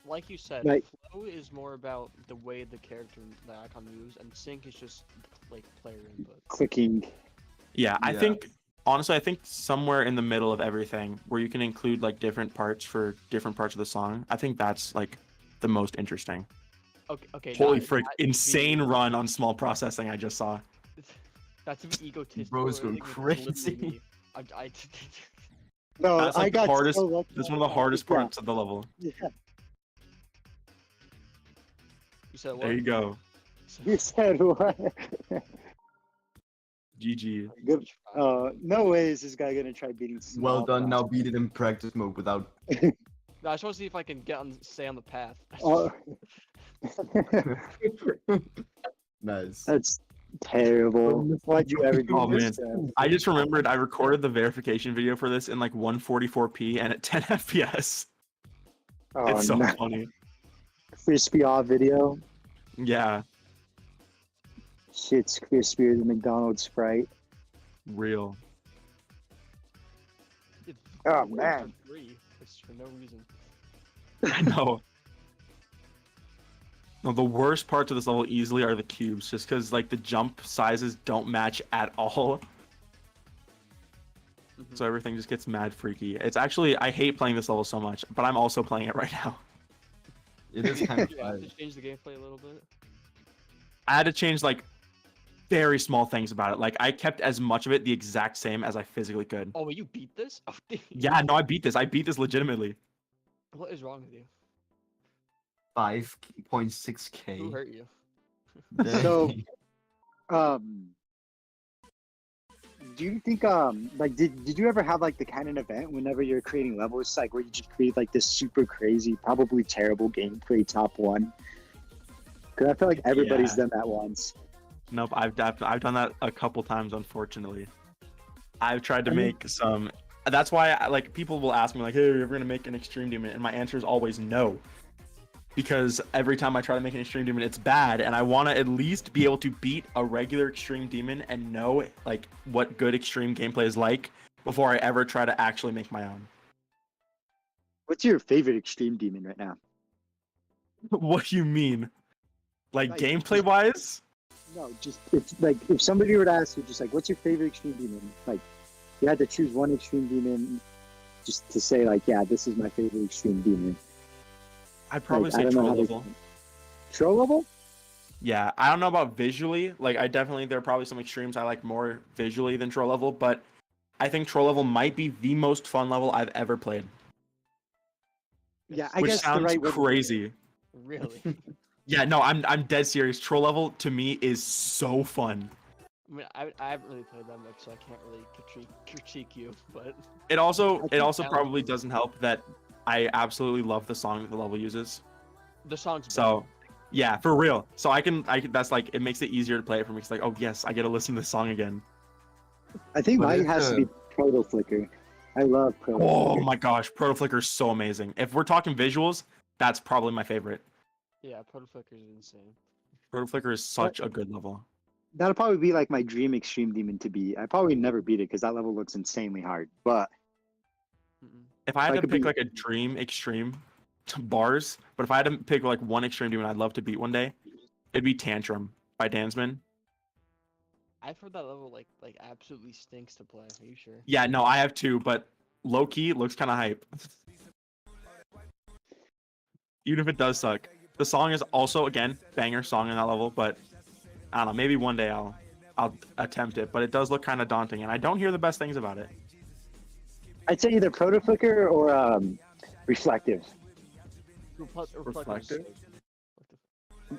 B: like you said,
A: like-
B: flow is more about the way the character, the icon moves, and sync is just like player input.
A: clicking.
C: Yeah, I
E: Yeah.
C: think honestly, I think somewhere in the middle of everything, where you can include like different parts for different parts of the song, I think that's like the most interesting.
B: Okay.
C: Holy
B: not-
C: frick!
B: not to be-
C: Insane run on small processing I just saw.
B: Not to be egotistical.
E: Bro's
B: or
E: going
B: anything, it's literally
E: crazy.
B: me. I
A: No,
C: That's
A: I
C: like
A: got
C: the hardest.
A: so lucky.
C: That's one of the hardest
A: Yeah.
C: parts of the level.
A: Yeah.
B: You said what?
C: There you go.
A: You said what?
C: GG.
A: Good. No way is this guy gonna try beating.
E: Well
A: small
E: done, now
A: processing.
E: beat it in practice mode without...
B: No, I just want to see if I can stay on the path.
A: Oh.
E: Nice.
A: That's terrible. Why'd you ever do
C: Oh,
A: this?
C: I just remembered I recorded the verification video for this in like 144p and at 10 FPS.
A: Oh,
C: It's so
A: no.
C: funny.
A: Crispy off video.
C: Yeah,
A: Shit's crispier than McDonald's Sprite.
C: real.
B: It's
A: Oh,
B: words
A: man.
B: are free. It's for no reason.
C: I know. No, the worst parts of this level easily are the cubes, just because like the jump sizes don't match at all.
B: Mhm.
C: So everything just gets mad freaky. It's actually, I hate playing this level so much, but I'm also playing it right now.
E: It is kind of
B: Do you have
E: fun.
B: to change the gameplay a little bit?
C: I had to change like very small things about it. Like I kept as much of it the exact same as I physically could.
B: Oh, wait, you beat this? Oh,
C: Yeah, no, I beat this. I beat this legitimately.
B: What is wrong with you?
E: 5.6k.
B: Who hurt you?
A: So, do you think like did you ever have like the kind of event whenever you're creating levels like where you just create like this super crazy, probably terrible gameplay top one? Because I feel like everybody's
C: Yeah.
A: done that once.
C: Nope, I've done that a couple times, unfortunately. I've tried to
A: I mean-
C: make some. That's why like people will ask me like, "Hey, are you ever gonna make an extreme demon?" And my answer is always no, because every time I try to make an extreme demon, it's bad, and I want to at least be able to beat a regular extreme demon and know like what good extreme gameplay is like before I ever try to actually make my own.
A: What's your favorite extreme demon right now?
C: What do you mean? Like
A: Like,
C: gameplay wise?
A: No, just it's like if somebody were to ask you, just like, what's your favorite extreme demon? Like, you had to choose one extreme demon, just to say like, yeah, this is my favorite extreme demon.
C: I'd probably
A: Like, I
C: say
A: don't know
C: troll
A: how to-
C: level.
A: Troll level?
C: Yeah, I don't know about visually. Like, I definitely there are probably some extremes I like more visually than troll level, but I think troll level might be the most fun level I've ever played.
A: Yeah, I
C: Which
A: guess the
C: sounds
A: right way to-
C: crazy.
B: Really?
C: Yeah, no, I'm dead serious. Troll level to me is so fun.
B: I mean, I haven't really played that much, so I can't really critique you. But
C: It also
A: think
C: also
B: that
C: probably
B: was-
C: doesn't help that I absolutely love the song that the level uses.
B: the song's
C: So yeah, for real. So I can that's like it makes it easier to play it for me. It's like, oh yes, I get to listen to the song again.
A: I think
E: But
A: mine
E: it's,
A: has to be Proto Flicker. I love Proto
C: Oh
A: Flicker.
C: my gosh, Proto Flicker is so amazing. If we're talking visuals, that's probably my favorite.
B: yeah, Proto Flicker is insane.
C: Proto Flicker is such a good level.
A: That'll probably be like my dream extreme demon to beat. I probably never beat it because that level looks insanely hard. But
B: Mm-mm.
C: If I had
A: I
C: to
A: could
C: pick
A: be-
C: like a dream extreme bars, but if I had to pick like one extreme demon I'd love to beat one day, it'd be Tantrum by Dansman.
B: I've heard that level like absolutely stinks to play. Are you sure?
C: Yeah, no, I have two, but low key it looks kind of hype. Even if it does suck. The song is also again banger song in that level, but I don't know, maybe one day I'll attempt it, but it does look kind of daunting and I don't hear the best things about it.
A: I'd say either Proto Flicker or Reflective.
C: Reflective?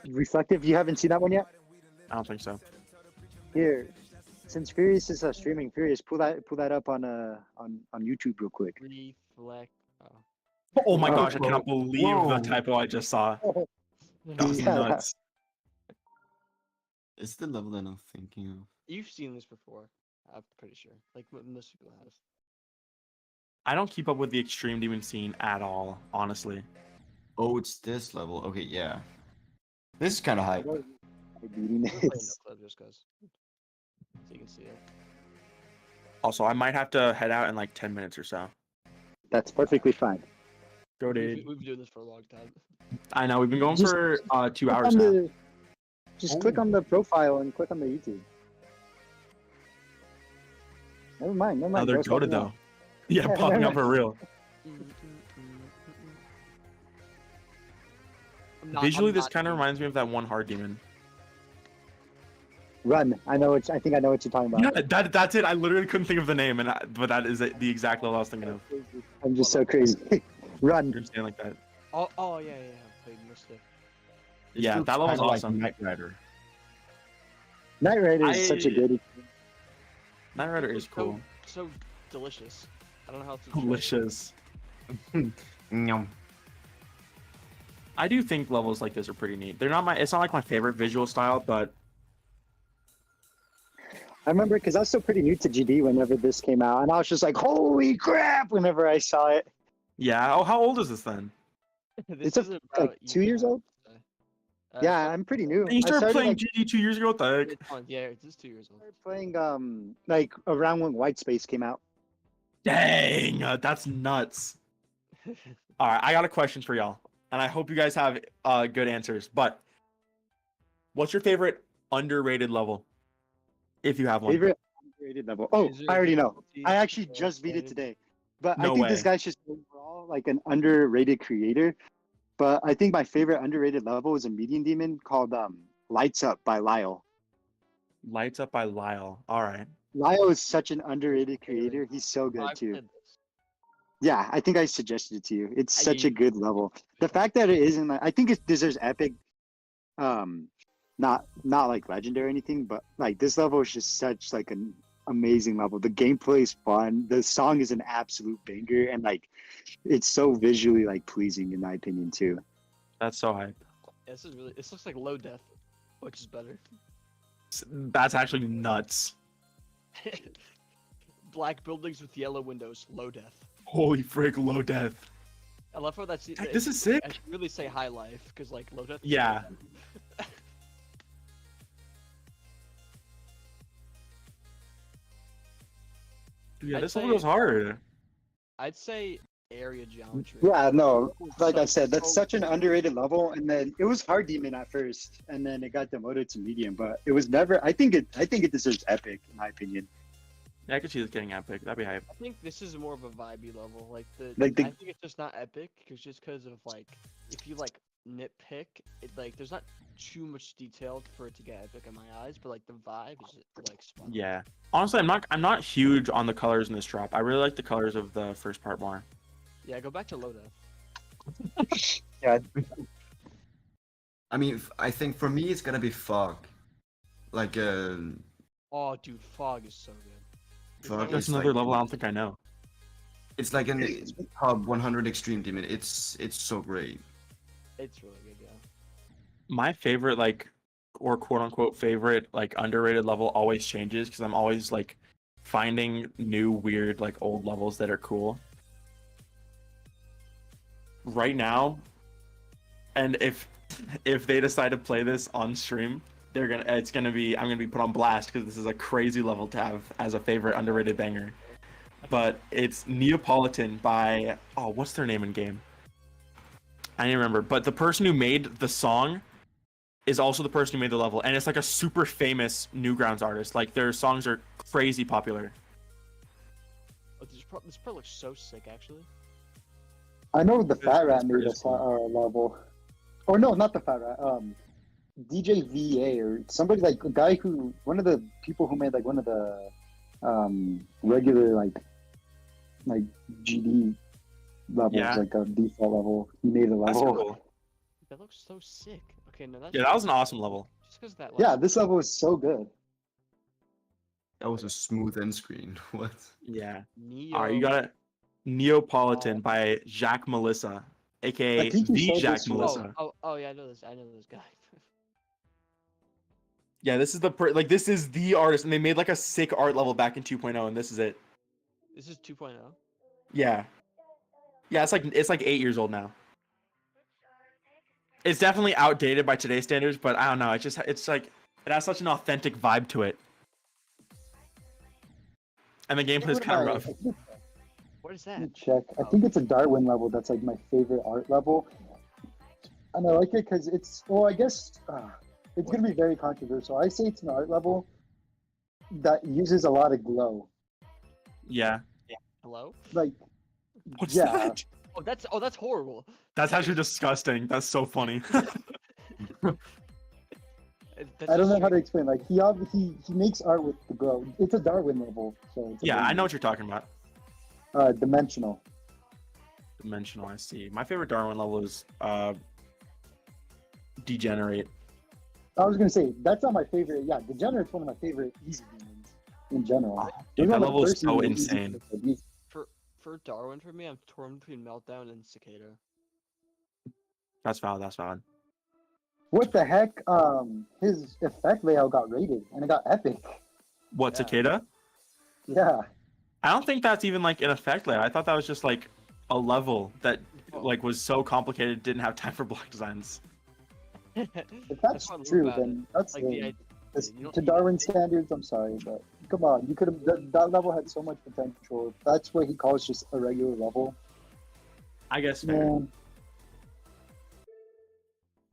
A: Reflective, you haven't seen that one yet?
C: I don't think so.
A: Here, since Furious is streaming Furious, pull that up on YouTube real quick.
B: Reflect.
C: Oh my
A: Oh,
C: gosh, I cannot believe
E: whoa.
C: the typo I just saw. That was
A: Yeah.
C: nuts.
E: It's the level that I'm thinking of.
B: You've seen this before. I'm pretty sure. Like most people have.
C: I don't keep up with the extreme demon scene at all, honestly.
E: Oh, it's this level. Okay, yeah. This is kind of hype.
A: Beating
B: We're playing
A: this.
B: no clip just cause. So you can see it.
C: Also, I might have to head out in like 10 minutes or so.
A: That's perfectly fine.
C: Go,
B: We've
C: dude.
B: been doing this for a long time.
C: I know, we've been going
A: Just-
C: for 2
A: Click
C: hours
A: on
C: now.
A: Just click on the profile and click on the YouTube. Never mind.
C: Oh,
A: bro,
C: they're
A: it's popping
C: goated
A: up.
C: though. Yeah,
A: Yeah,
C: popping up
A: never
C: for real. Visually, this kind of reminds me of that one hard demon.
A: Run. I think I know what you're talking about.
C: Yeah, that's it. I literally couldn't think of the name, but that is the exact level I was thinking of.
A: I'm just so crazy. Run.
C: You're saying like that.
B: Oh yeah. I played Mystic.
E: It
C: Yeah,
E: looks
C: that level's
E: kinda like
C: awesome.
E: Knight Rider.
A: Knight Rider is such a
C: I-
A: good.
C: Knight Rider is cool.
B: So delicious. I don't know how to describe it.
C: Delicious.
E: Nyam.
C: I do think levels like this are pretty neat. It's not like my favorite visual style, but
A: I remember because I was still pretty new to GD whenever this came out, and I was just like, "Holy crap!" Whenever I saw it.
C: yeah. Oh, how old is this then?
B: This
A: It's
B: is
A: like
B: about
A: 2 years old. Yeah, I'm pretty new.
C: You
A: I
C: started
A: started
C: playing
A: like,
C: GD 2 years ago? What the heck?
B: It's fun. Yeah, it's just 2 years old.
A: playing like around when White Space came out.
C: Dang, that's nuts. All right, I got a question for y'all, and I hope you guys have good answers. But what's your favorite underrated level, if you have one?
A: Favorite underrated level. Oh,
B: Is there
A: I already know.
B: difficulty
A: I actually
B: or
A: just beat it
B: rated?
A: today. But
C: No
A: I think this
C: way.
A: guy's just overall like an underrated creator. But I think my favorite underrated level is a medium demon called Lights Up by Lyle.
C: Lights Up by Lyle. All right.
A: Lyle is such an underrated creator. He's so
B: Oh,
A: good
B: I've
A: too.
B: played this.
A: Yeah, I think I suggested it to you. It's
B: I
A: such a
B: used-
A: good level. The fact that it isn't like I think it deserves epic, not like legendary or anything, but like this level is just such like an amazing level. The gameplay is fun. The song is an absolute banger, and like it's so visually like pleasing in my opinion too.
C: That's so hype.
B: This is really. This looks like low death, which is better.
C: That's actually nuts.
B: black buildings with yellow windows. Low death.
C: Holy frick, low death.
B: I love how that's.
C: This is sick.
B: I should really say high life because like low death. is
C: Yeah.
B: low death.
C: Yeah,
B: I'd
C: this level
B: say-
C: goes hard.
B: I'd say area geometry.
A: Yeah, no,
B: Was
A: like I
B: so-
A: said, that's
B: so
A: such an
B: good.
A: underrated level. And then it was hard demon at first, and then it got demoted to medium. But it was never. I think it deserves epic in my opinion.
C: Yeah, I could see this getting epic. That'd be hype.
B: I think this is more of a vibey level. Like
A: Like the-
B: I think it's just not epic, just because of like if you like nitpick, it like there's not too much detail for it to get epic in my eyes, but like the vibe is like spot on.
C: Yeah. Honestly, I'm not huge on the colors in this drop. I really like the colors of the first part more.
B: Yeah, go back to low death.
A: Yeah,
E: I mean, I think for me it's gonna be fog. Like
B: Oh, dude, fog is so good.
E: Fog
C: That's
E: is
C: another
E: like-
C: level I don't think I know.
E: it's like an top 100 extreme demon. It's so great.
B: It's really good, yeah.
C: My favorite, like, or quote unquote favorite, like, underrated level always changes because I'm always, like, finding new, weird, like, old levels that are cool. Right now, and if they decide to play this on stream, I'm gonna be put on blast because this is a crazy level to have as a favorite underrated banger. But it's Neapolitan by, oh, what's their name in game? I don't remember, but the person who made the song is also the person who made the level, and it's like a super famous Newgrounds artist. Like their songs are crazy popular.
B: Oh, this part looks so sick, actually.
A: I know the
C: This
A: Fat Rat
C: is
A: made
C: pretty
A: a level. Or no, not the Fat Rat. DJ VA or somebody like a guy who one of the people who made like one of the regular like GD levels,
C: Yeah.
A: like a default level. He made a
C: That's
A: level.
C: cool.
B: That looks so sick. Okay, no, that's
C: Yeah, that was an awesome level.
B: just because that.
A: Yeah,
B: last-
A: this level is so good.
E: That was a smooth end screen. What?
C: Yeah.
B: Neo.
C: All right, you got it. Neapolitan by Jacques Melissa, aka
A: I think you
C: the
A: showed
C: Jacques
A: this
C: Melissa.
B: Oh yeah, I know this. I know this guy.
C: Yeah, this is this is the artist, and they made like a sick art level back in 2.0, and this is it.
B: This is 2.0.
C: Yeah. Yeah, it's like 8 years old now. It's definitely outdated by today's standards, but I don't know. It's like it has such an authentic vibe to it. And the gameplay is kind of rough.
B: What is
A: Let
B: that?
A: me check. I think it's a Darwin level. That's like my favorite art level, and I like it because it's. Well, I guess it's gonna be very controversial. I say it's an art level that uses a lot of glow.
C: Yeah.
B: Hello?
A: Like,
C: What's
A: yeah,
C: that?
B: Oh, that's horrible.
C: That's actually disgusting. That's so funny.
A: I don't know how to explain. Like he makes art with the glow. It's a Darwin level, so it's
C: Yeah, I know what you're talking about.
A: dimensional.
C: Dimensional, I see. My favorite Darwin level is Degenerate.
A: I was gonna say that's not my favorite. Yeah, Degenerate's one of my favorite easy demons in general.
C: Dude,
A: It was
C: that
A: one of the
C: level is
A: first
C: so
A: easy
C: insane.
A: demons.
B: For Darwin, for me, I'm torn between Meltdown and Cicada.
C: That's valid. That's valid.
A: What the heck? His effect layout got rated and it got epic.
C: What,
B: Yeah.
C: Cicada?
A: Yeah.
C: I don't think that's even like an effect layer. I thought that was just like a level that like was so complicated didn't have time for block designs.
A: If that's
B: what I love
A: true,
B: about
A: then that's
B: Like the
A: lame.
B: idea, you don't
A: To
B: need
A: Darwin
B: it.
A: standards, I'm sorry, but come on, you could have that level had so much potential. If that's what he calls just a regular level,
C: I guess fair.
A: man.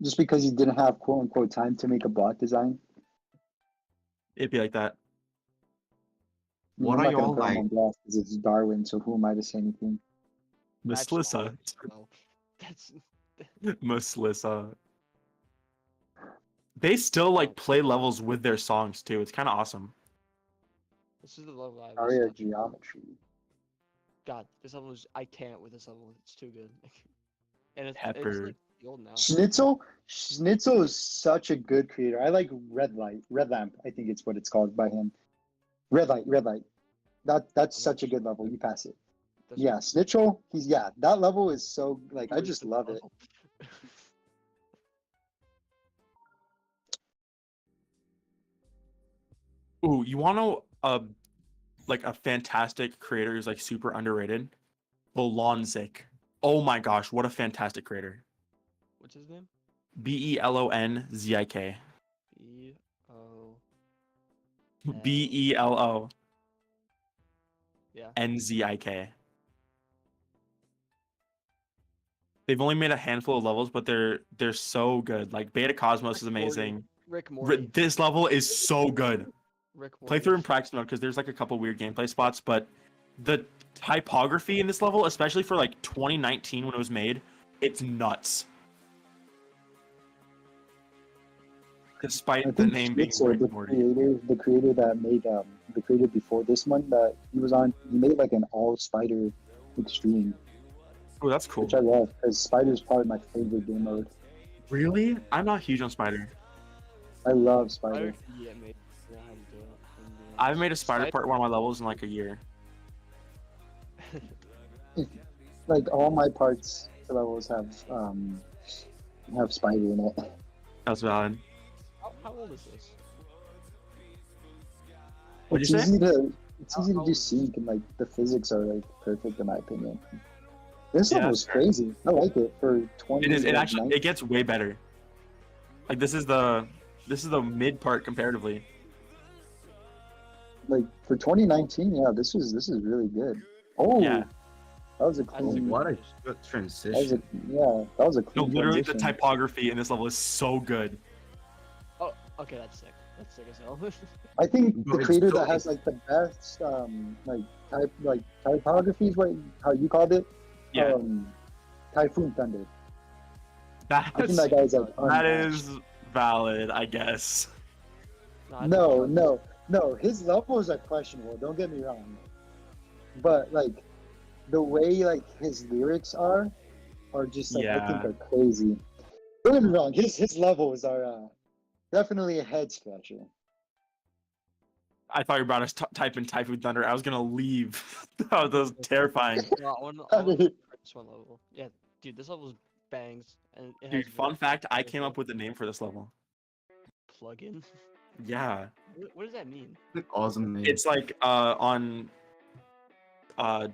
A: Just because he didn't have quote unquote time to make a block design.
C: It'd be like that.
E: What
A: I'm
E: are
A: not gonna
E: y'all
A: put him
E: like?
A: on blast because it's Darwin, so who am I to say anything?
C: Miss
B: Actually,
C: Lissa.
B: no. That's
C: Miss Lissa. They still like play levels with their songs too. It's kind of awesome.
B: this is the level I
A: Aria
B: was.
A: geometry.
B: God, this level is. I can't with this level. It's too good. And it's
C: Pepper.
B: like old now.
A: Schnitzel is such a good creator. I like Red Lamp. I think it's what it's called by him. Red Light. That's such a good level. You pass it.
B: That's
A: Yeah, Schnitzel. That level is so like I
B: really
A: just
B: good
A: love it.
B: level.
C: Ooh, you want to like a fantastic creator who's like super underrated. Bolonzik. Oh my gosh, what a fantastic creator.
B: What's his name?
C: Belonzik.
B: B-O.
C: Belonzik.
B: Yeah.
C: They've only made a handful of levels, but they're so good. Like Beta Cosmos is amazing.
B: Rick Morty.
C: This level is so good.
B: Rick Morty.
C: Play through in practice mode because there's like a couple weird gameplay spots, but the typography in this level, especially for like 2019 when it was made, it's nuts. Despite
A: I
C: the
A: think
C: name being
A: Schnitzer,
C: Rick
A: the
C: Morty.
A: creator that made the creator before this one that he was on, he made like an all spider extreme,
C: Oh, that's cool.
A: which I love because Spider's probably my favorite game mode.
C: Really? I'm not huge on Spider.
A: I love Spider.
B: Yeah, mate. You know how to do it.
C: I've made a Spider part one of my levels in like a year.
A: Like all my parts levels have Spider in it.
C: That's valid.
B: How old is this?
C: What'd
A: It's
C: you say?
A: easy to do sync and like the physics are like perfect in my opinion. This
C: Yeah.
A: level is crazy. I like it for 20.
C: It is. It
A: like,
C: actually
A: 19
C: it gets way better. Like this is the mid part comparatively.
A: like for 2019. Yeah, this is really good. Oh,
C: Yeah.
A: that was a
B: That's
A: clean.
E: What a good
A: That was
E: transition.
A: that was a
C: No,
A: clean.
C: literally the
A: transition.
C: typography in this level is so good.
B: Oh, okay, that's sick. That's sick as hell.
A: I think
E: No,
A: the
E: it's
A: creator
E: so-
A: that has like the best typography is what how you called it.
C: Yeah.
A: Typhoon Thunder. I think
C: That's
A: that guy's like
C: that
A: unmatched.
C: is valid, I guess.
B: I think
A: No. His levels are questionable. Don't get me wrong, but like the way like his lyrics are just like I think
C: Yeah.
A: are crazy. Don't get me wrong. His levels are definitely a head scratcher.
C: I thought you were about to type in Typhoon Thunder. I was gonna leave. that was terrifying.
B: No, I want to this one level. Yeah, dude, this level's bangs. And it
C: Dude,
B: has
C: fun
B: very
C: fact, I
B: beautiful
C: came up with the name for this level.
B: plugin.
C: Yeah.
B: What does that mean?
E: Awesome name.
C: It's like on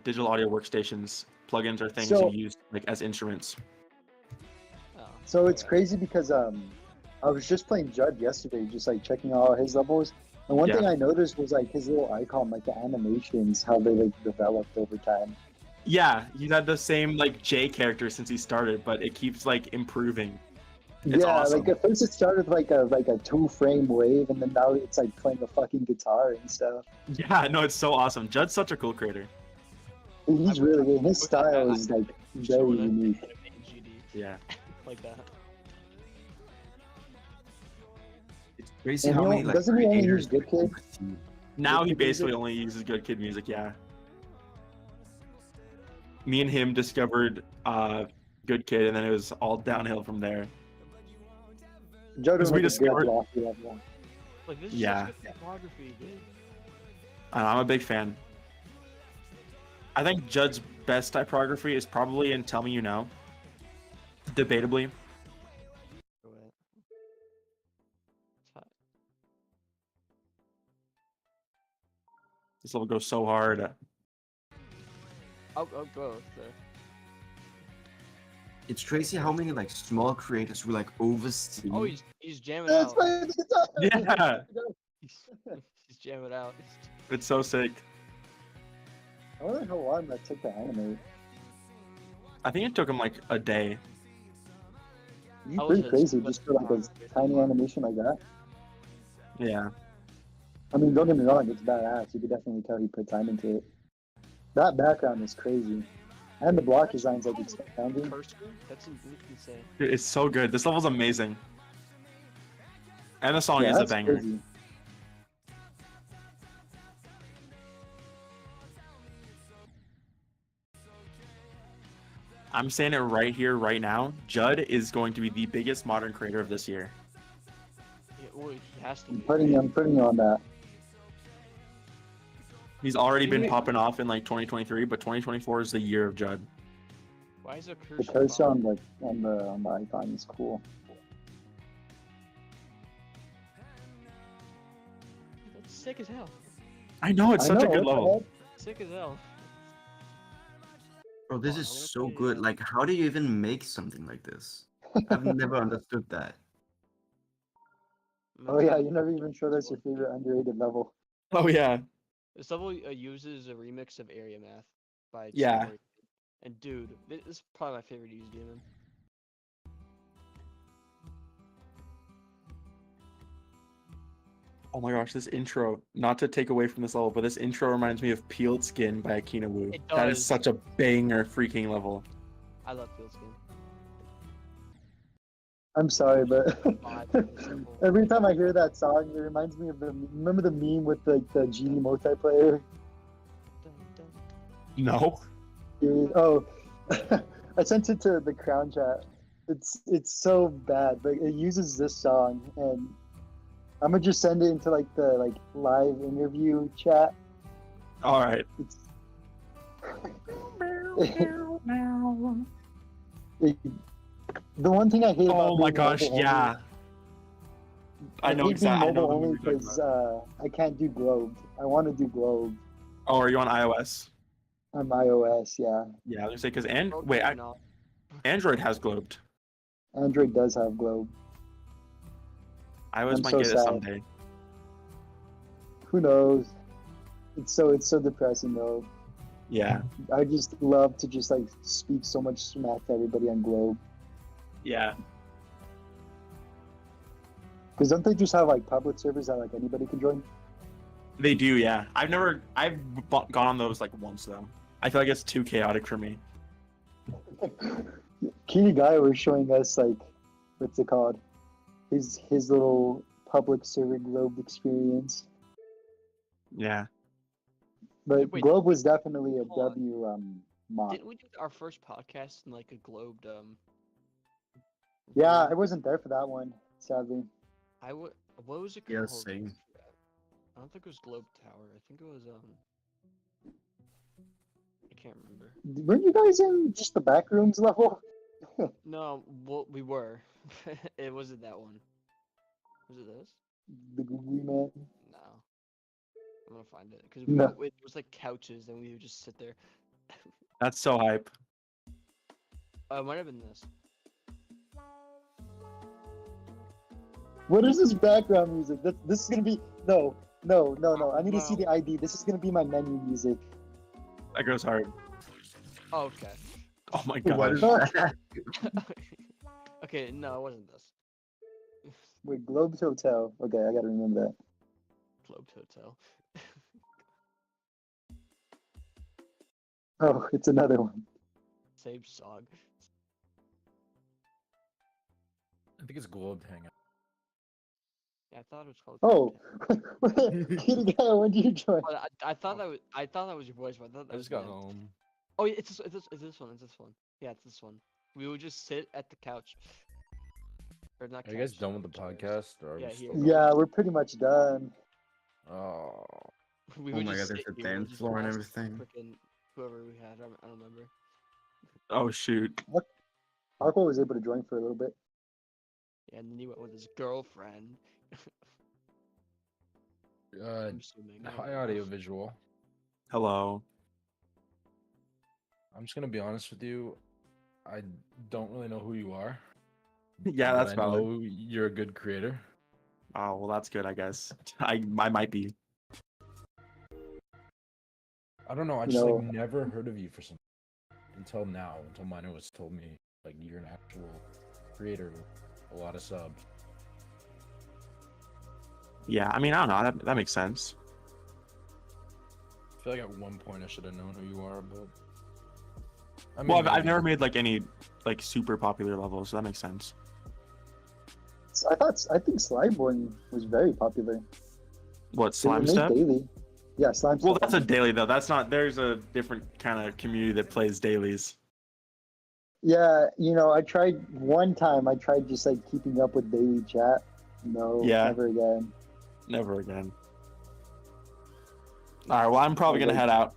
C: digital audio workstations, plugins are things
A: So-
C: you use like as instruments.
B: Oh,
A: So it's
B: okay.
A: crazy because I was just playing Judd yesterday, just like checking out all his levels. And one
C: Yeah.
A: thing I noticed was like his little icon, like the animations, how they like developed over time.
C: Yeah, he's had the same like J character since he started, but it keeps like improving. It's
A: yeah,
C: awesome.
A: like at first it started like a 2-frame wave, and then now it's like playing a fucking guitar and stuff.
C: Yeah, no, it's so awesome. Judd's such a cool creator.
A: He's really good. His style is like
B: Just
A: very
B: wanna
A: unique.
B: animate GD
C: Yeah.
B: like that.
E: It's crazy
A: And
E: how
A: he
E: many
A: don't-
E: like
A: doesn't he only
E: creators
A: use Good Kid?
E: oversee-
C: Now
A: Good
C: he
A: Kid
C: basically
A: music?
C: only uses Good Kid music, yeah. Me and him discovered Good Kid, and then it was all downhill from there.
A: Joe
C: Because
A: does
C: we
A: like a good
C: discovered-
A: blocky level.
B: Like this is
C: Yeah.
B: such good typography, dude.
C: I'm a big fan. I think Judd's best typography is probably in Tell Me You Know. Debatably.
B: Go ahead. It's hot.
C: This level goes so hard.
B: I'll go with the
E: It's crazy how many like small creators who like oversee.
B: Oh, he's jamming
A: That's
B: out.
A: playing the guitar.
C: Yeah,
B: He's jamming out.
C: it's so sick.
A: I wonder how long that took to animate.
C: I think it took him like a day.
A: He's
B: How was
A: pretty
B: it?
A: crazy just for like a tiny animation like that.
C: Yeah.
A: I mean, don't get me wrong, it's badass. You could definitely tell he put time into it. That background is crazy. And the block design's like expanding.
B: Cursor? That's insane.
C: Dude, it's so good. This level's amazing. And the song
A: Yeah,
C: is a
A: that's
C: banger.
A: crazy.
C: I'm saying it right here, right now. Judd is going to be the biggest modern creator of this year.
B: Yeah, well, he has to
A: I'm
B: be.
A: putting you on that.
C: He's already been
B: Wait.
C: popping off in like 2023, but 2024 is the year of Judd.
B: Why is a
A: The
B: cursor?
A: cursor
B: on?
A: on the icon is cool.
B: That's sick as hell.
C: I know it's
A: I
C: such a
A: know,
C: good
A: what the
C: level.
A: heck?
B: Sick as hell.
E: Bro, this
B: Hold on,
E: is
B: I'm gonna
E: so
B: play,
E: good. Like, how do you even make something like this? I've never understood that.
B: I'm
A: Oh
B: gonna
A: yeah,
B: play
A: you never even showed us your
B: one.
A: favorite underrated level.
C: Oh yeah.
B: This level uses a remix of Area Math by
C: Yeah.
B: Chivalry. And dude, this is probably my favorite use demon.
C: Oh my gosh, this intro, not to take away from this level, but this intro reminds me of Peeled Skin by Akina Wu.
B: It
C: That is
B: does.
C: such a banger freaking level.
B: I love Field Skin.
A: I'm sorry, but
B: Vibe from this level.
A: every time I hear that song, it reminds me of remember the meme with the GD multiplayer?
B: Dun, dun.
C: No.
A: Dude, oh, I sent it to the Crown chat. It's so bad, but it uses this song, and I'm gonna just send it into like the live interview chat.
C: All right.
A: It's it, the one thing I hate about
C: Oh my
A: being
C: gosh,
A: mobile
C: yeah.
A: only,
C: I know
A: hate being
C: exactly. I know
A: mobile
C: the
A: only
C: movie you're talking
A: because
C: about.
A: I can't do Globe. I want to do Globe
C: Oh, are you on iOS?
A: on iOS. Yeah,
C: Yeah, I was gonna say because
B: Broke
C: wait,
B: or not.
C: Android has globed.
A: Android does have Globe.
C: iOS
A: I'm
C: might
A: so
C: get it
A: sad.
C: someday.
A: Who knows? It's so depressing though.
C: Yeah.
A: I just love to just like speak so much smack to everybody on Globe.
C: Yeah.
A: Because don't they just have like public servers that like anybody can join?
C: They do, yeah. I've gone on those like once though. I feel like it's too chaotic for me.
A: Kini Guy was showing us like what's it called? His little public server Globe experience.
C: Yeah.
A: But
B: Wait,
A: Globe was definitely a
B: hold on.
A: W mod.
B: Didn't we do our first podcast in like a globed
A: Yeah,
B: room?
A: I wasn't there for that one, sadly.
B: What was it
E: Yeah,
B: called?
E: same.
B: I don't think it was Globe Tower. I think it was I can't remember.
A: Weren't you guys in just the back rooms level?
B: No, well, we were. It wasn't that one. Was it this?
A: The Googly Man?
B: No. I'm gonna find it because
A: No.
B: it was like couches, and we would just sit there.
C: That's so hype.
B: It might have been this.
A: What is this background music? This is gonna be no. I need to see the ID. This is gonna be my menu music.
C: That goes hard.
B: Oh, okay.
C: Oh my
E: What is
C: gosh.
E: that?
B: Okay, no, it wasn't this.
A: Wait, Globe's Hotel. Okay, I gotta remember that.
B: Globe Hotel.
A: Oh, it's another one.
B: Same song.
H: I think it's Globe Hangout.
B: Yeah, I thought it was called.
A: Oh,
B: Globe
A: Kitty Guy, when did you join?
B: Tower. I thought that was your voice, but I thought that
H: I
B: was
H: just got
B: mine.
H: home.
B: Oh, yeah, it's this one. It's this one. Yeah, it's this one. We would just sit at the couch. Or not.
H: Are you guys
B: couch,
H: done with the
B: chairs.
H: podcast? Or are we
B: Yeah,
H: still
B: here.
H: going?
A: Yeah, we're pretty much done.
H: Oh.
B: We
E: Oh
B: would
E: my
B: just
E: God, there's
B: sit
E: a
B: here and
E: dance
B: just
E: floor and
B: ask
E: everything.
B: frickin' whoever we had. I don't remember.
C: Oh shoot.
A: Aqua was able to join for a little bit.
B: Yeah, and then he went with his girlfriend. I'm assuming. I don't
H: Hi,
B: know.
H: AudioVisual.
C: Hello.
H: I'm just gonna be honest with you. I don't really know who you are.
C: Yeah,
H: but
C: that's
H: I
C: valid.
H: know you're a good creator.
C: Oh well, that's good, I guess. I might be.
H: I don't know. I
A: You
H: just
A: know-
H: like never heard of you for some until now. Until Minor was told me like you're an actual creator with a lot of subs.
C: Yeah, I mean, I don't know. That makes sense.
H: I feel like at one point I should have known who you are, but I
C: Well, I've
H: maybe.
C: never made like any like super popular levels, so that makes sense.
A: I think Slimeborn was very popular.
C: What,
A: They
C: Slime
A: made
C: Step?
A: daily. Yeah, Slime
C: Well,
A: Step.
C: that's a daily though. That's not. There's a different kind of community that plays dailies.
A: Yeah, I tried one time. I tried just like keeping up with daily chat. No,
C: Yeah.
A: never again.
C: Never again. All right. Well, I'm probably gonna
A: Okay.
C: head out.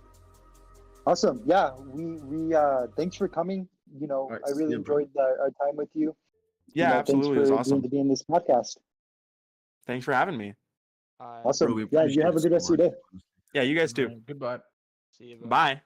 A: Awesome. Yeah, we thanks for coming.
E: Alright,
A: I
E: see
A: really
E: ya, bro.
A: enjoyed our time with you.
C: Yeah, absolutely. It was
A: Thanks for
C: awesome.
A: agreeing to be in this podcast.
C: Thanks for having me.
A: Awesome.
E: Bro, we
A: Yeah, you
E: appreciate
A: have a
E: it
A: good
E: so
A: rest of your
E: much,
A: day.
E: honestly.
C: Yeah, you guys too.
H: Goodbye.
B: See you. Bro.
C: Bye.